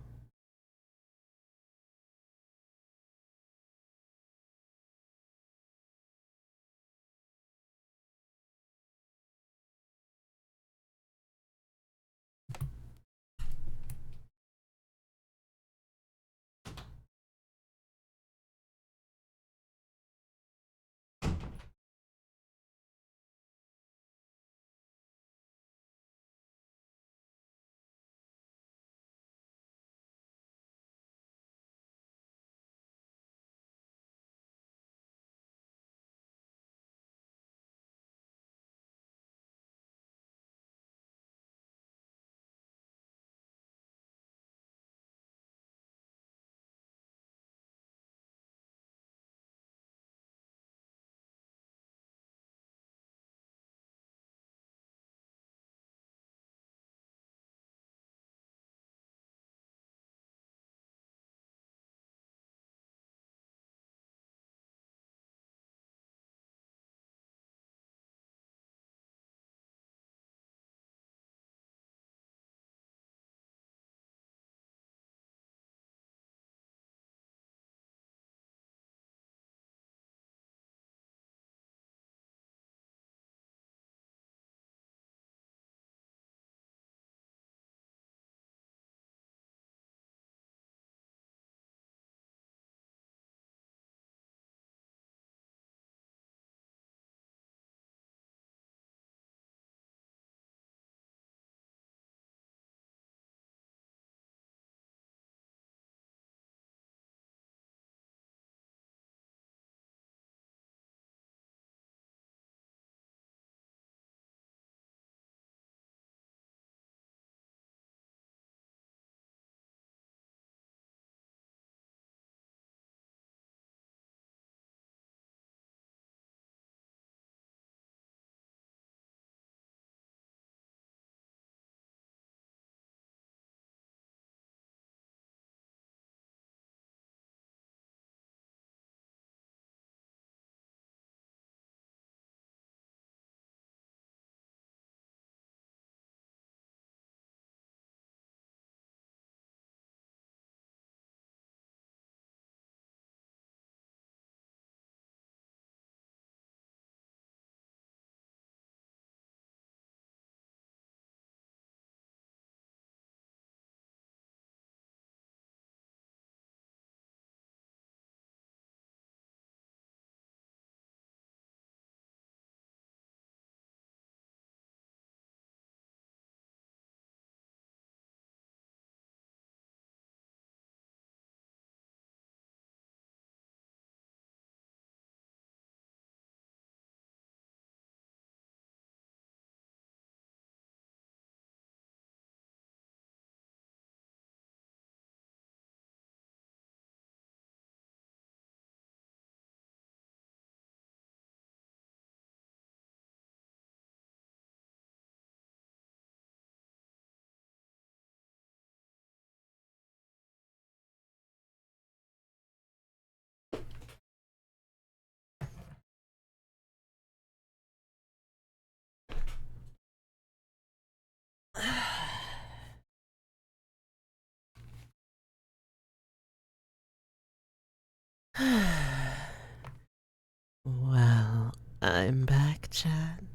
I'm back, Chad.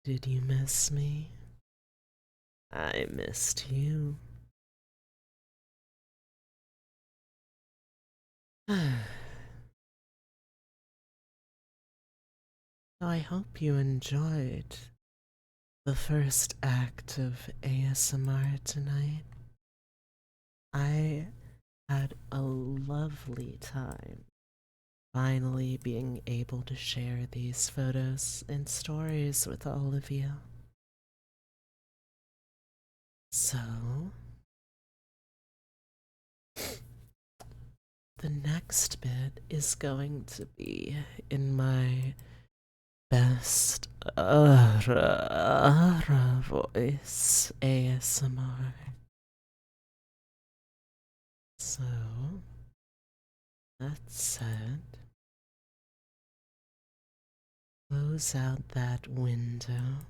Did you miss me? I missed you. I hope you enjoyed the first act of ASMR tonight. I had a lovely time finally being able to share these photos and stories with all of you. So, the next bit is going to be in my best voice ASMR. So, that said, close out that window.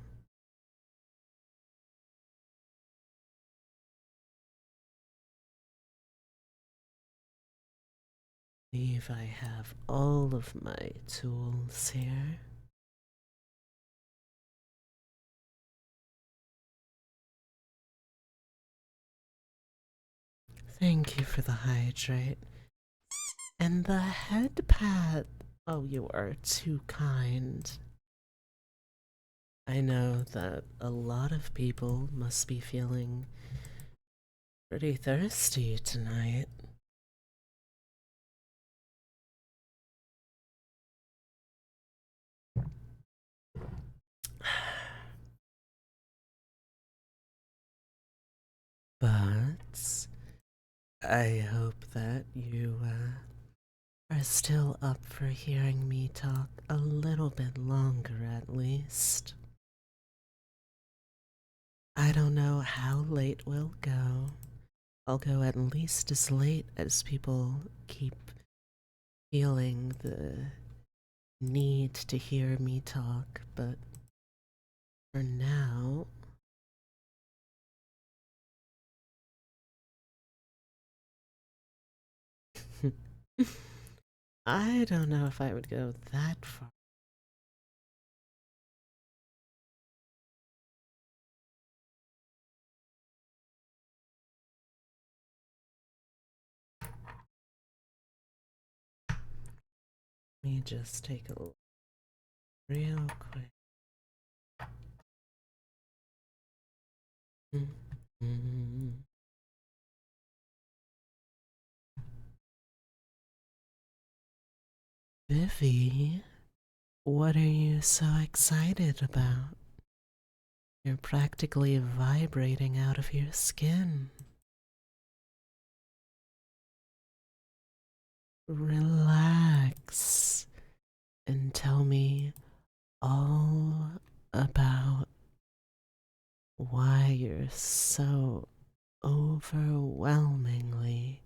Believe I have all of my tools here. Thank you for the hydrate. And the head pad. Oh, you are too kind. I know that a lot of people must be feeling pretty thirsty tonight. But I hope that you are still up for hearing me talk a little bit longer at least. I don't know how late we'll go. I'll go at least as late as people keep feeling the need to hear me talk, but for now, I don't know if I would go that far. Let me just take a look real quick. Mhm. Vivi, what are you so excited about? You're practically vibrating out of your skin. Relax and tell me all about why you're so overwhelmingly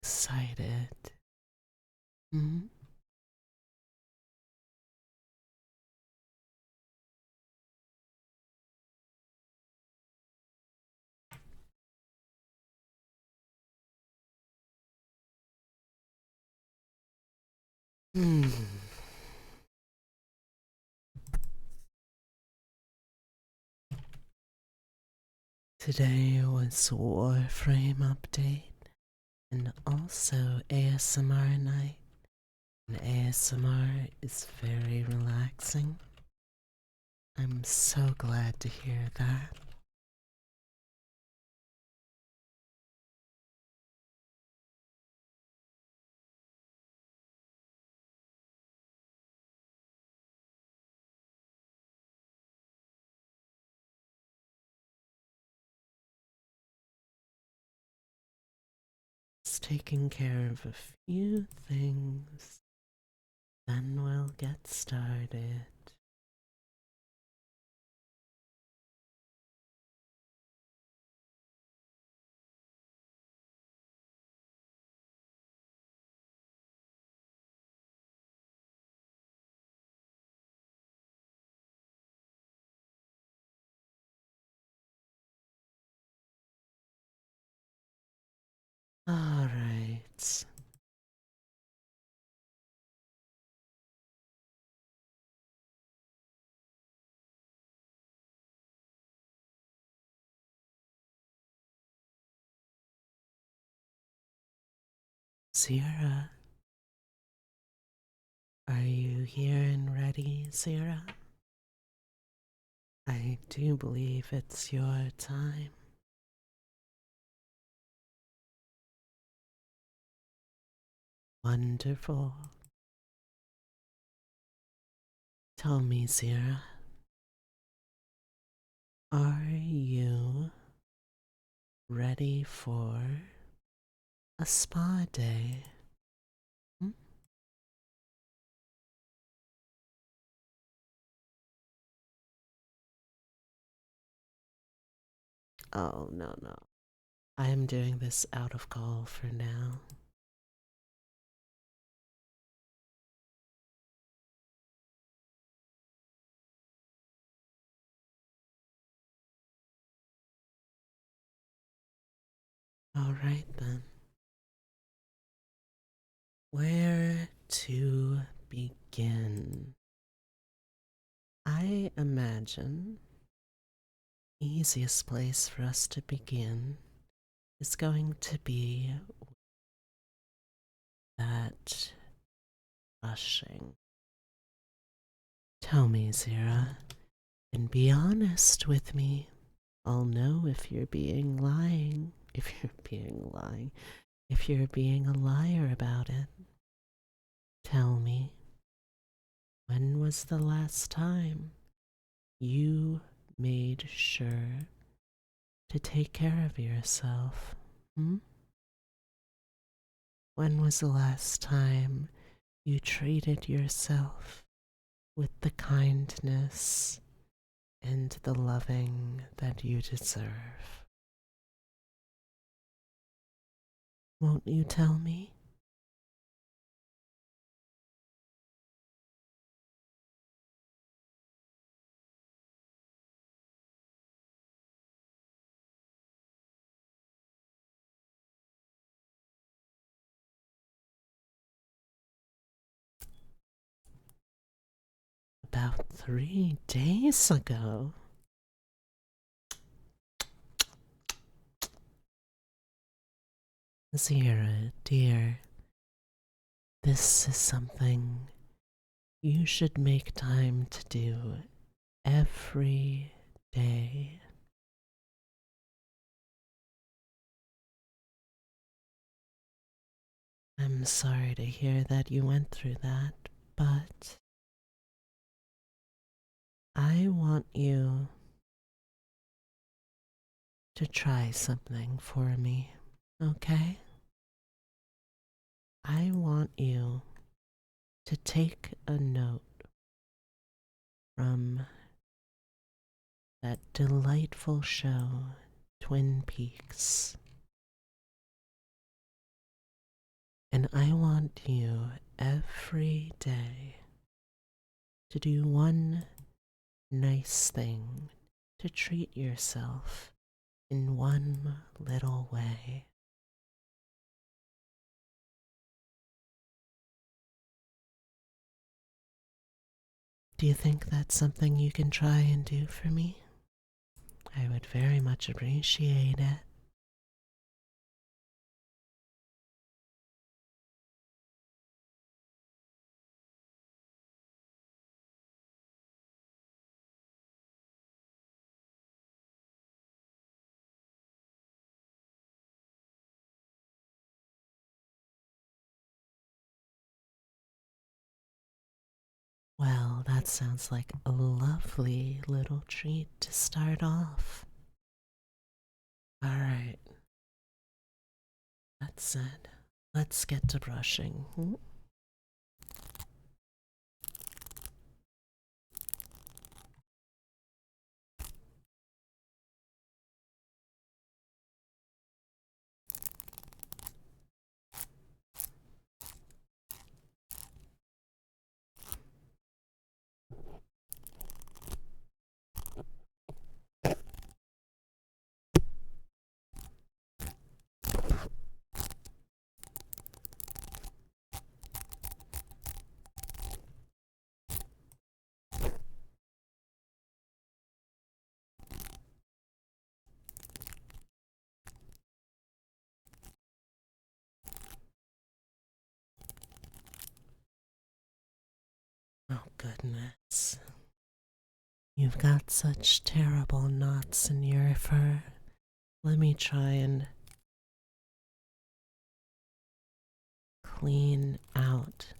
excited. Hmm? Hmm. Today was Warframe update and also ASMR night. And ASMR is very relaxing. I'm so glad to hear that. Just taking care of a few things, then we'll get started. Alright. Sierra, are you here and ready, Sierra? I do believe it's your time. Wonderful. Tell me, Sierra, are you ready for a spa day? Hmm? Oh, no, no. I am doing this out of call for now. All right, then. Where to begin? I imagine the easiest place for us to begin is going to be that rushing. Tell me, Zira, and be honest with me. I'll know if you're being lying. If you're being lying. If you're being a liar about it. Tell me, when was the last time you made sure to take care of yourself? Hmm? When was the last time you treated yourself with the kindness and the loving that you deserve? Won't you tell me? About 3 days ago. Zira, dear, this is something you should make time to do every day. I'm sorry to hear that you went through that, but I want you to try something for me, okay? I want you to take a note from that delightful show, Twin Peaks. And I want you every day to do one nice thing to treat yourself in one little way. Do you think that's something you can try and do for me? I would very much appreciate it. Well, that sounds like a lovely little treat to start off. Alright, that said, let's get to brushing. Oh, goodness. You've got such terrible knots in your fur. Let me try and clean out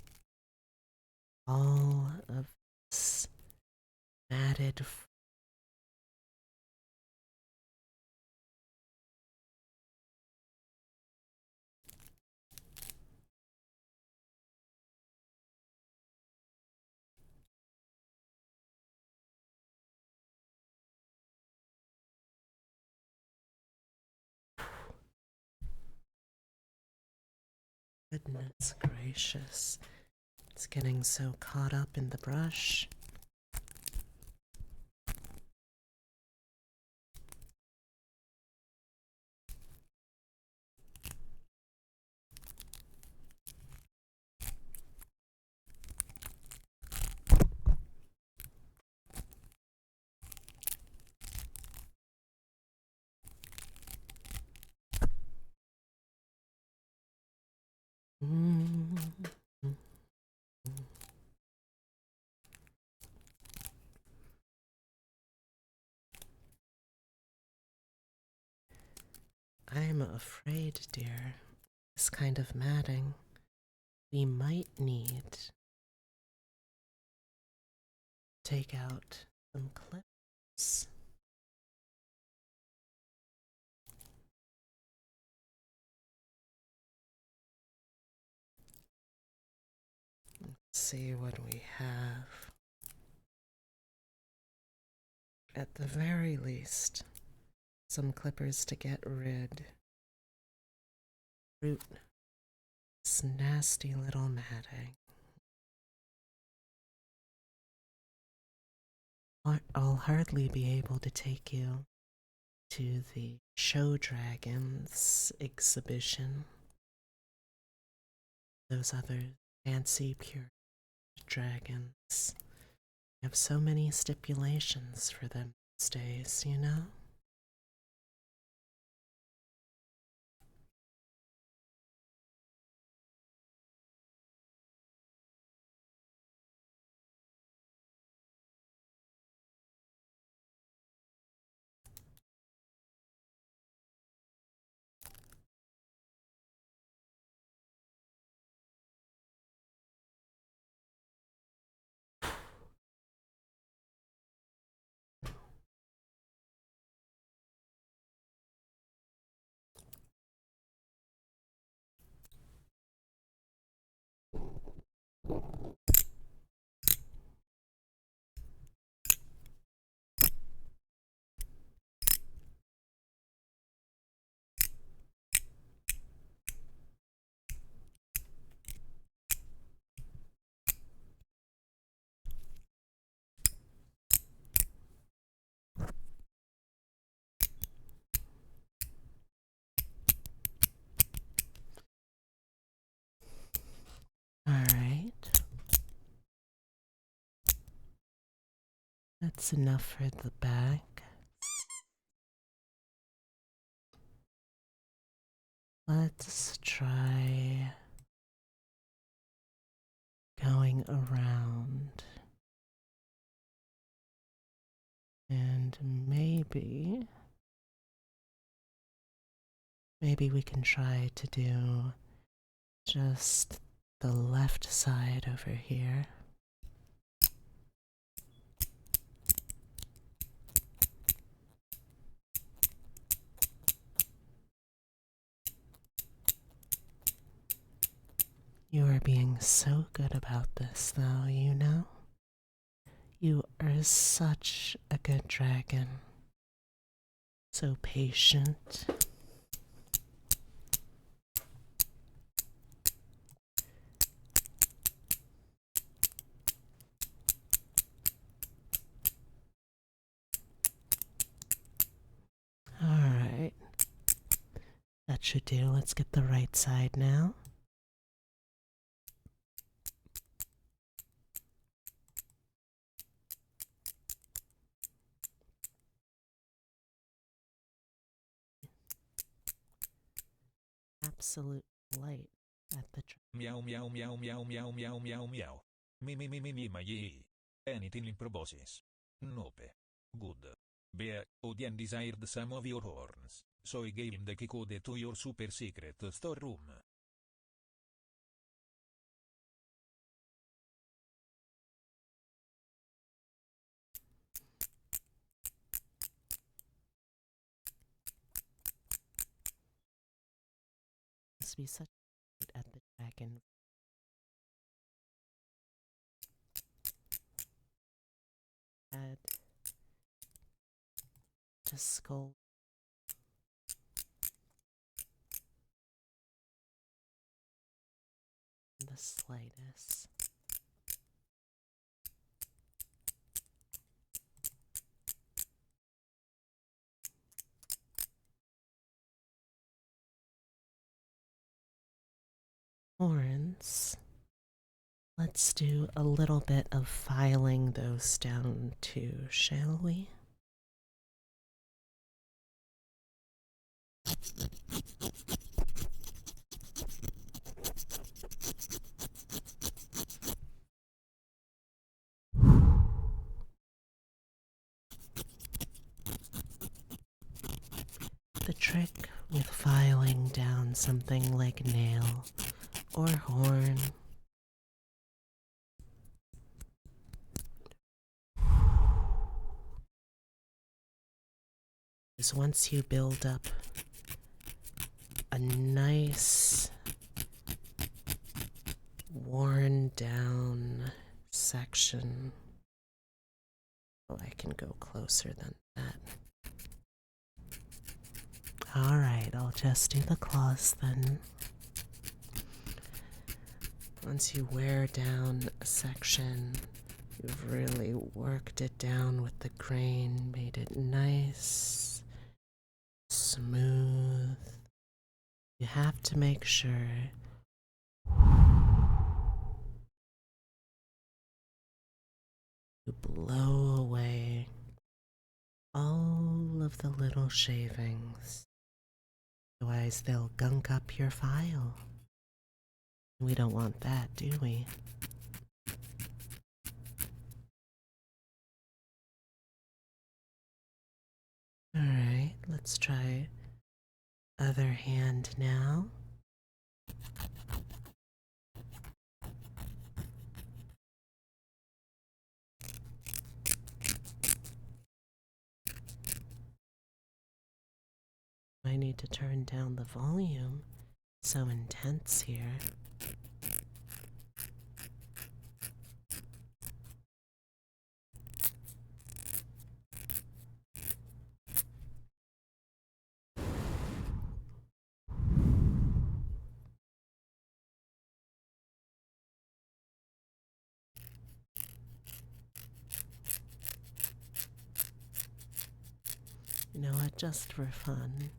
all of this matted. Goodness gracious. It's getting so caught up in the brush. Mm. I'm afraid, dear, this kind of matting we might need to take out some clips. Let's see what we have. At the very least, some clippers to get rid root this nasty little matting. I'll hardly be able to take you to the show dragons exhibition. Those other fancy pure dragons have so many stipulations for them these days, you know? Alright. That's enough for the back. Let's try going around. And maybe we can try to do just the left side over here. You are being so good about this, though, you know? You are such a good dragon. So patient. Alright. That should do. Let's get the right side now. Absolute light at the Meow meow meow meow meow meow meow meow. My ye. Anything in proboscis. Nope. Good. Bea, Odian desired some of your horns, so I gave him the key code to your super secret storeroom. Must be such at the dragon. Had to scold the slightest. Horns. Let's do a little bit of filing those down too, shall we? The trick with filing down something like nail or horn is once you build up a nice worn down section. Oh, I can go closer than that. Alright, I'll just do the claws then. Once you wear down a section, you've really worked it down with the grain, made it nice, smooth. You have to make sure you blow away all of the little shavings. Otherwise, they'll gunk up your file. We don't want that, do we? Alright, let's try other hand now. I need to turn down the volume. So intense here. You know what, just for fun,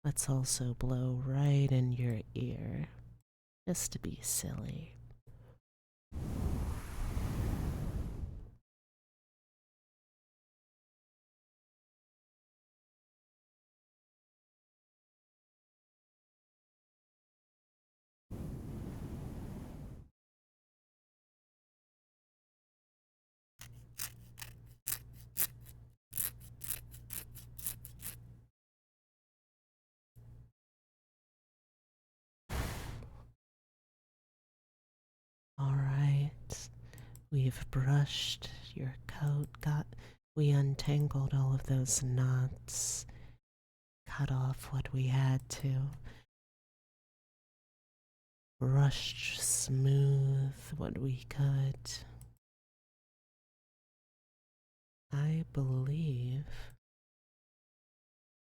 let's also blow right in your ear, just to be silly. Alright, we've brushed your coat, we untangled all of those knots, cut off what we had to, brushed smooth what we could. I believe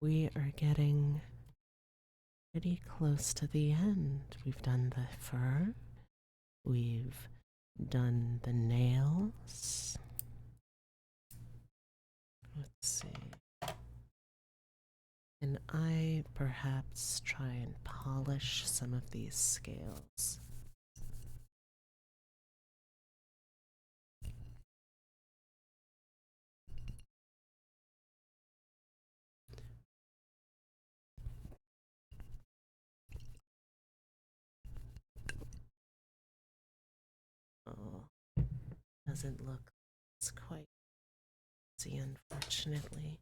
we are getting pretty close to the end. We've done the fur, we've done the nails. Let's see. Can I perhaps try and polish some of these scales? doesn't look like it's quite easy, unfortunately.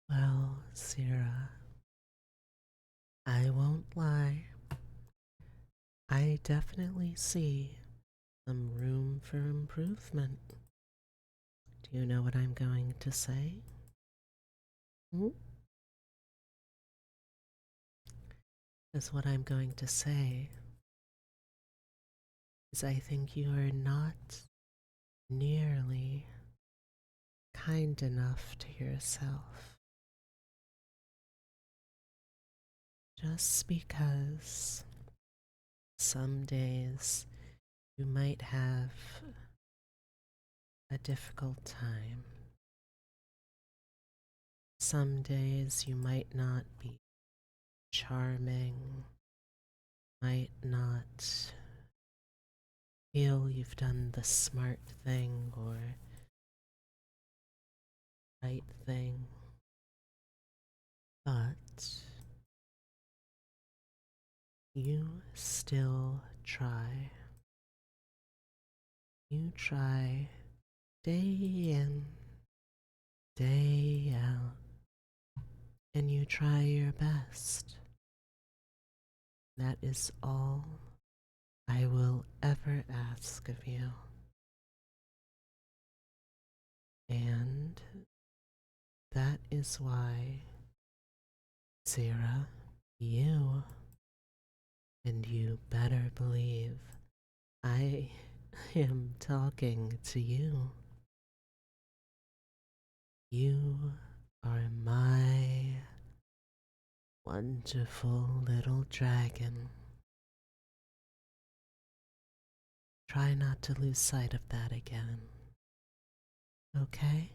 Well, Sierra, I won't lie. I definitely see some room for improvement. Do you know what I'm going to say? Hmm? Because what I'm going to say is I think you are not nearly kind enough to yourself. Just because some days you might have a difficult time. Some days you might not be charming, might not feel you've done the smart thing or right thing, but you still try. You try day in, day out, and you try your best. That is all I will ever ask of you. And that is why, Zira, you, and you better believe I am talking to you. You are my wonderful little dragon. Try not to lose sight of that again. Okay?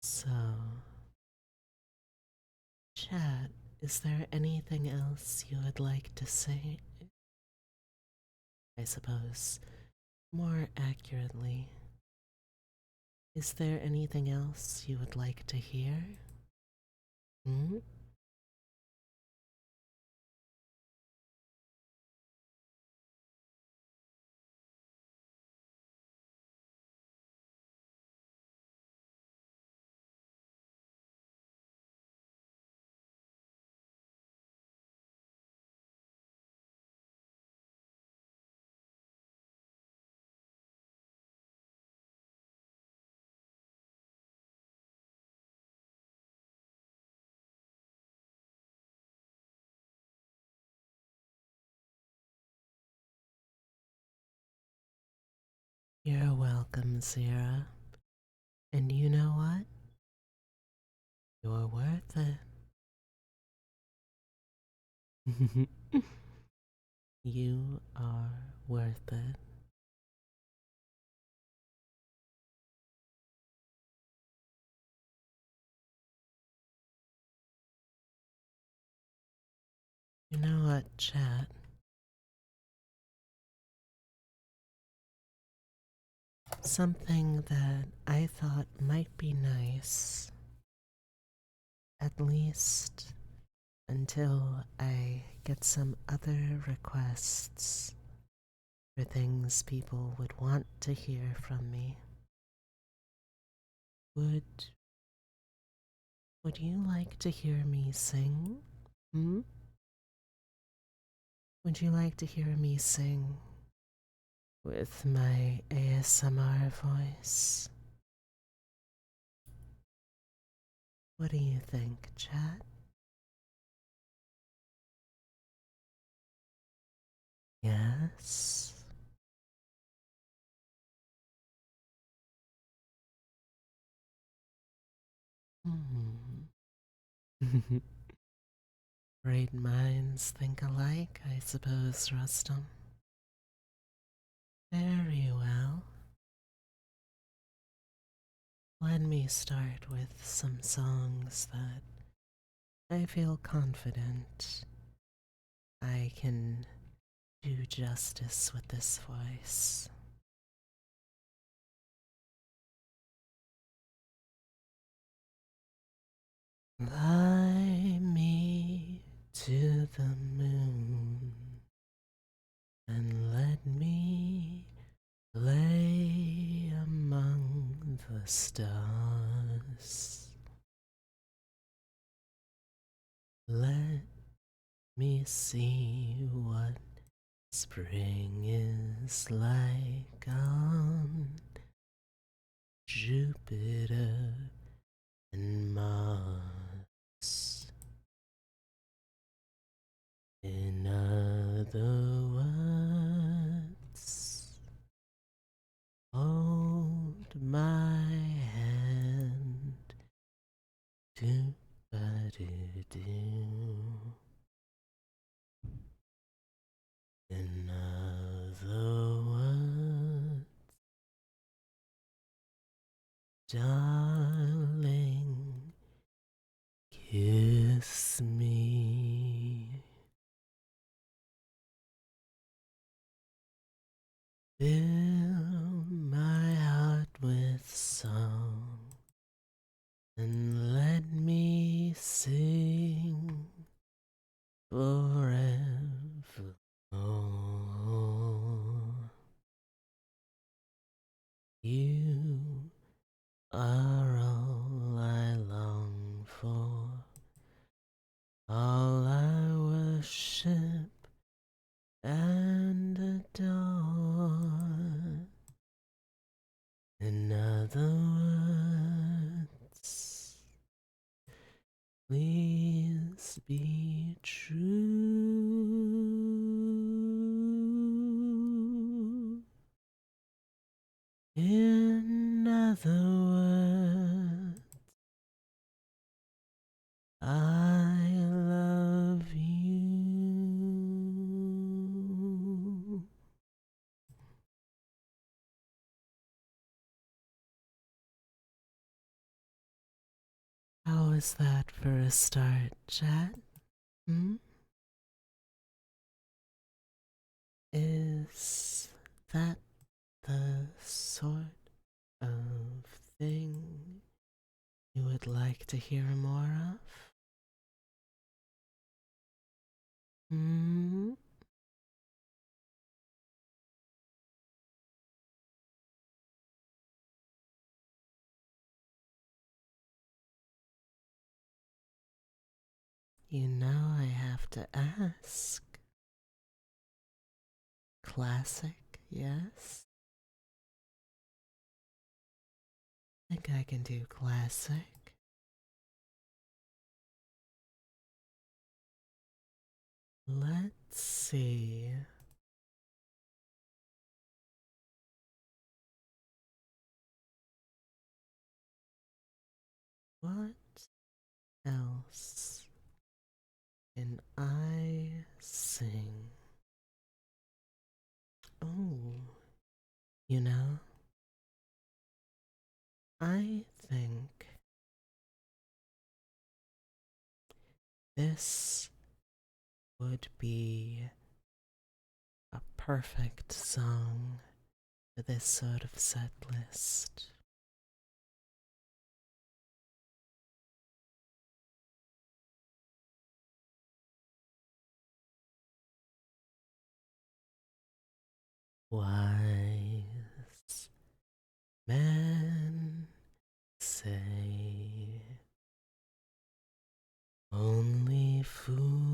So, chat, is there anything else you would like to say? I suppose, more accurately, is there anything else you would like to hear? Hmm? You're welcome, Zira. And you know what? You're worth it. You are worth it. You know what, chat? Something that I thought might be nice, at least until I get some other requests for things people would want to hear from me. Would would you like to hear me sing Hmm? Would you like to hear me sing with my ASMR voice? What do you think, chat? Yes? Hmm. Great minds think alike, I suppose, Rustum. Very well. Let me start with some songs that I feel confident I can do justice with this voice. Fly me to the moon and let me play among the stars. Let me see what spring is like on Jupiter and Mars. In other words, hold my hand to do. In other words, darling, kiss me. Fill my heart with song and let me sing forevermore. You are all I long for, all I worship and adore. In other words, please be true. In other words, I love you. How is that for a start, chat? Hmm? Is that the sort of thing you would like to hear more of? Hmm? You know I have to ask. Classic, yes? Think I can do classic. Let's see. What else can I sing? Oh, you know, I think this would be a perfect song for this sort of set list. Wise men say only fools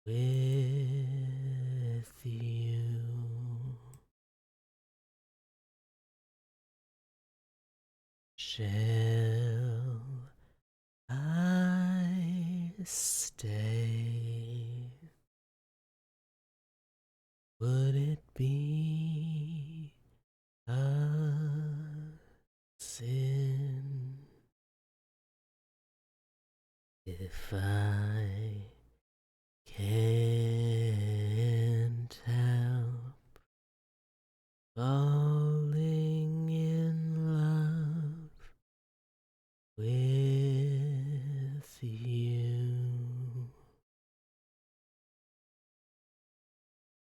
with you. Shall I stay? Would it be a sin if I can't help falling in love with you?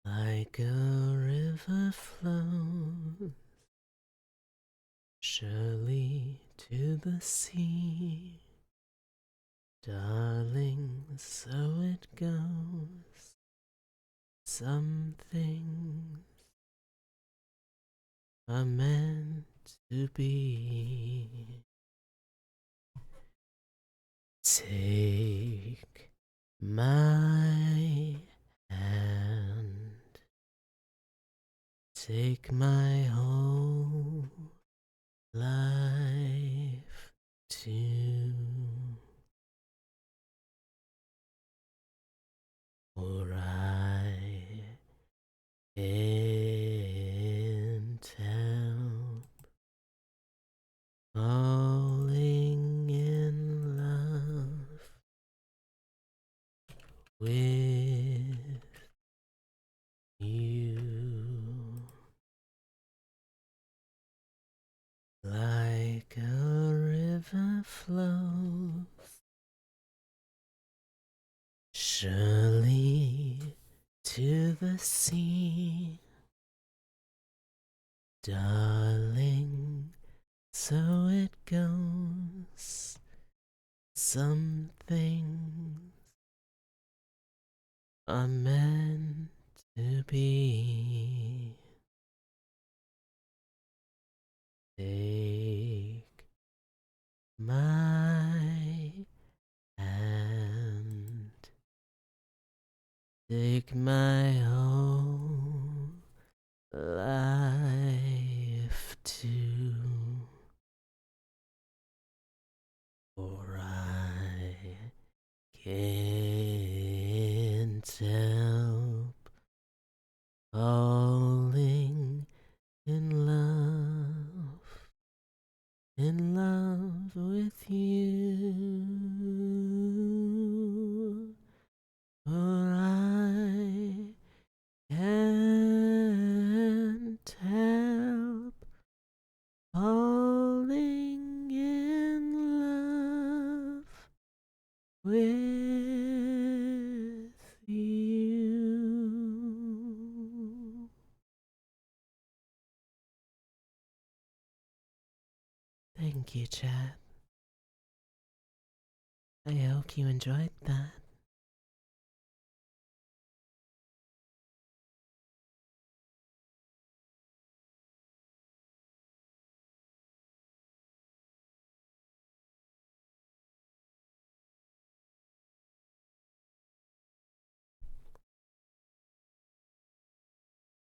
Like a river flows surely to the sea, darling, so it goes. Some things are meant to be. Take my hand, take my whole life too, for I can't help falling in love with you. Like a river flows surely to the sea, darling, so it goes. Some things are meant to be. Take my hand, take my whole life too, for I can't help falling in love with you, for I can't help falling in love with you. Thank you, chat. I hope you enjoyed that.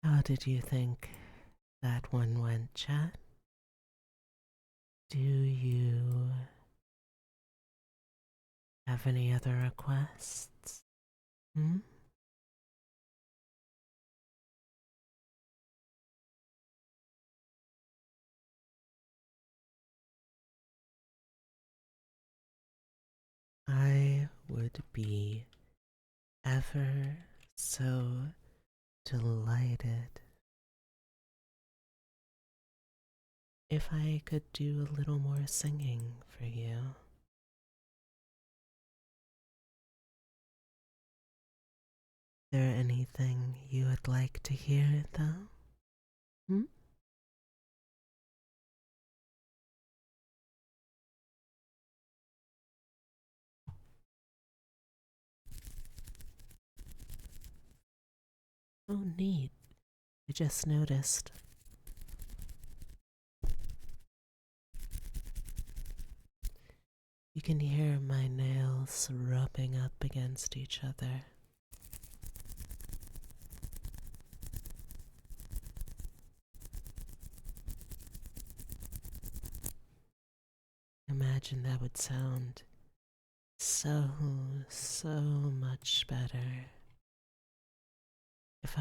How did you think that one went, chat? Do you have any other requests? Hmm? I would be ever so delighted if I could do a little more singing for you. Is there anything you would like to hear, though? Hmm? Oh, neat. I just noticed. You can hear my nails rubbing up against each other. imagine that would sound so, so much better if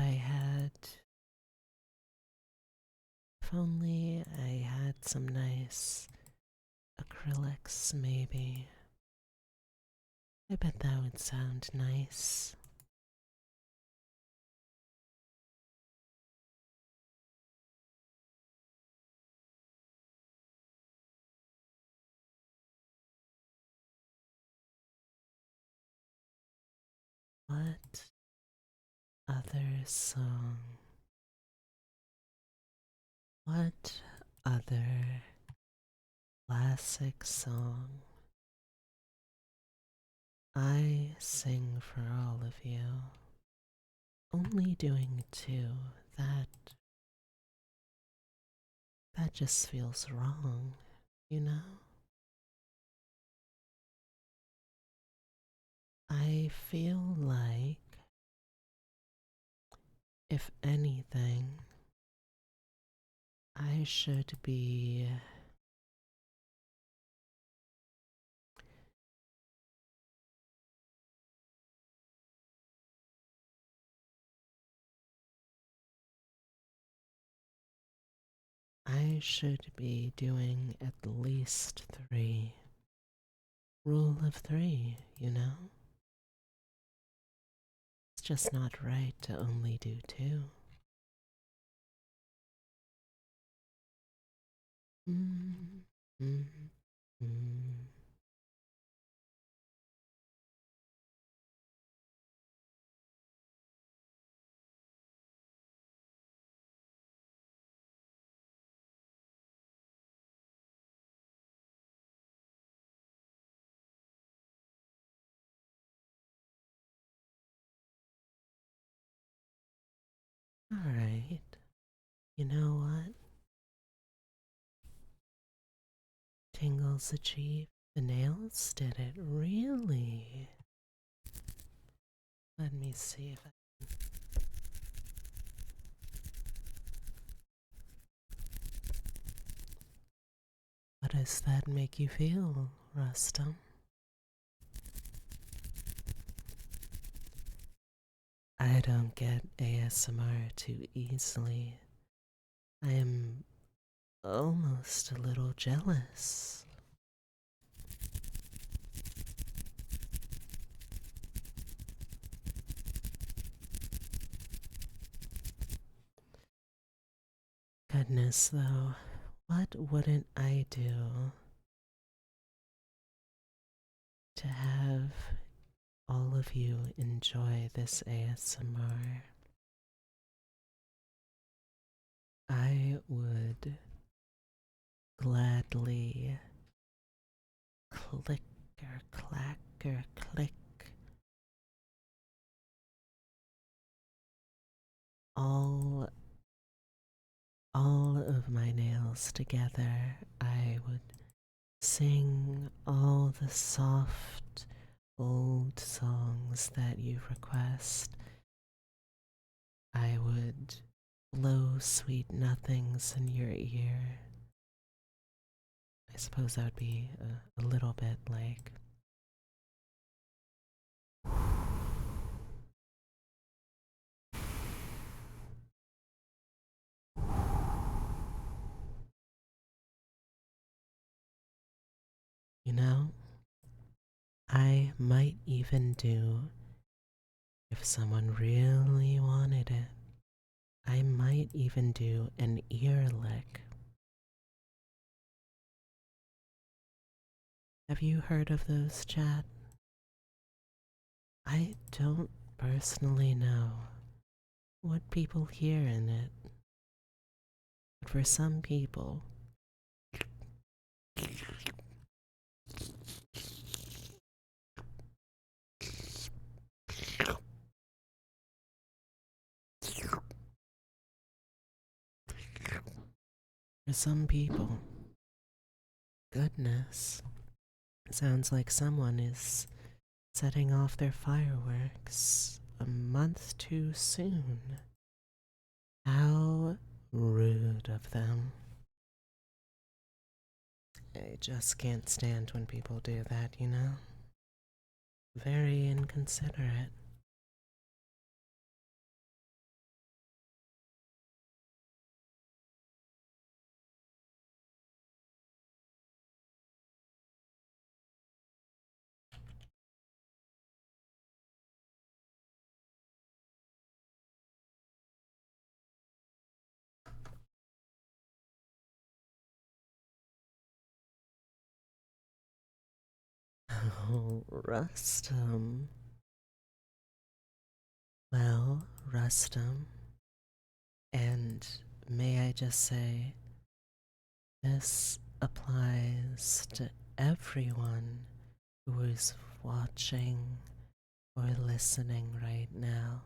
if only I had some nice acrylics, maybe. I bet that would sound nice. What other song? What other classic song? I sing for all of you. Only doing two, that just feels wrong, you know? I feel like, if anything, I should be doing at least three. Rule of three, you know? It's just not right to only do two. Mm, mm, mm. Alright, you know what? Tingles achieved. The nails did it, really? Let me see if I. How does that make you feel, Rustum? I don't get ASMR too easily. I am almost a little jealous. Goodness, though, what wouldn't I do to have all of you enjoy this ASMR? I would gladly click or clack or click all of my nails together. I would sing all the soft old songs that you request. I would blow sweet nothings in your ear. I suppose that would be a little bit like. You know, I might even do, if someone really wanted it, I might even do an ear lick. Have you heard of those, chat? I don't personally know what people hear in it, but for some people, goodness, sounds like someone is setting off their fireworks a month too soon. How rude of them. I just can't stand when people do that, you know? Very inconsiderate. Oh, Rustum. Well, Rustum, and may I just say, this applies to everyone who is watching or listening right now.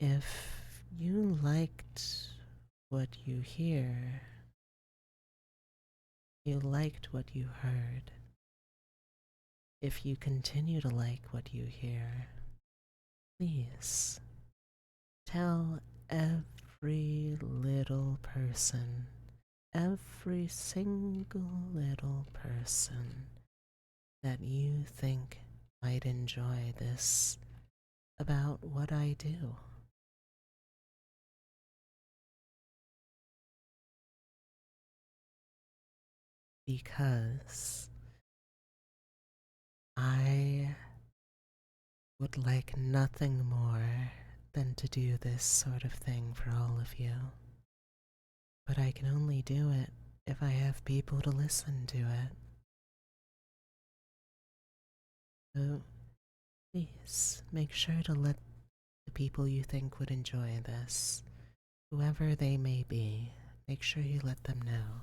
If you liked what you hear, you liked what you heard. If you continue to like what you hear, please tell every little person, every single little person that you think might enjoy this about what I do. Because I would like nothing more than to do this sort of thing for all of you. But I can only do it if I have people to listen to it. So please make sure to let the people you think would enjoy this, whoever they may be, make sure you let them know.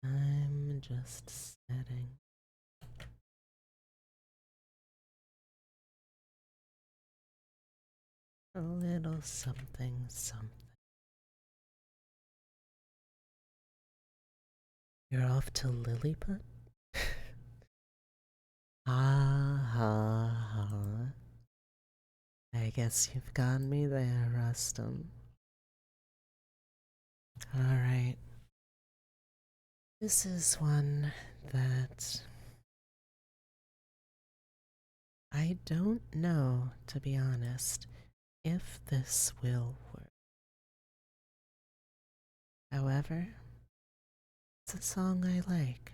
I'm just setting a little something something. You're off to Lilliput? Ha ha ha. I guess you've got me there, Rustum. Alright. This is one that I don't know, to be honest, if this will work. However, it's a song I like,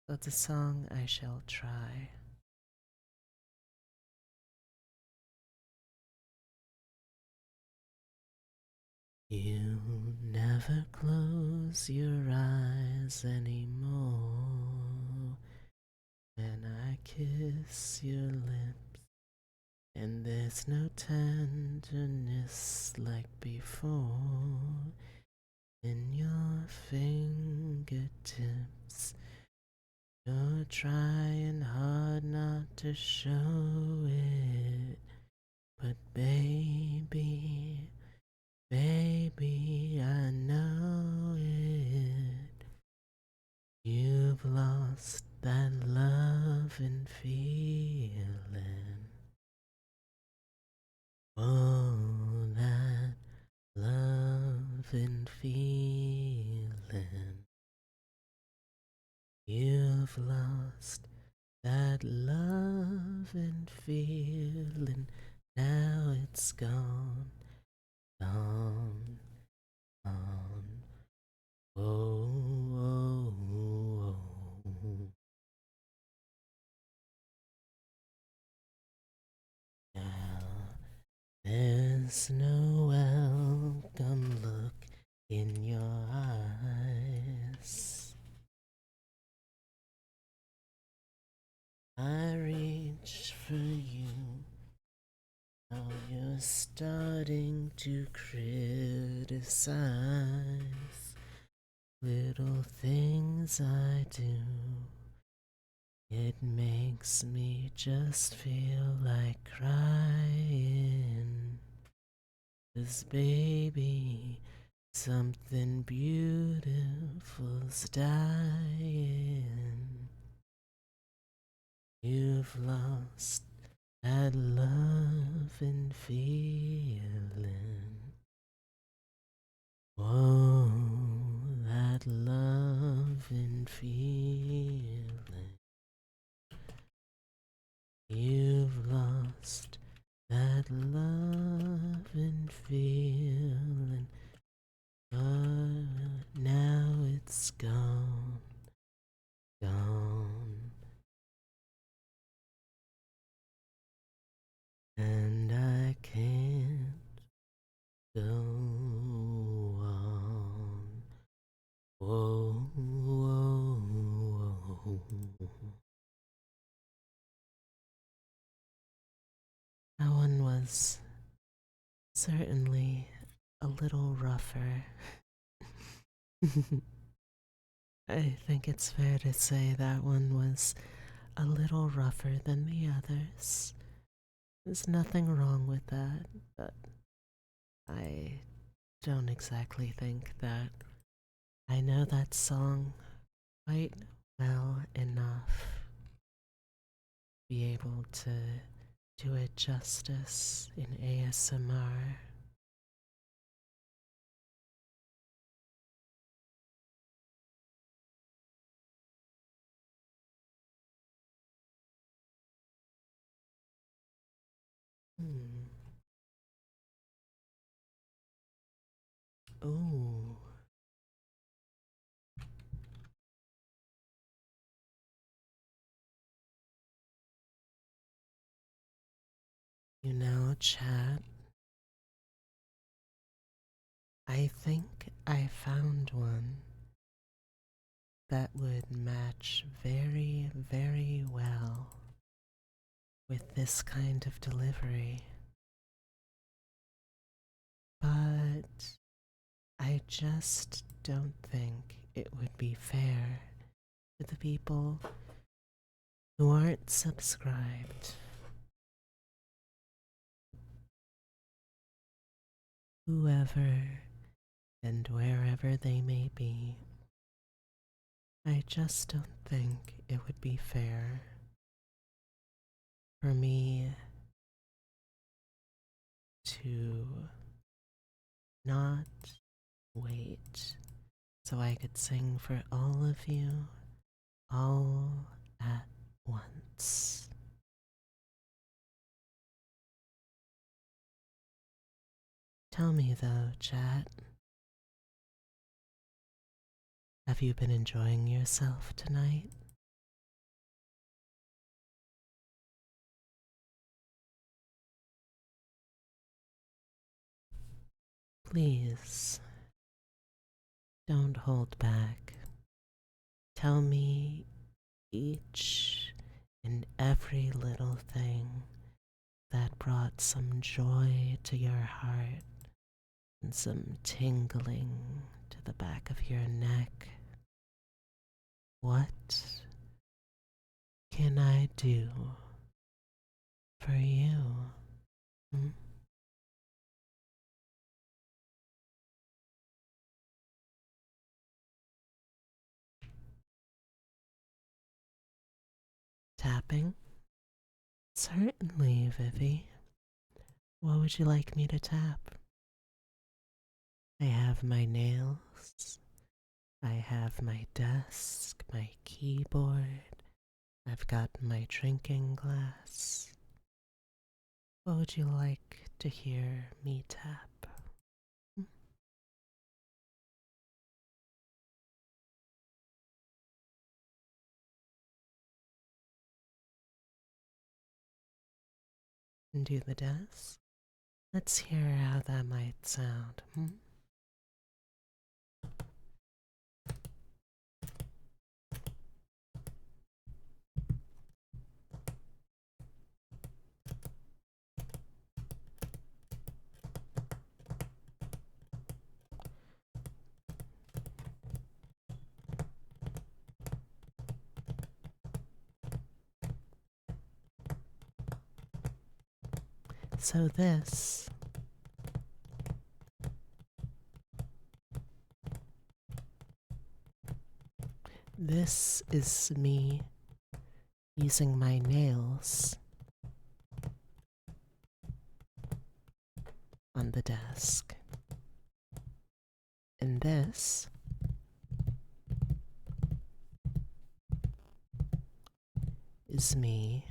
so it's a song I shall try. You never close your eyes anymore when I kiss your lips, and there's no tenderness like before in your fingertips. You're trying hard not to show it, but baby, baby, I know it. You've lost that love and feeling. Oh, that love and feeling. You've lost that love and feeling. Now it's gone, gone, gone. Oh, oh, oh. Now there's no welcome look in your eyes. I starting to criticize little things I do. It makes me just feel like crying. 'Cause baby, something beautiful's dying. You've lost that love and feeling. Whoa, that love and feeling. You've lost that love and feeling. But now it's gone, gone. And I can't go on. Whoa, whoa, whoa. That one was certainly a little rougher. I think it's fair to say that one was a little rougher than the others. There's nothing wrong with that, but I don't exactly think that I know that song quite well enough to be able to do it justice in ASMR. Hmm. Ooh. You know, chat, I think I found one that would match very, very well with this kind of delivery. But I just don't think it would be fair to the people who aren't subscribed. Whoever and wherever they may be, I just don't think it would be fair for me to not wait so I could sing for all of you all at once. Tell me though, chat, have you been enjoying yourself tonight? Please, don't hold back. Tell me each and every little thing that brought some joy to your heart and some tingling to the back of your neck. What can I do for you? Hmm? Tapping? Certainly, Vivi. What would you like me to tap? I have my nails. I have my desk, my keyboard. I've got my drinking glass. What would you like to hear me tap? Hmm? Do the desk? Let's hear how that might sound. Hmm? So this is me using my nails on the desk. And this is me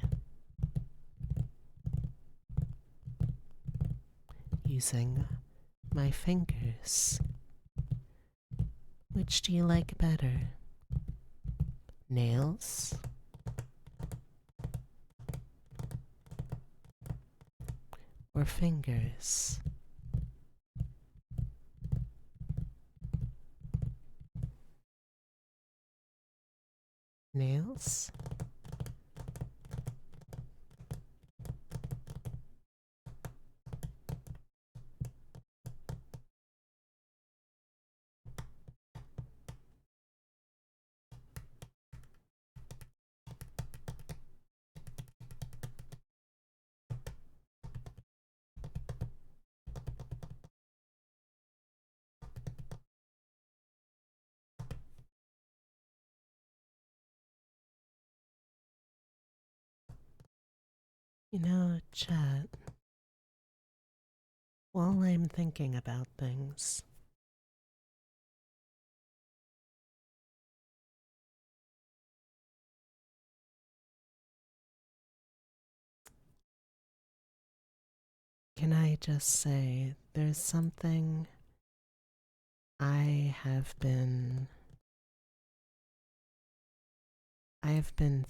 using my fingers. Which do you like better? Nails or fingers? Nails? You know, Chet, while I'm thinking about things, can I just say there's something I've been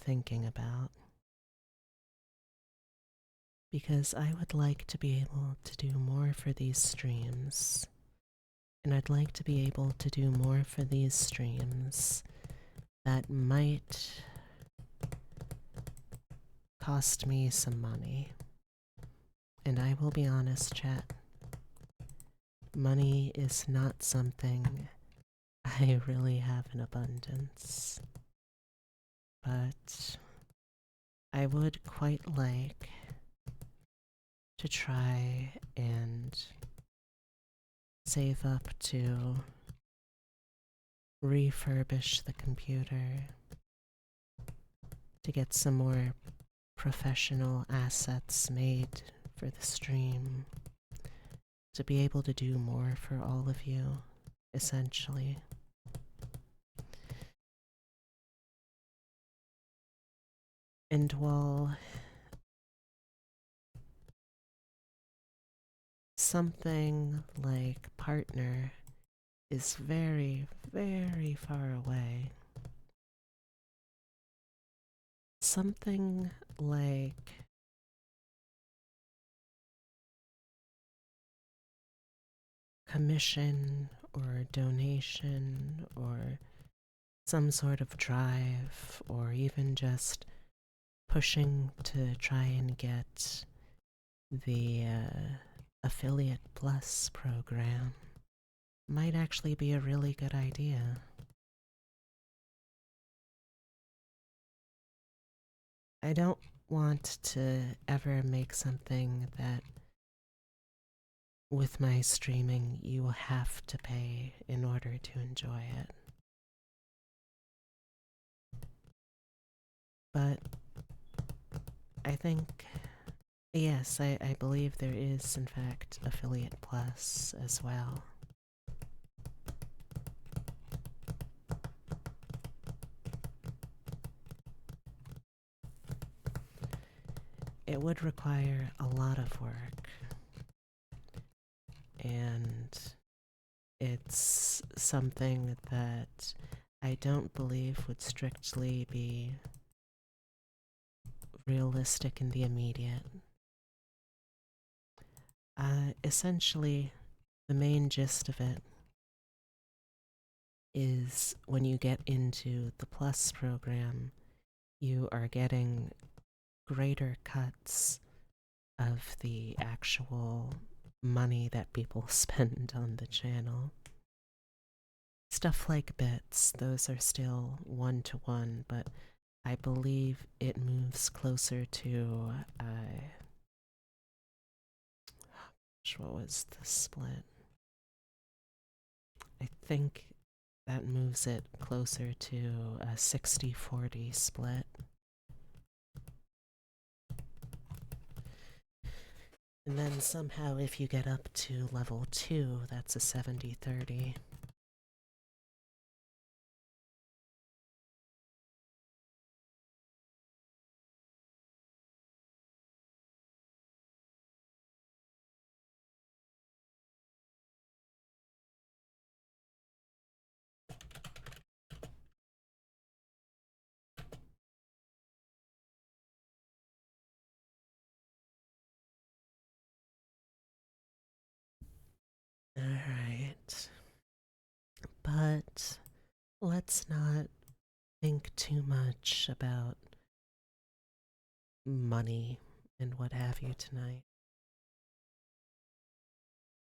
thinking about, because I would like to be able to do more for these streams. And I'd like to be able to do more for these streams that might cost me some money. And I will be honest, chat, money is not something I really have in abundance. But I would quite like to try and save up to refurbish the computer, to get some more professional assets made for the stream, to be able to do more for all of you, essentially. And while something like partner is very, very far away, something like commission or donation or some sort of drive, or even just pushing to try and get the Affiliate Plus program might actually be a really good idea. I don't want to ever make something that with my streaming you will have to pay in order to enjoy it. But I think, yes, I believe there is in fact Affiliate Plus as well. It would require a lot of work, and it's something that I don't believe would strictly be realistic in the immediate. Essentially, the main gist of it is when you get into the Plus program, you are getting greater cuts of the actual money that people spend on the channel. Stuff like bits, those are still one-to-one, but I believe it moves closer to What was the split? I think that moves it closer to a 60-40 split. And then somehow if you get up to level 2, that's a 70-30. Alright. But let's not think too much about money and what have you tonight.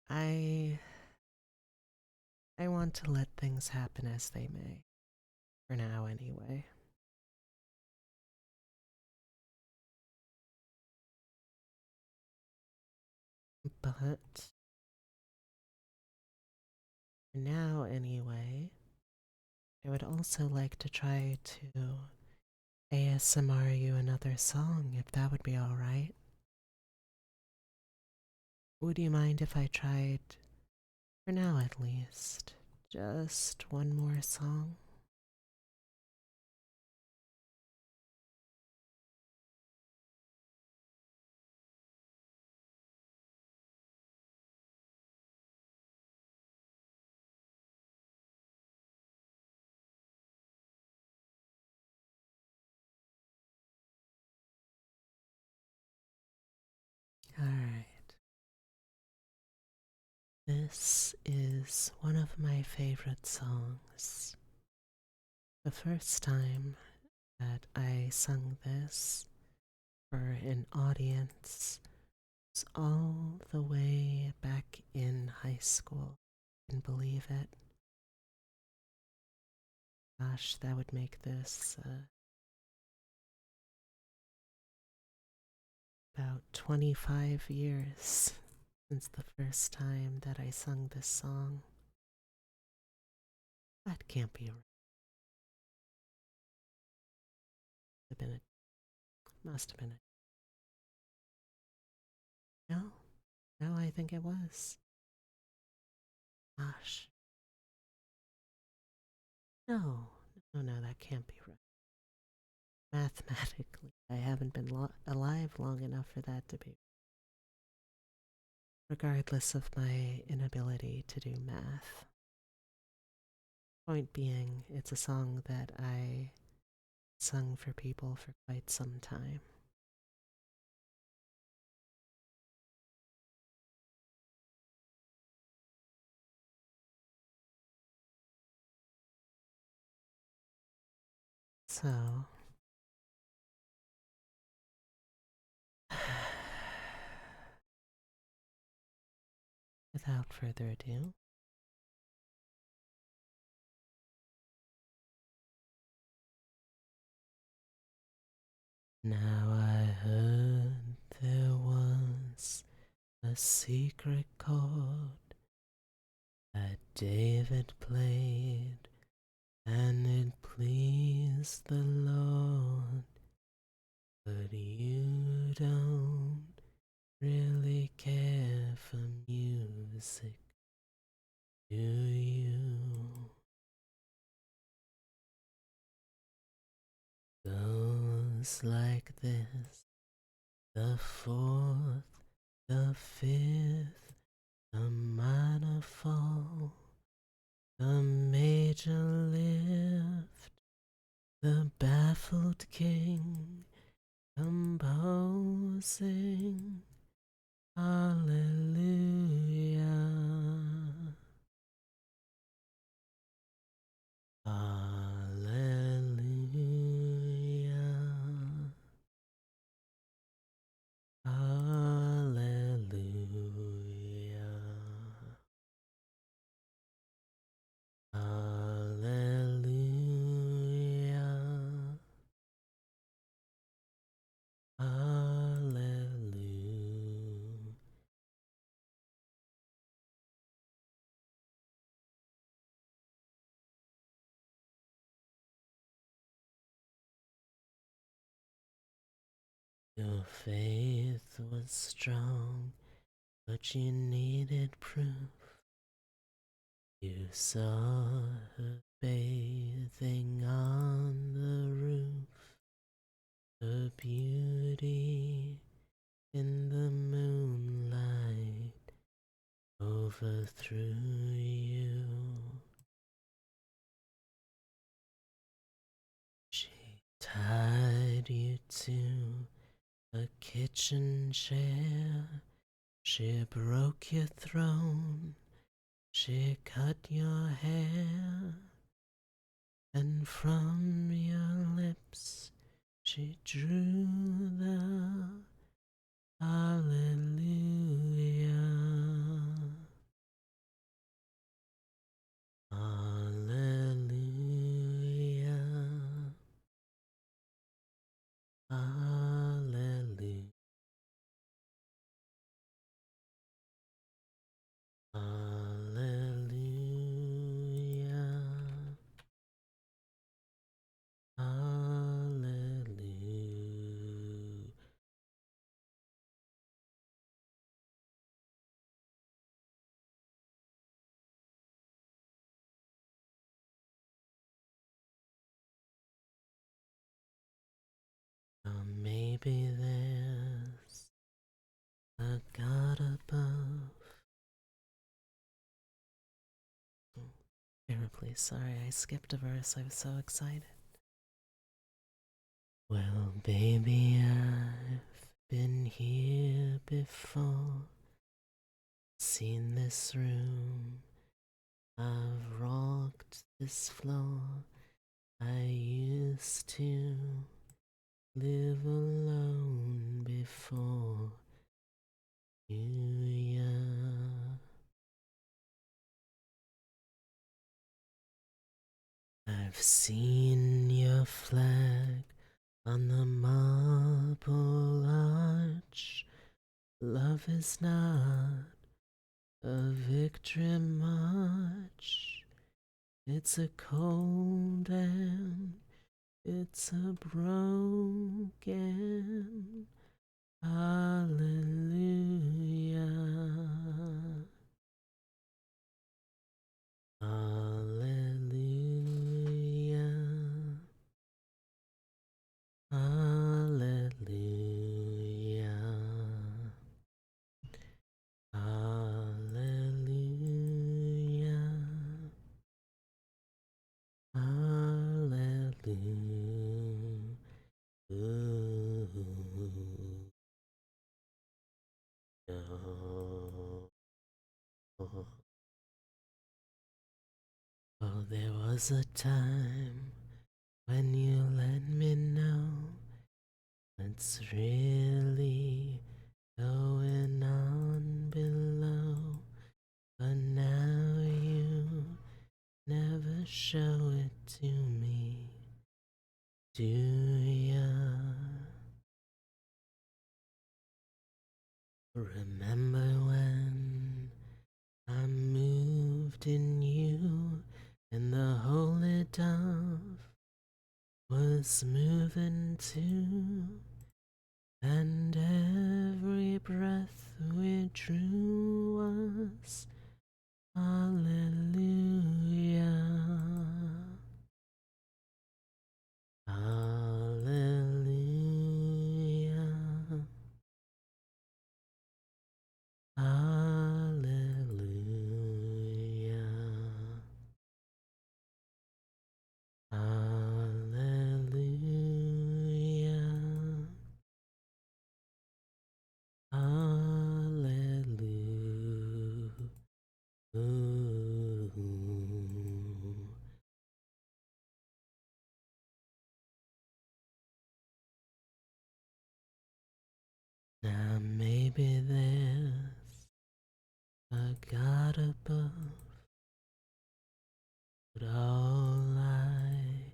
I want to let things happen as they may. For now, anyway. But for now, anyway, I would also like to try to ASMR you another song, if that would be alright. Would you mind if I tried, for now at least, just one more song? Alright. This is one of my favorite songs. The first time that I sung this for an audience was all the way back in high school. Can believe it. Gosh, that would make this about 25 years since the first time that I sung this song. That can't be right. Must have been it. No, no, I think it was. Gosh. No, no, that can't be right. Mathematically, I haven't been alive long enough for that to be. Regardless of my inability to do math. Point being, it's a song that I sung for people for quite some time. So, without further ado, now I heard there was a secret chord that David played, and it pleased the Lord. But you don't really care for music, do you? Goes like this: the fourth, the fifth, the minor fall, the major lift, the baffled king composing. Hallelujah. Hallelujah. Hallelujah. Hallelujah. Hallelujah. Your faith was strong, but you needed proof. You saw her bathing on the roof, her beauty in the moonlight overthrew you. She tied you to a kitchen chair. She broke your throne. She cut your hair. And from your lips she drew the Hallelujah. Hallelujah. Hallelujah. Hallelujah. Hallelujah. Or maybe there's a God above. Terribly sorry I skipped a verse. I was so excited. Well, baby, I've been here before, seen this room, I've rocked this floor. I used to live alone before you, yeah. I've seen your flag on the marble arch. Love is not a victory march. It's a cold and it's a broken hallelujah. Hallelujah. Hallelujah. Hallelujah. Hallelujah. Oh, there was a time when you let me know what's really going on below, but now you never show it to me, do ya? Remember when I moved in you and the holy dove was moving too, and every breath we drew was hallelujah. Hallelujah. Hallelujah. Hallelujah. Hallelujah. Now maybe there's a God above, but all I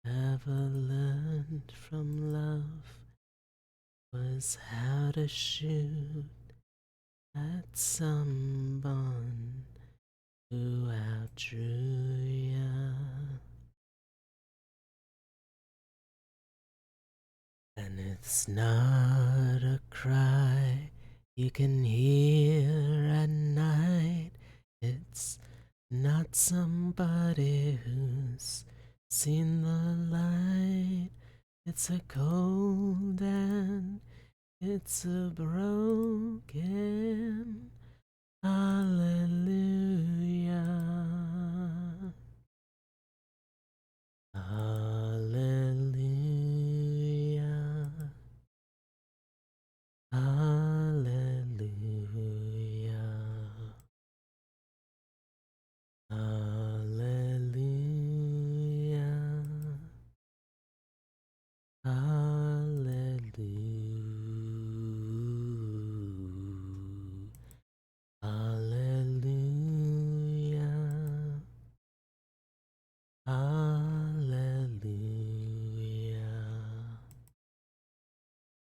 ever learned from love was how to shoot at someone who outdrew ya. And it It's not a cry you can hear at night. It's not somebody who's seen the light. It's a cold and it's a broken hallelujah. Hallelujah. Hallelujah. Hallelujah. Hallelujah. Hallelujah. Hallelujah.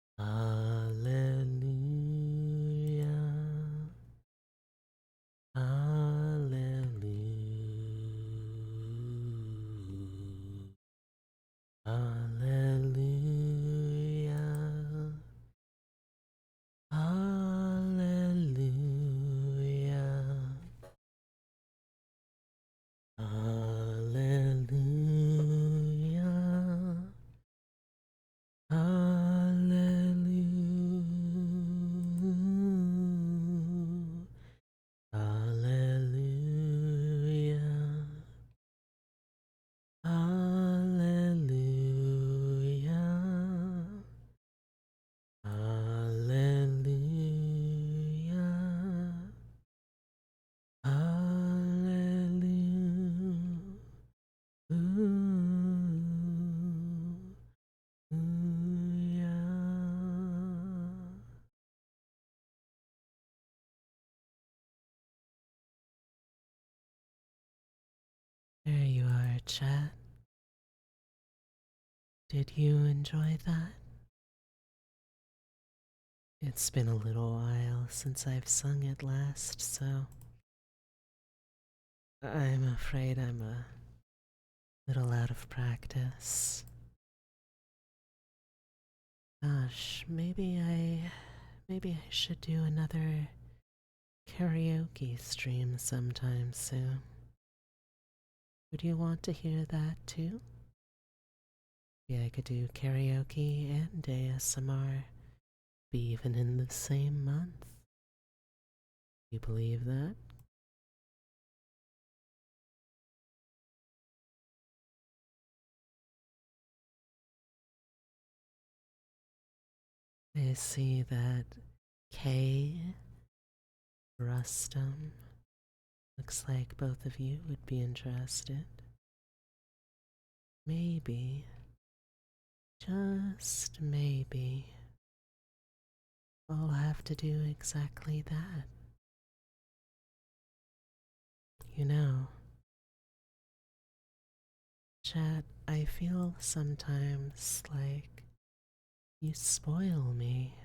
Hallelujah. Hallelujah. Hallelujah. Hallelujah. Hallelujah. Hallelujah. Hallelujah. Hallelujah. Hallelujah. Hallelujah. There you are, chat. Did you enjoy that? It's been a little while since I've sung it last, so I'm afraid I'm a little out of practice. Gosh, maybe I should do another karaoke stream sometime soon. Would you want to hear that too? Maybe I could do karaoke and ASMR, be even in the same month. You believe that? I see that Kay, Rustum, looks like both of you would be interested. Maybe, just maybe, I'll have to do exactly that. You know, chat, I feel sometimes like you spoil me.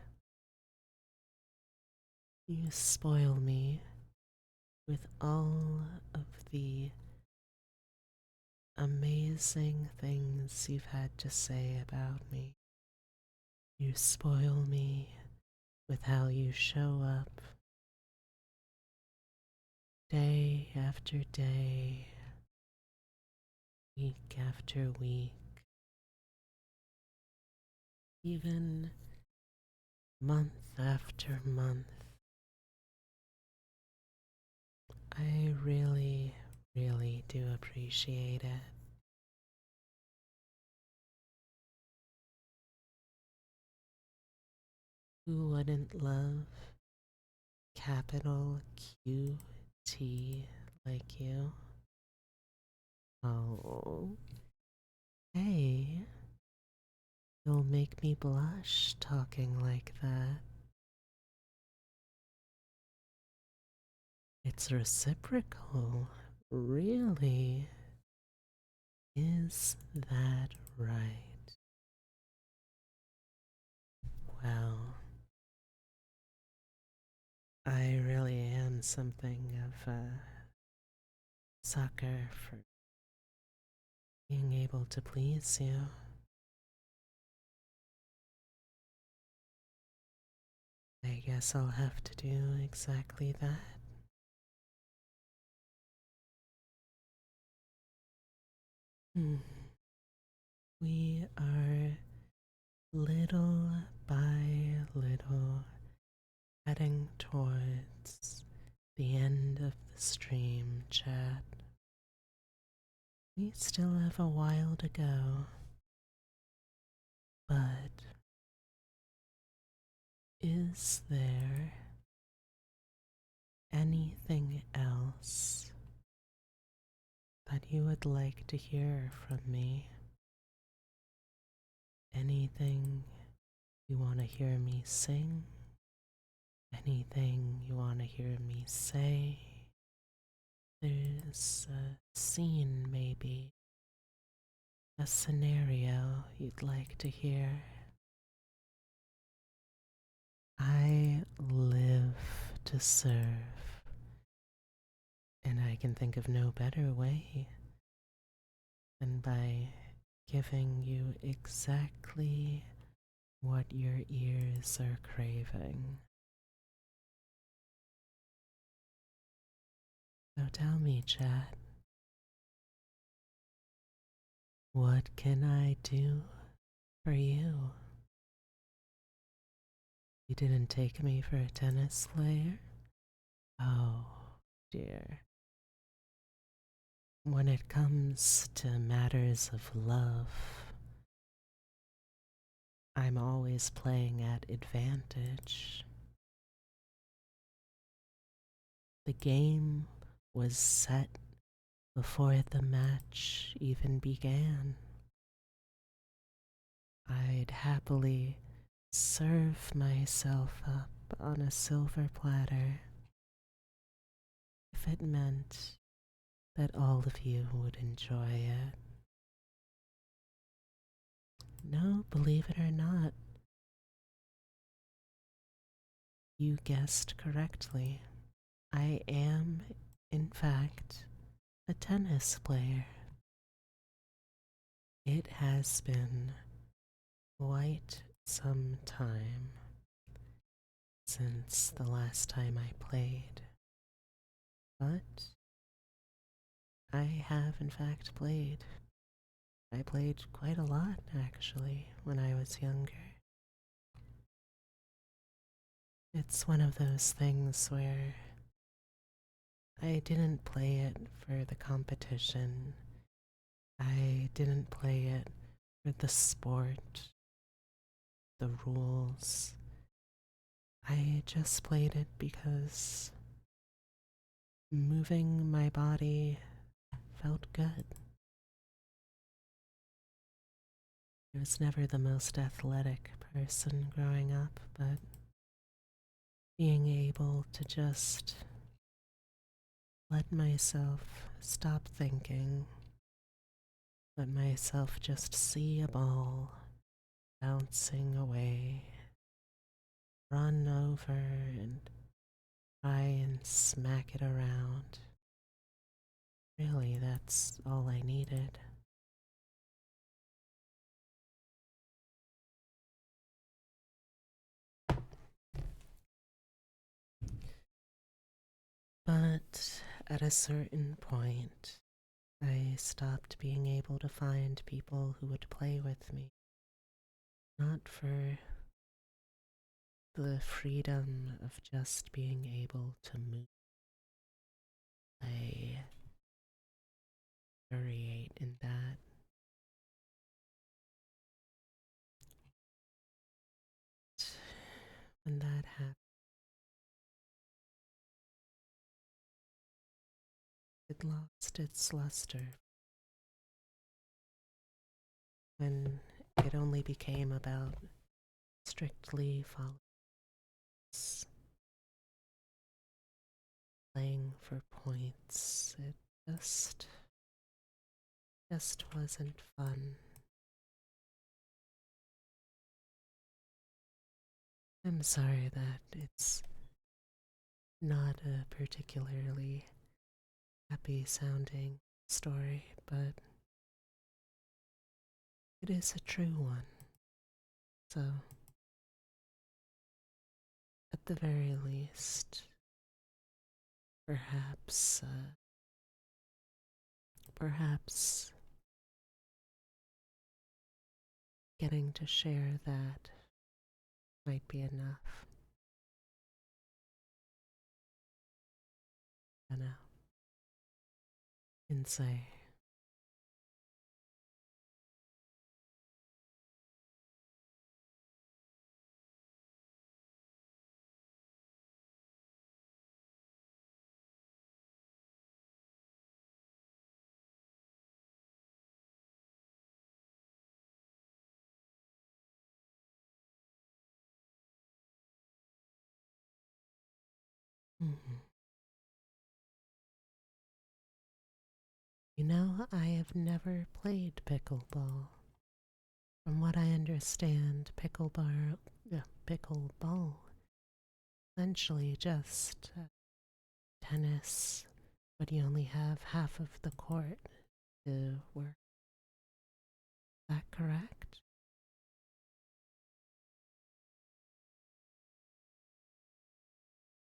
You spoil me with all of the amazing things you've had to say about me. You spoil me with how you show up day after day, week after week, even month after month. I really, really do appreciate it. Who wouldn't love capital QT like you? Oh, hey, you'll make me blush talking like that. It's reciprocal, really. Is that right? Well, I really am something of a sucker for being able to please you. I guess I'll have to do exactly that. Hmm. We are little by little heading towards the end of the stream, chat. We still have a while to go, but is there anything else that you would like to hear from me? Anything you want to hear me sing? Anything you want to hear me say? There's a scene, maybe, a scenario you'd like to hear. I live to serve, and I can think of no better way than by giving you exactly what your ears are craving. So tell me, chat, what can I do for you? You didn't take me for a tennis player? Oh, dear. When it comes to matters of love, I'm always playing at advantage. The game was set before the match even began. I'd happily serve myself up on a silver platter if it meant that all of you would enjoy it. No, believe it or not, you guessed correctly. I am, in fact, a tennis player. It has been quite some time since the last time I played, but I have in fact played. I played quite a lot actually when I was younger. It's one of those things where I didn't play it for the competition. I didn't play it for the sport, the rules. I just played it because moving my body felt good. I was never the most athletic person growing up, but being able to just let myself stop thinking, let myself just see a ball bouncing away, run over and try and smack it around. Really, that's all I needed. But at a certain point, I stopped being able to find people who would play with me. Not for the freedom of just being able to move. I variate in that. When that happened, it lost its luster. When it only became about strictly following, playing for points, it just wasn't fun. I'm sorry that it's not a particularly happy sounding story, but it is a true one. So at the very least, perhaps getting to share that might be enough. I know. And say, mhm. You know, I have never played pickleball. From what I understand, pickleball, essentially just tennis, but you only have half of the court to work. Is that correct?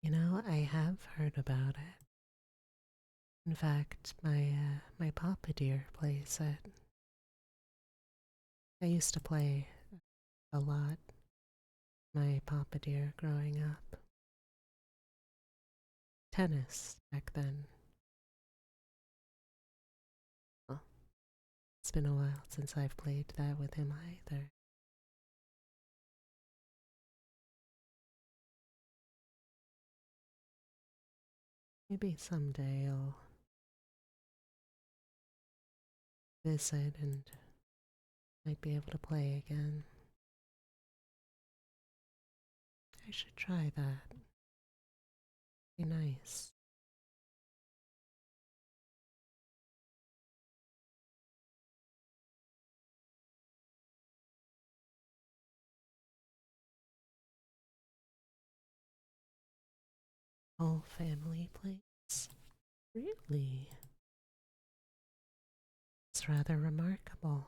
You know, I have heard about it. In fact, my papa dear plays it. I used to play a lot. My papa dear growing up. Tennis back then. Well, it's been a while since I've played that with him either. Maybe someday I'll visit and might be able to play again. I should try that. Be nice. Whole family plays? Really? It's rather remarkable.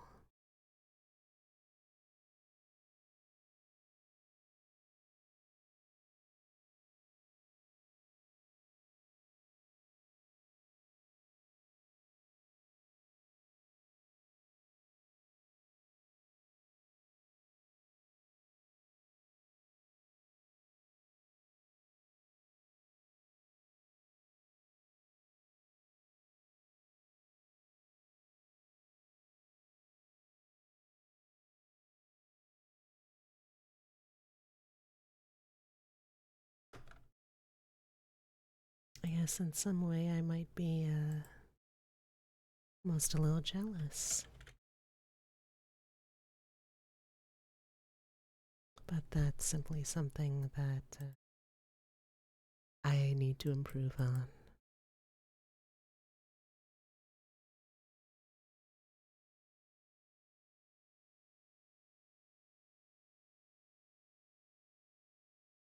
I guess in some way I might be almost a little jealous. But that's simply something that I need to improve on.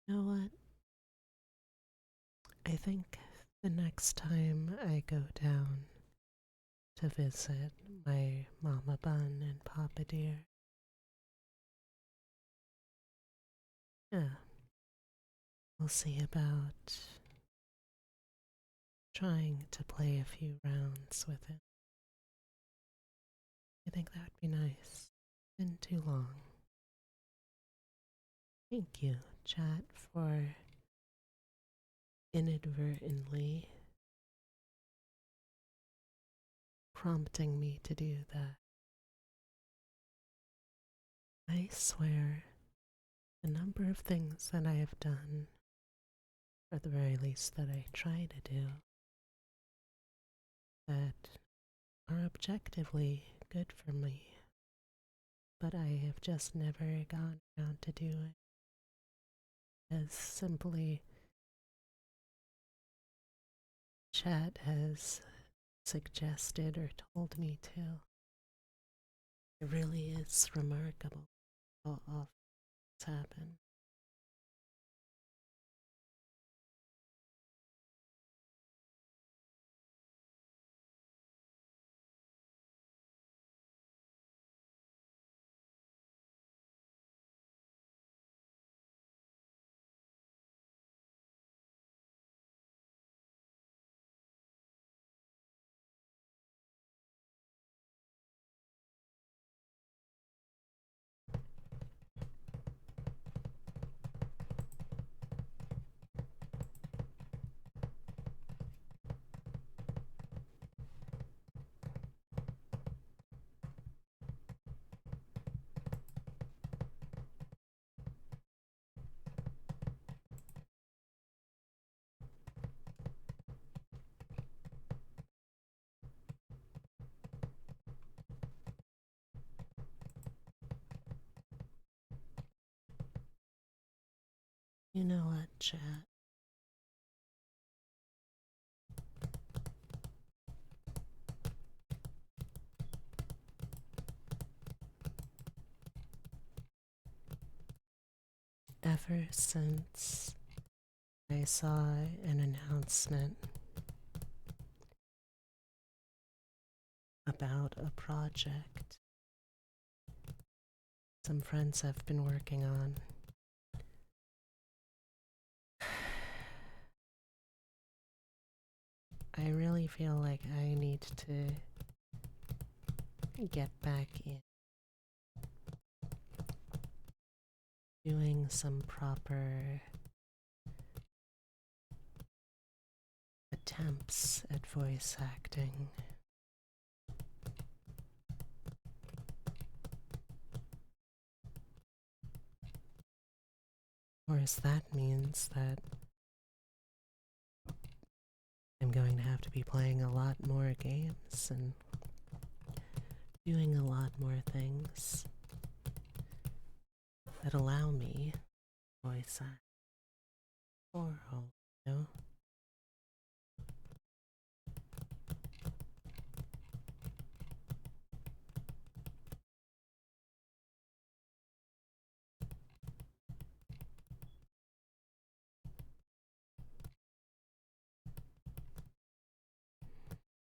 You know what? I think the next time I go down to visit my Mama Bun and Papa Dear, yeah, we'll see about trying to play a few rounds with it. I think that would be nice. Been too long. Thank you, chat, for inadvertently prompting me to do that. I swear, the number of things that I have done, or at the very least that I try to do, that are objectively good for me, but I have just never gone around to do it, as simply chat has suggested or told me to. It really is remarkable how often it's happened. You know what, chat? Ever since I saw an announcement about a project some friends have been working on, I really feel like I need to get back in doing some proper attempts at voice acting. Of course, that means that I'm going to have to be playing a lot more games and doing a lot more things that allow me voice act for all, you know?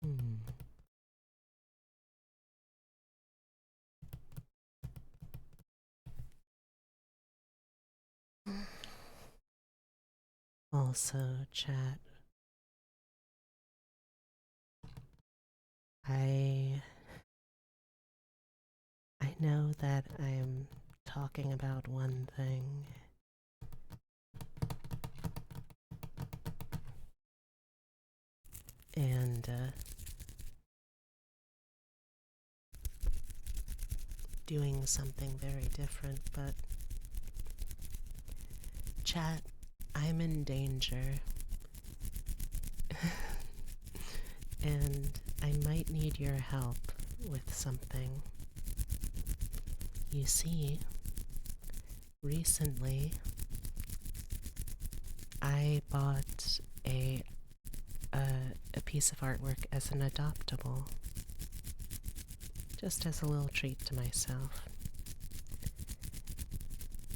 Hmm. Also, chat, I know that I'm talking about one thing and doing something very different, but chat, I'm in danger. And I might need your help with something. You see, recently I bought a piece of artwork as an adoptable, just as a little treat to myself.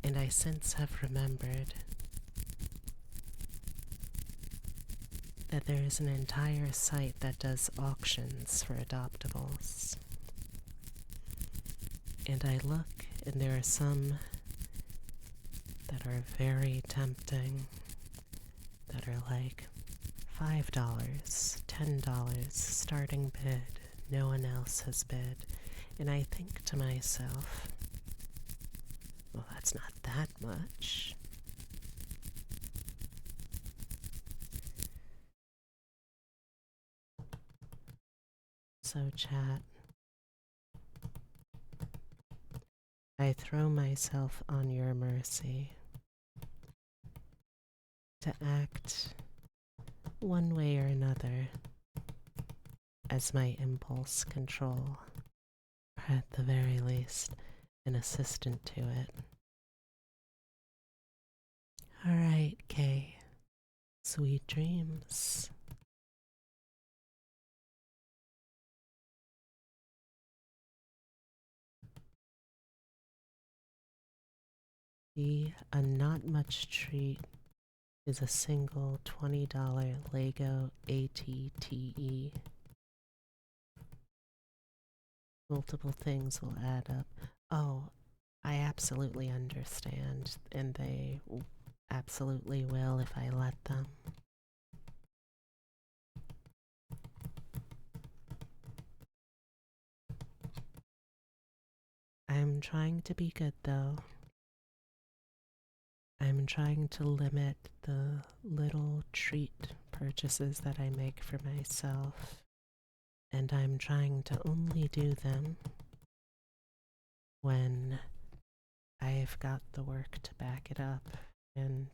And I since have remembered that there is an entire site that does auctions for adoptables. And I look, and there are some that are very tempting, that are like $5, $10 starting bid. No one else has bid. And I think to myself, well, that's not that much. So, chat, I throw myself on your mercy to act one way or another as my impulse control, or at the very least, an assistant to it. Alright, Kay. Sweet dreams. A not much treat is a single $20 Lego ATTE. Multiple things will add up. Oh, I absolutely understand, and they absolutely will if I let them. I'm trying to be good though. I'm trying to limit the little treat purchases that I make for myself, and I'm trying to only do them when I've got the work to back it up. And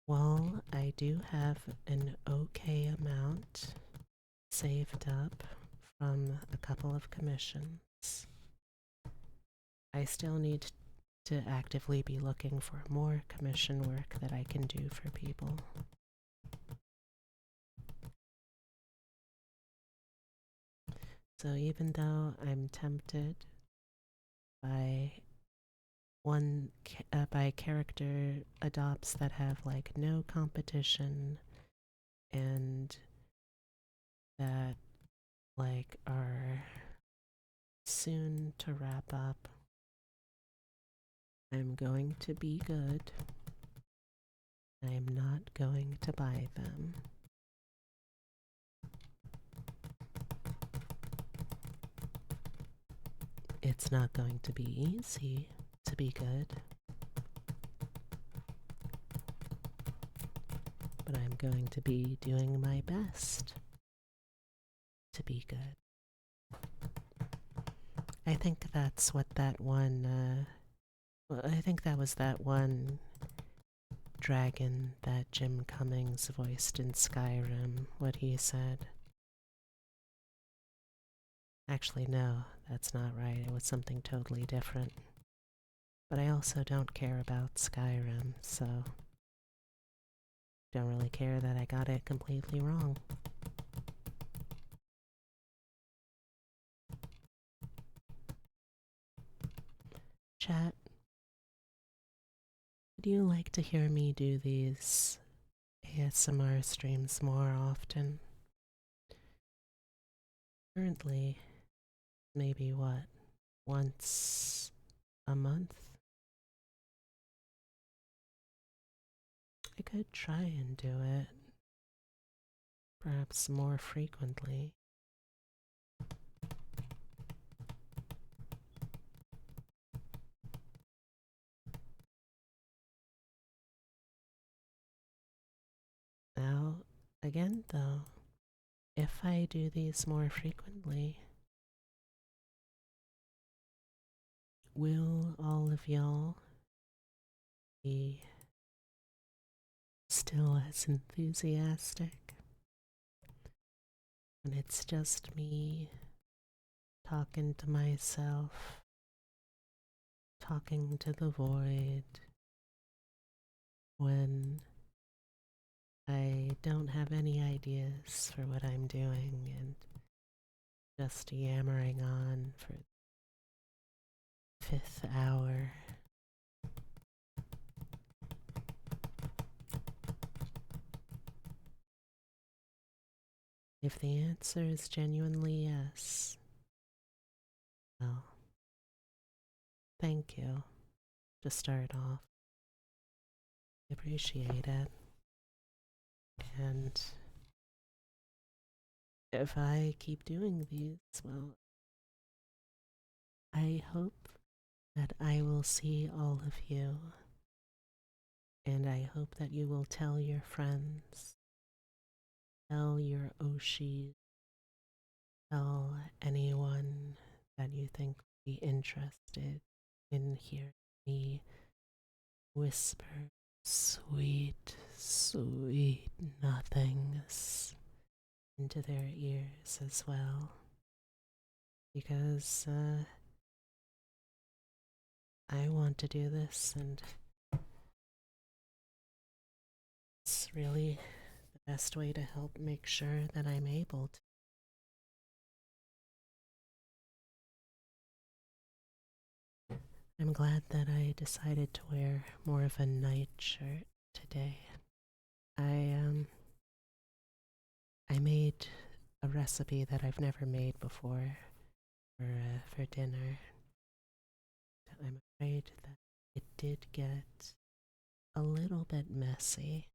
while I do have an okay amount saved up from a couple of commissions, I still need to actively be looking for more commission work that I can do for people. So even though I'm tempted by by character adopts that have like no competition and that like are soon to wrap up, I'm going to be good. I am not going to buy them. It's not going to be easy to be good, but I'm going to be doing my best to be good. I think that's what that one, I think that was that one dragon that Jim Cummings voiced in Skyrim, what he said. Actually, no, that's not right. It was something totally different. But I also don't care about Skyrim, so don't really care that I got it completely wrong. Chat, would you like to hear me do these ASMR streams more often? Currently, maybe what, once a month? I could try and do it, perhaps more frequently. Now, again though, if I do these more frequently, will all of y'all be still as enthusiastic when it's just me talking to myself, talking to the void, when I don't have any ideas for what I'm doing and just yammering on for the 5th hour? If the answer is genuinely yes, well, thank you to start off. I appreciate it. And if I keep doing these, well, I hope that I will see all of you. And I hope that you will tell your friends, tell your Oshis, tell anyone that you think would be interested in hearing me whisper sweet, sweet nothings into their ears as well. Because I want to do this, and it's really the best way to help make sure that I'm able to. I'm glad that I decided to wear more of a night shirt today. I made a recipe that I've never made before for dinner. I'm afraid that it did get a little bit messy.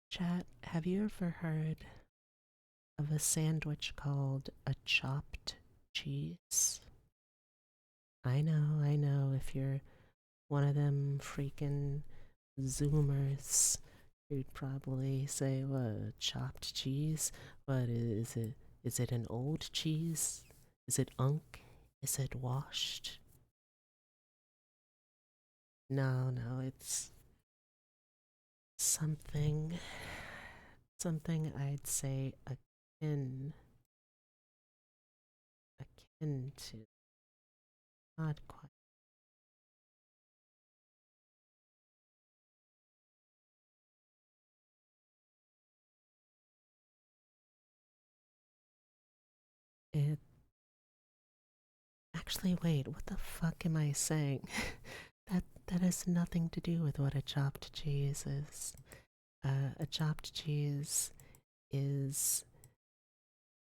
Chat, have you ever heard of a sandwich called a chopped cheese? I know, if you're one of them freaking Zoomers, you'd probably say, what, chopped cheese? What is it? Is it an old cheese? Is it unk? Is it washed? No, it's something I'd say akin to Not quite. It actually, wait, what the fuck am I saying? that has nothing to do with what a chopped cheese is. A chopped cheese is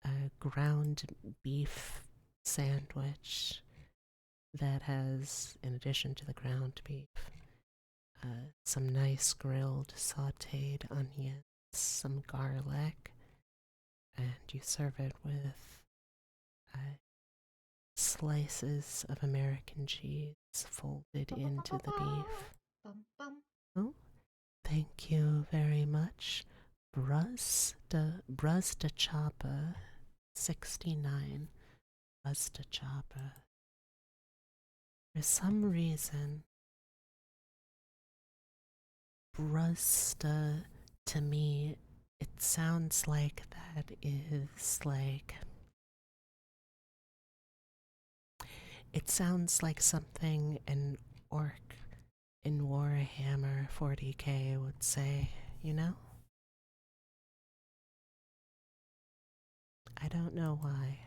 a ground beef sandwich that has, in addition to the ground beef, some nice grilled sauteed onions, some garlic, and you serve it with uh, slices of American cheese folded into the beef. Oh, thank you very much. Bruzda Choppa 69. Bruzda Choppa. For some reason, Bruzda to me, it sounds like that is like. It sounds like something an orc in Warhammer 40k would say, you know? I don't know why.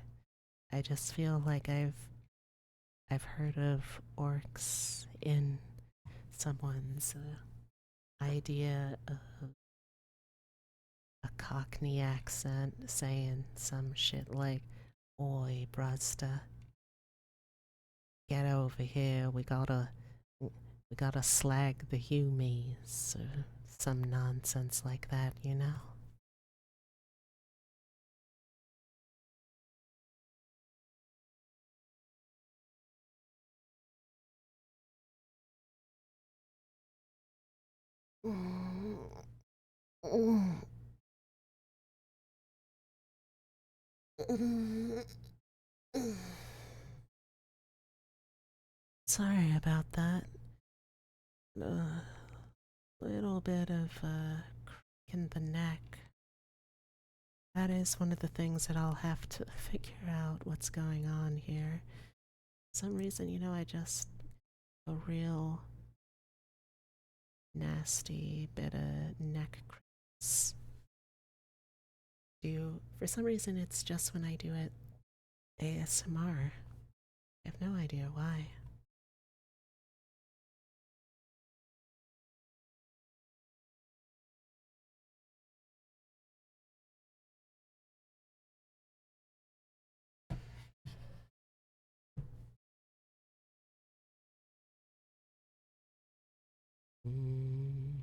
I just feel like I've heard of orcs in someone's idea of a Cockney accent saying some shit like, "Oi, Brasta, get over here. We gotta slag the Humies," or some nonsense like that, you know? Sorry about that. A little bit of crick in the neck. That is one of the things that I'll have to figure out what's going on here. For some reason, I just a real nasty bit of neck crease. For some reason, it's just when I do it ASMR. I have no idea why. Mm,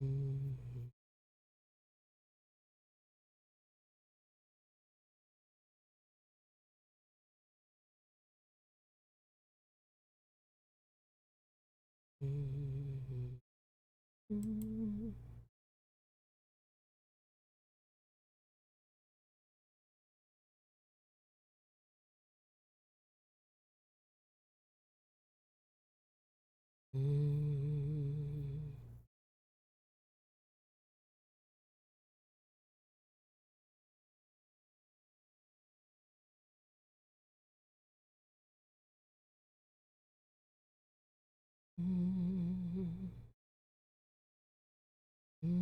mm, mm, mm,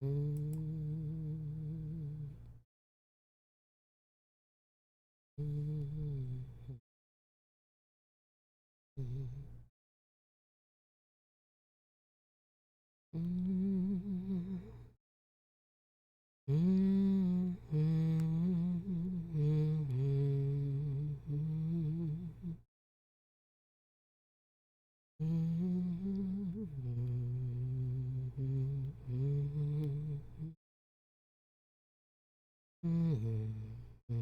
mm. Oh,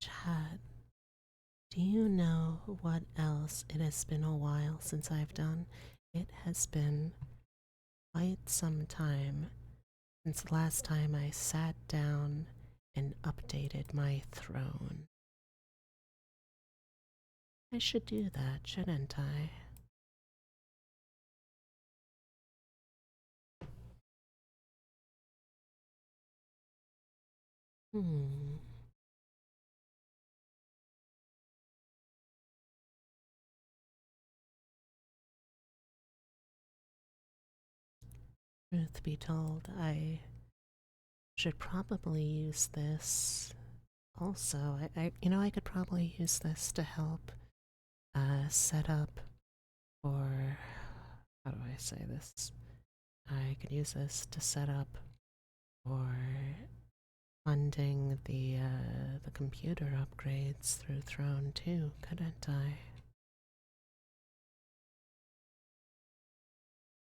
Chad, do you know what else it has been a while since I've done? It has been quite some time since the last time I sat down and updated my throne. I should do that, shouldn't I? Hmm. Truth be told, I should probably use this also. I could probably use this to help set up, or how do I say this? I could use this to set up for funding the computer upgrades through Throne too, couldn't I?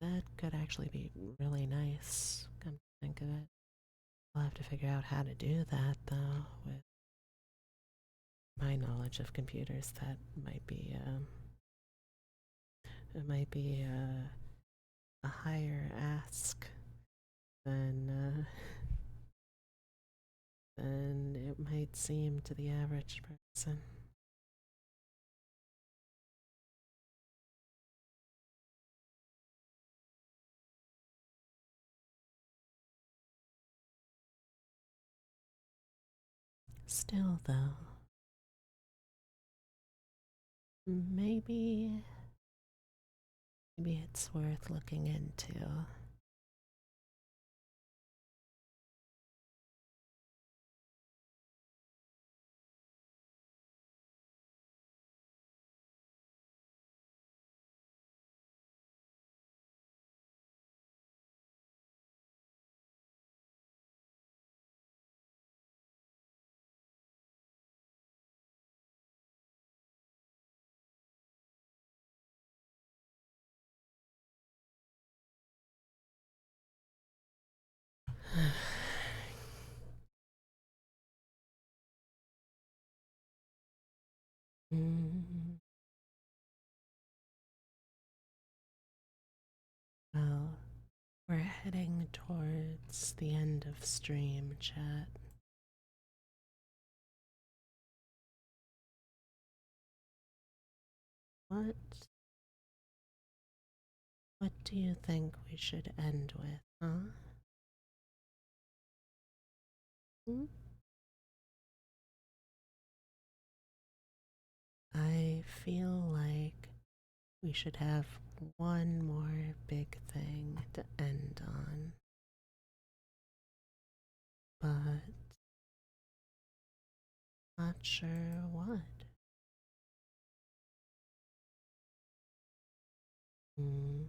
That could actually be really nice, come to think of it. I'll have to figure out how to do that, though, with my knowledge of computers. That might be, it might be a higher ask than, than it might seem to the average person. Still, though, maybe it's worth looking into. Mm, well, we're heading towards the end of stream chat. What what do you think we should end with, huh? Hmm? I feel like we should have one more big thing to end on, but not sure what. Hmm.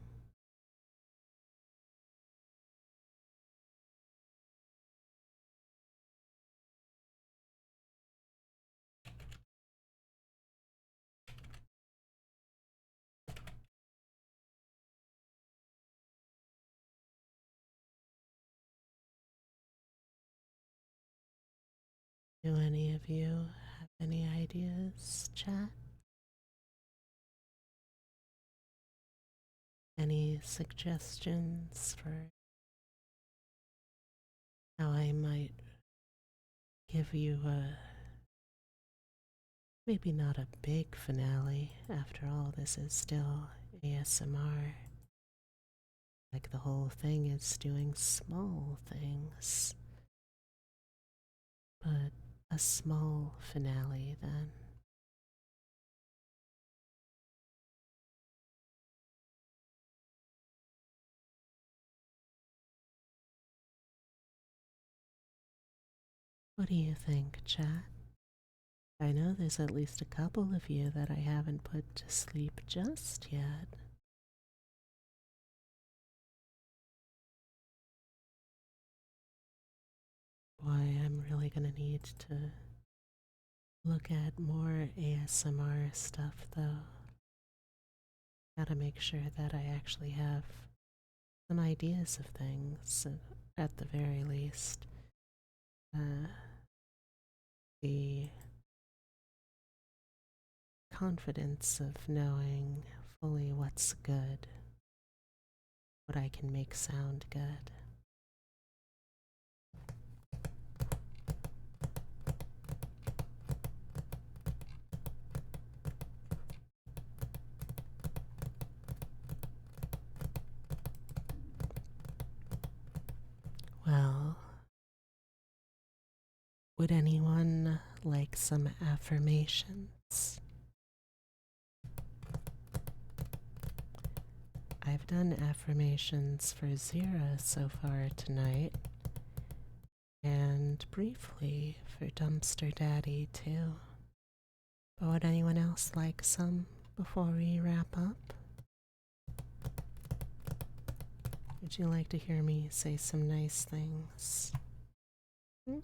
Do any of you have any ideas, chat? Any suggestions for how I might give you a maybe not a big finale? After all, this is still ASMR. Like the whole thing is doing small things, but a small finale then. What do you think, chat? I know there's at least a couple of you that I haven't put to sleep just yet. Boy, I'm really gonna need to look at more ASMR stuff though. Gotta make sure that I actually have some ideas of things, at the very least. The confidence of knowing fully what's good, what I can make sound good. Well, would anyone like some affirmations? I've done affirmations for Zira so far tonight, and briefly for Dumpster Daddy too. But would anyone else like some before we wrap up? Would you like to hear me say some nice things? Hmm?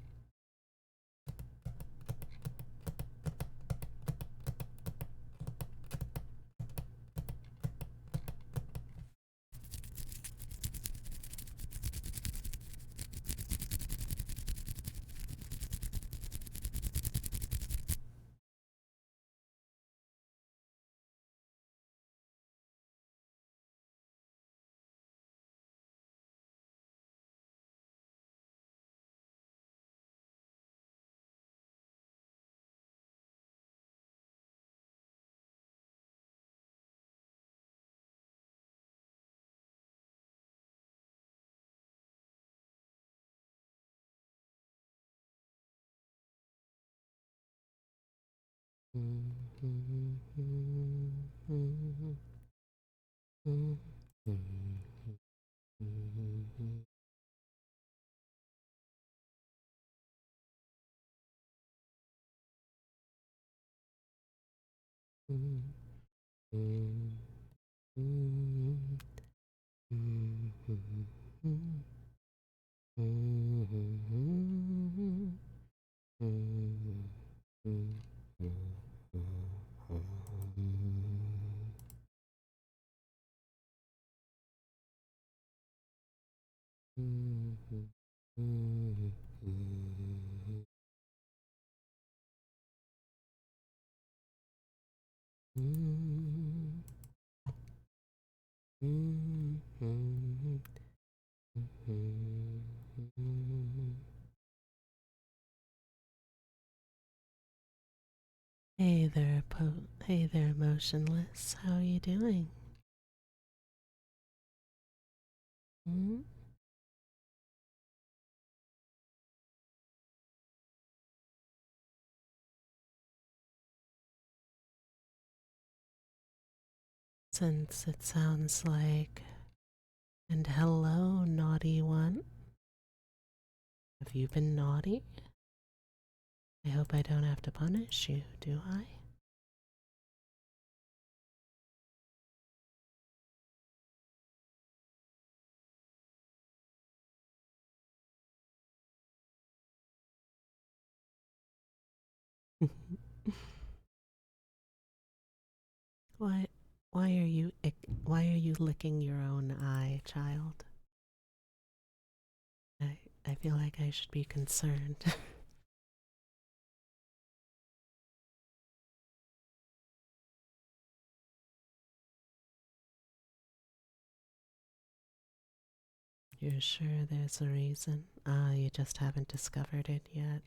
Hey there, Motionless. How are you doing? Hmm? Since it sounds like, and hello, naughty one. Have you been naughty? I hope I don't have to punish you, do I? Why, why are you licking your own eye, child? I feel like I should be concerned. You're sure there's a reason? Ah, you just haven't discovered it yet.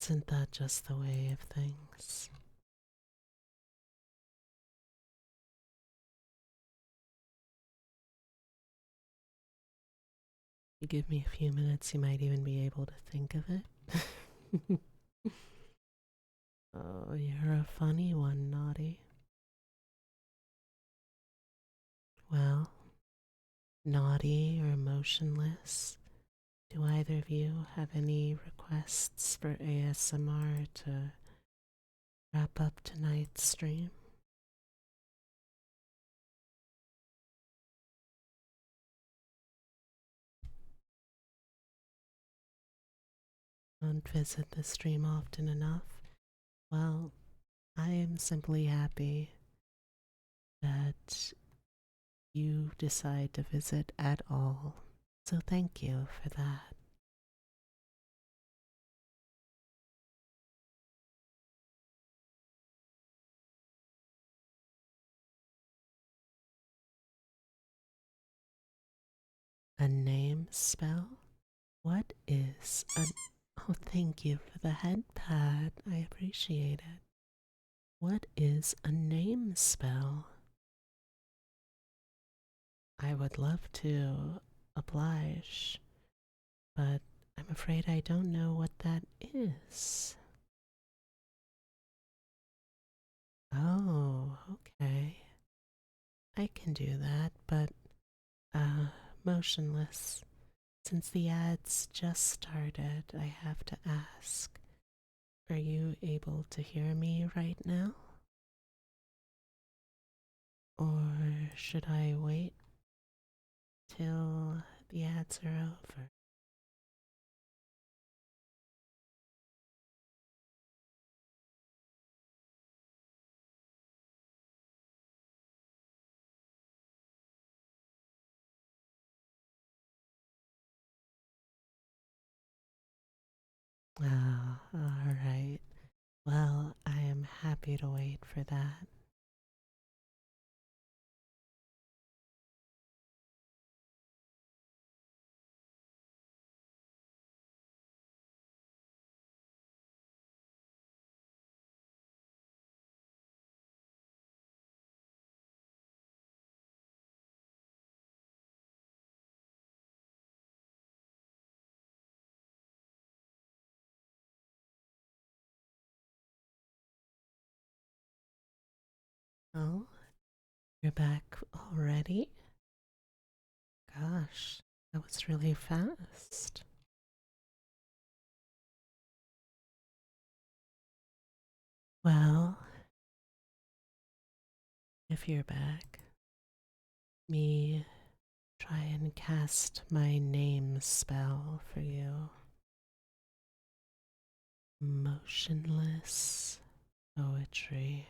Isn't that just the way of things? You give me a few minutes, you might even be able to think of it. Oh, you're a funny one, Naughty. Well, Naughty or Motionless, do either of you have any requests for ASMR to wrap up tonight's stream? Don't visit the stream often enough? Well, I am simply happy that you decide to visit at all. So thank you for that. A name spell? What is a. Oh, thank you for the head pad. I appreciate it. What is a name spell? I would love to oblige, but I'm afraid I don't know what that is. Oh, okay. I can do that, but, motionless. Since the ads just started, I have to ask, are you able to hear me right now? Or should I wait till the ads are over? Ah, all right. Well, I am happy to wait for that. Oh, you're back already? Gosh, that was really fast. Well, if you're back, me try and cast my name spell for you. Motionless poetry.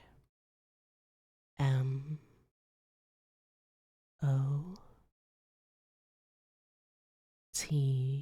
Moesry.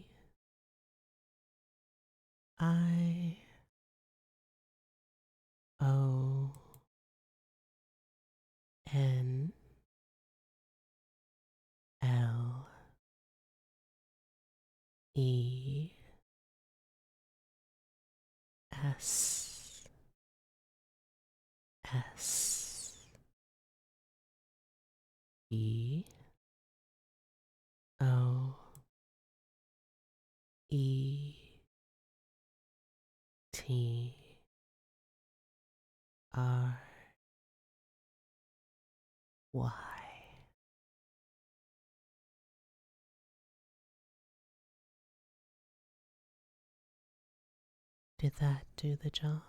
Did that do the job?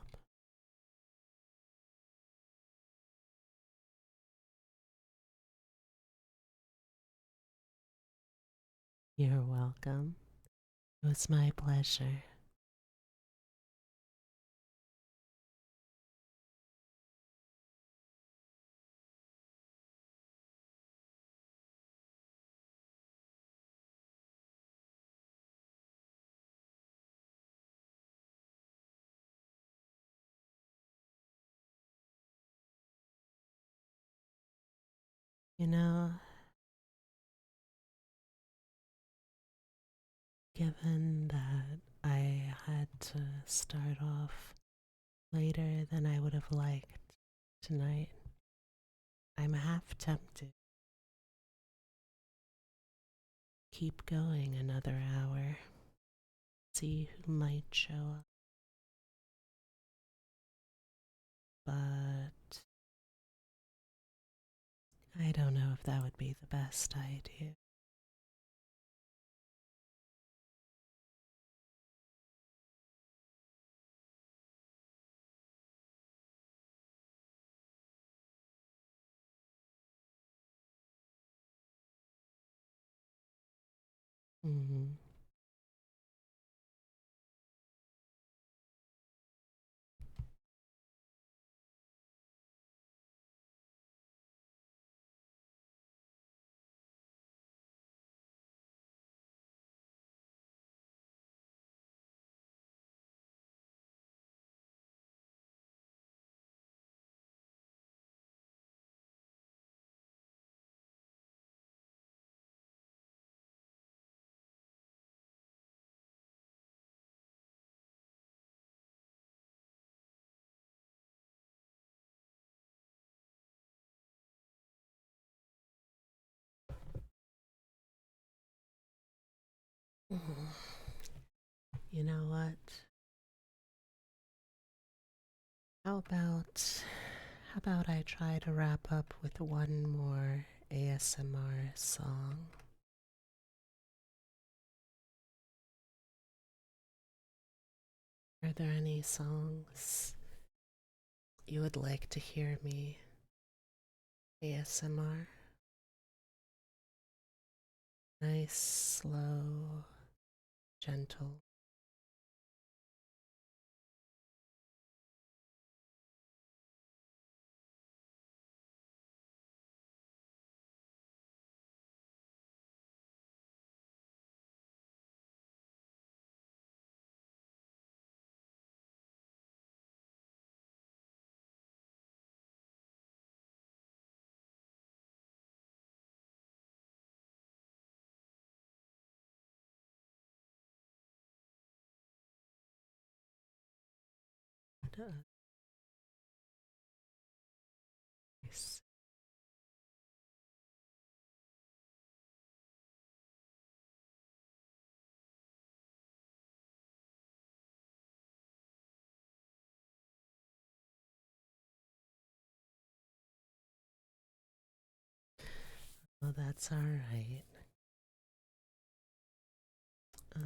You're welcome. It was my pleasure. You know, given that I had to start off later than I would have liked tonight, I'm half tempted. Keep going another hour. See who might show up. But I don't know if that would be the best idea. Mm-hmm. You know what? How about I try to wrap up with one more ASMR song? Are there any songs you would like to hear me ASMR? Nice, slow, gentle. Nice. Well, that's all right. Uh,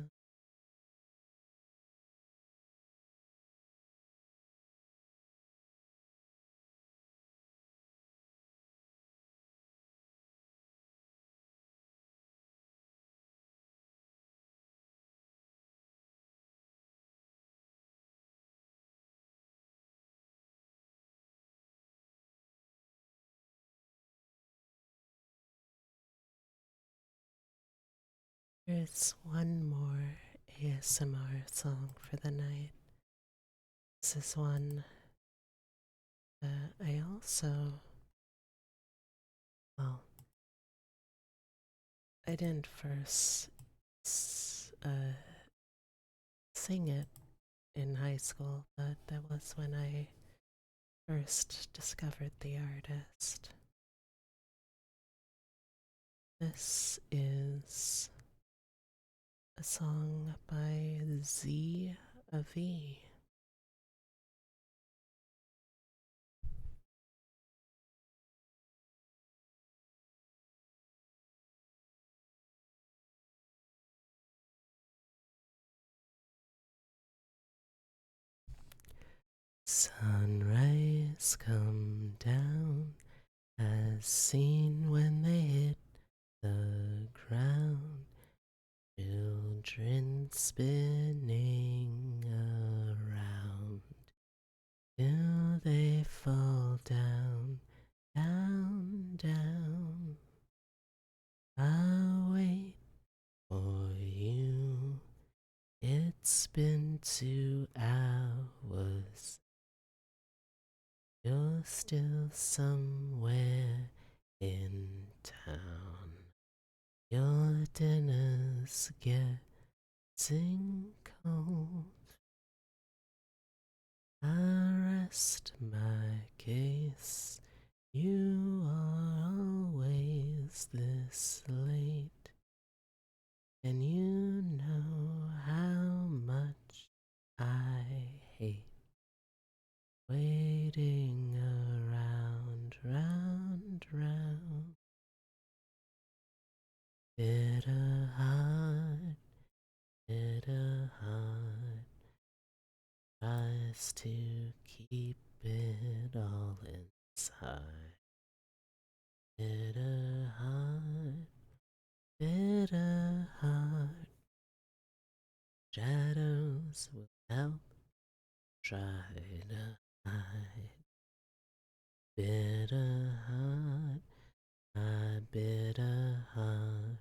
There's one more ASMR song for the night. This is one I also, well, I didn't first sing it in high school, but that was when I first discovered the artist. This is a song by Z Avi. Sunrise come down as seen when they hit the ground. Children spinning around till they fall down, down, down. I'll wait for you. It's been 2 hours. You're still somewhere in town. Your dinner's getting cold. I rest my case. You are always this late, and you know how much I hate waiting around, round, round. Bitter heart, bitter heart, tries to keep it all inside. Bitter heart, bitter heart, shadows will help try to hide. Bitter heart, my bitter heart,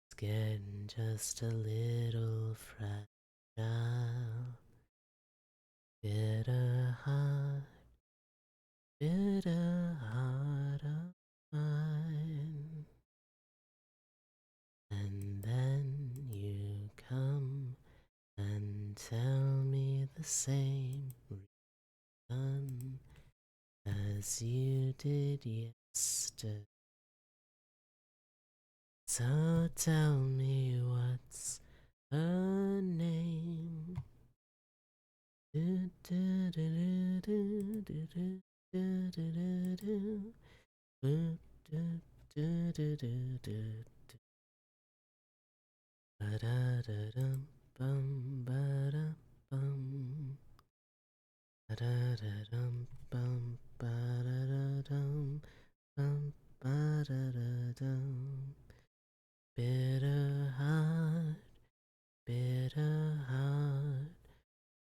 it's getting just a little fragile. Bitter heart of mine. And then you come and tell me the same reason as you did yesterday. So tell me what's a name. Do, do, do, do, do, do, do, do, do, do. Do, do, do, do, do, do. Ba-da-da-dum, bum, ba-dum, bum. Ba-da-da-dum, bum, ba-da-da-dum, bum, ba-da-da-dum. Bitter heart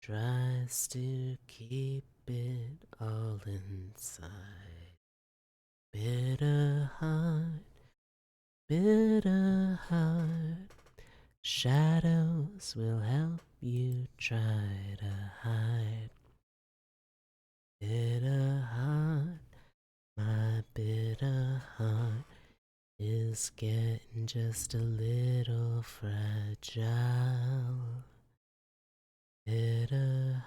tries to keep it all inside. Bitter heart, shadows will help you try to hide. Bitter heart, my bitter heart is getting just a little fragile. Bitter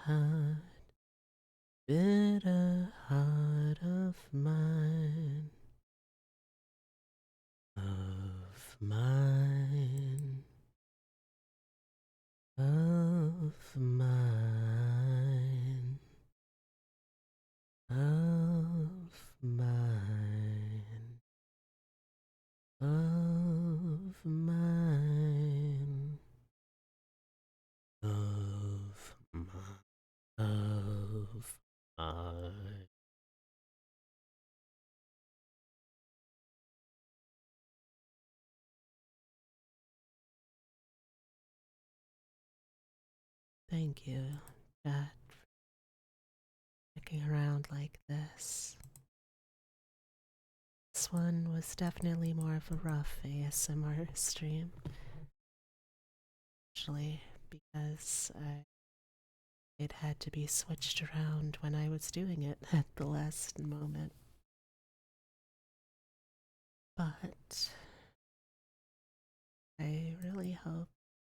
heart of mine, of mine, of mine, of mine, of mine, of mine, of mine. Thank you, Chat, for sticking around like this. This one was definitely more of a rough ASMR stream. Actually, because it had to be switched around when I was doing it at the last moment. But I really hope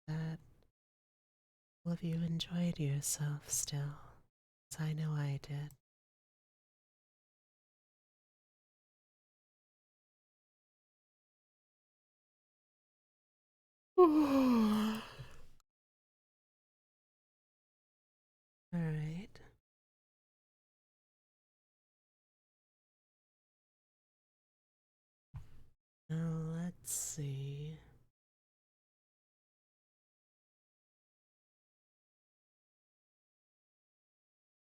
that all of you enjoyed yourself still, as I know I did. Alright. Now let's see.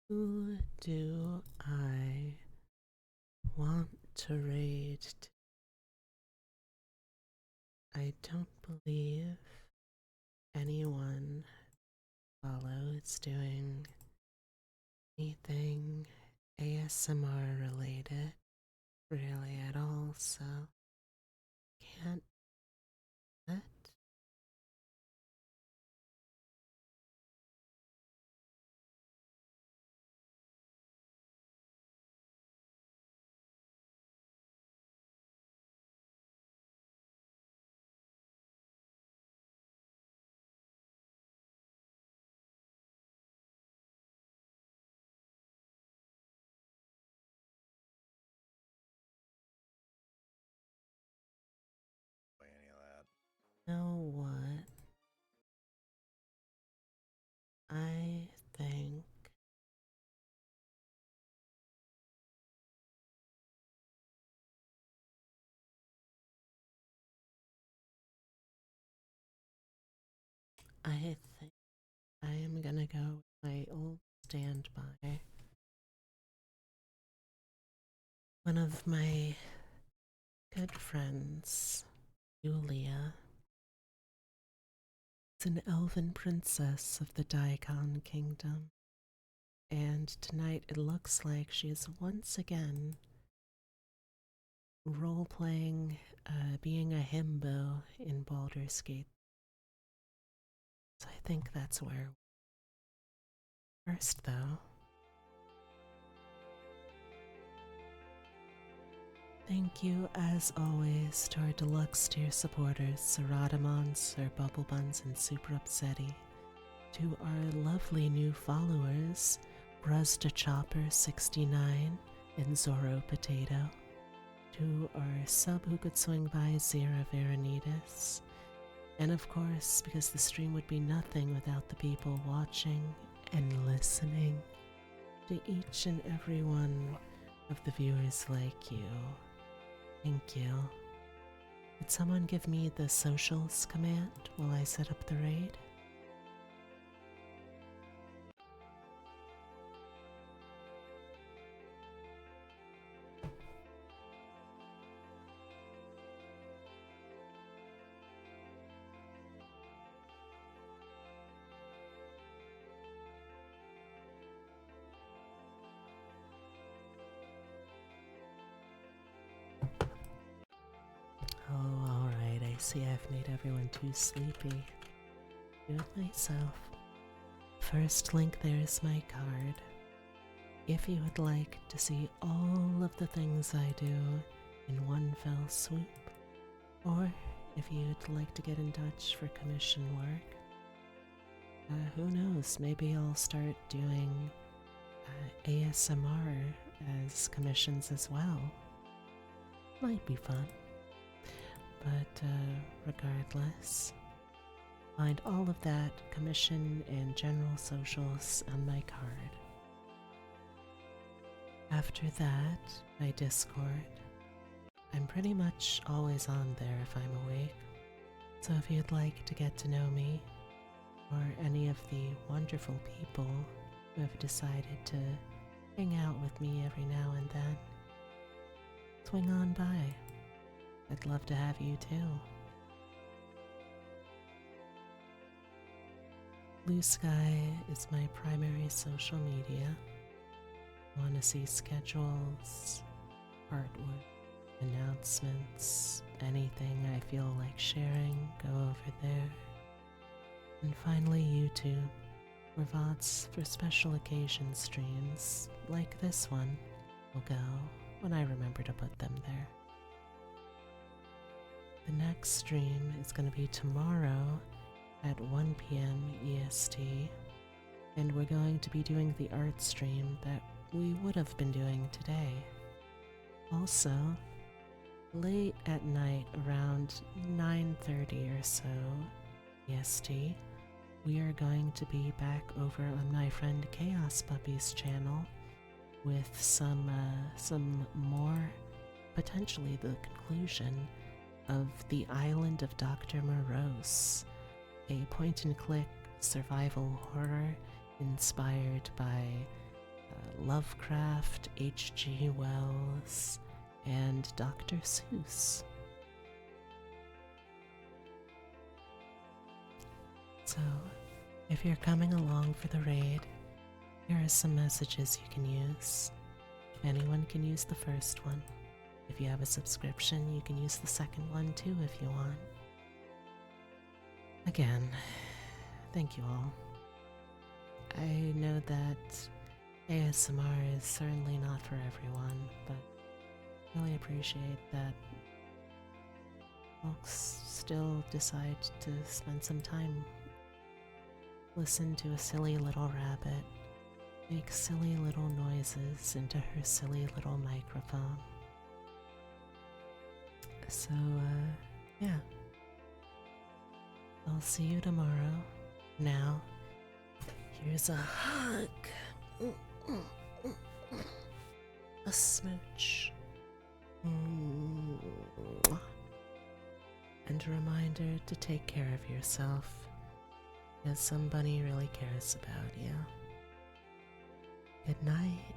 Who do I want to raid? I don't believe anyone follows doing anything ASMR related really at all, so can't let. Know what? I think I think I am gonna go with my old standby. One of my good friends, Julia, is an elven princess of the Daikon Kingdom, and tonight it looks like she is once again role-playing being a himbo in Baldur's Gate. So I think that's where. First, though, thank you as always to our deluxe tier supporters, Saradamon, Sir Bubblebuns, and Super Upsetty. To our lovely new followers, Bruzda Chopper 69 and Zorro Potato. To our sub who could swing by, Zira Veronitas. And of course, because the stream would be nothing without the people watching and listening, to each and every one of the viewers like you. Thank you. Could someone give me the socials command while I set up the raid? Oh, alright, I see I've made everyone too sleepy. Do it myself. First link there is my card. If you would like to see all of the things I do in one fell swoop, or if you'd like to get in touch for commission work, who knows, maybe I'll start doing ASMR as commissions as well. Might be fun. But regardless, find all of that commission and general socials on my card. After that, my Discord. I'm pretty much always on there if I'm awake, so if you'd like to get to know me, or any of the wonderful people who have decided to hang out with me every now and then, swing on by. I'd love to have you too. Blue Sky is my primary social media. Want to see schedules, artwork, announcements, anything I feel like sharing, go over there. And finally YouTube, where VODs for special occasion streams, like this one, will go when I remember to put them there. The next stream is going to be tomorrow at 1 p.m. EST, and we're going to be doing the art stream that we would have been doing today. Also, late at night, around 9:30 or so EST, we are going to be back over on my friend Chaos Puppy's channel with some more, potentially the conclusion of The Island of Dr. Morose, a point-and-click survival horror inspired by Lovecraft, H.G. Wells, and Dr. Seuss. So, if you're coming along for the raid, here are some messages you can use. Anyone can use the first one. If you have a subscription, you can use the second one too if you want. Again, thank you all. I know that ASMR is certainly not for everyone, but I really appreciate that folks still decide to spend some time, listen to a silly little rabbit make silly little noises into her silly little microphone. So, yeah. I'll see you tomorrow. Now, here's a hug. A smooch. And a reminder to take care of yourself, because somebody really cares about you. Good night.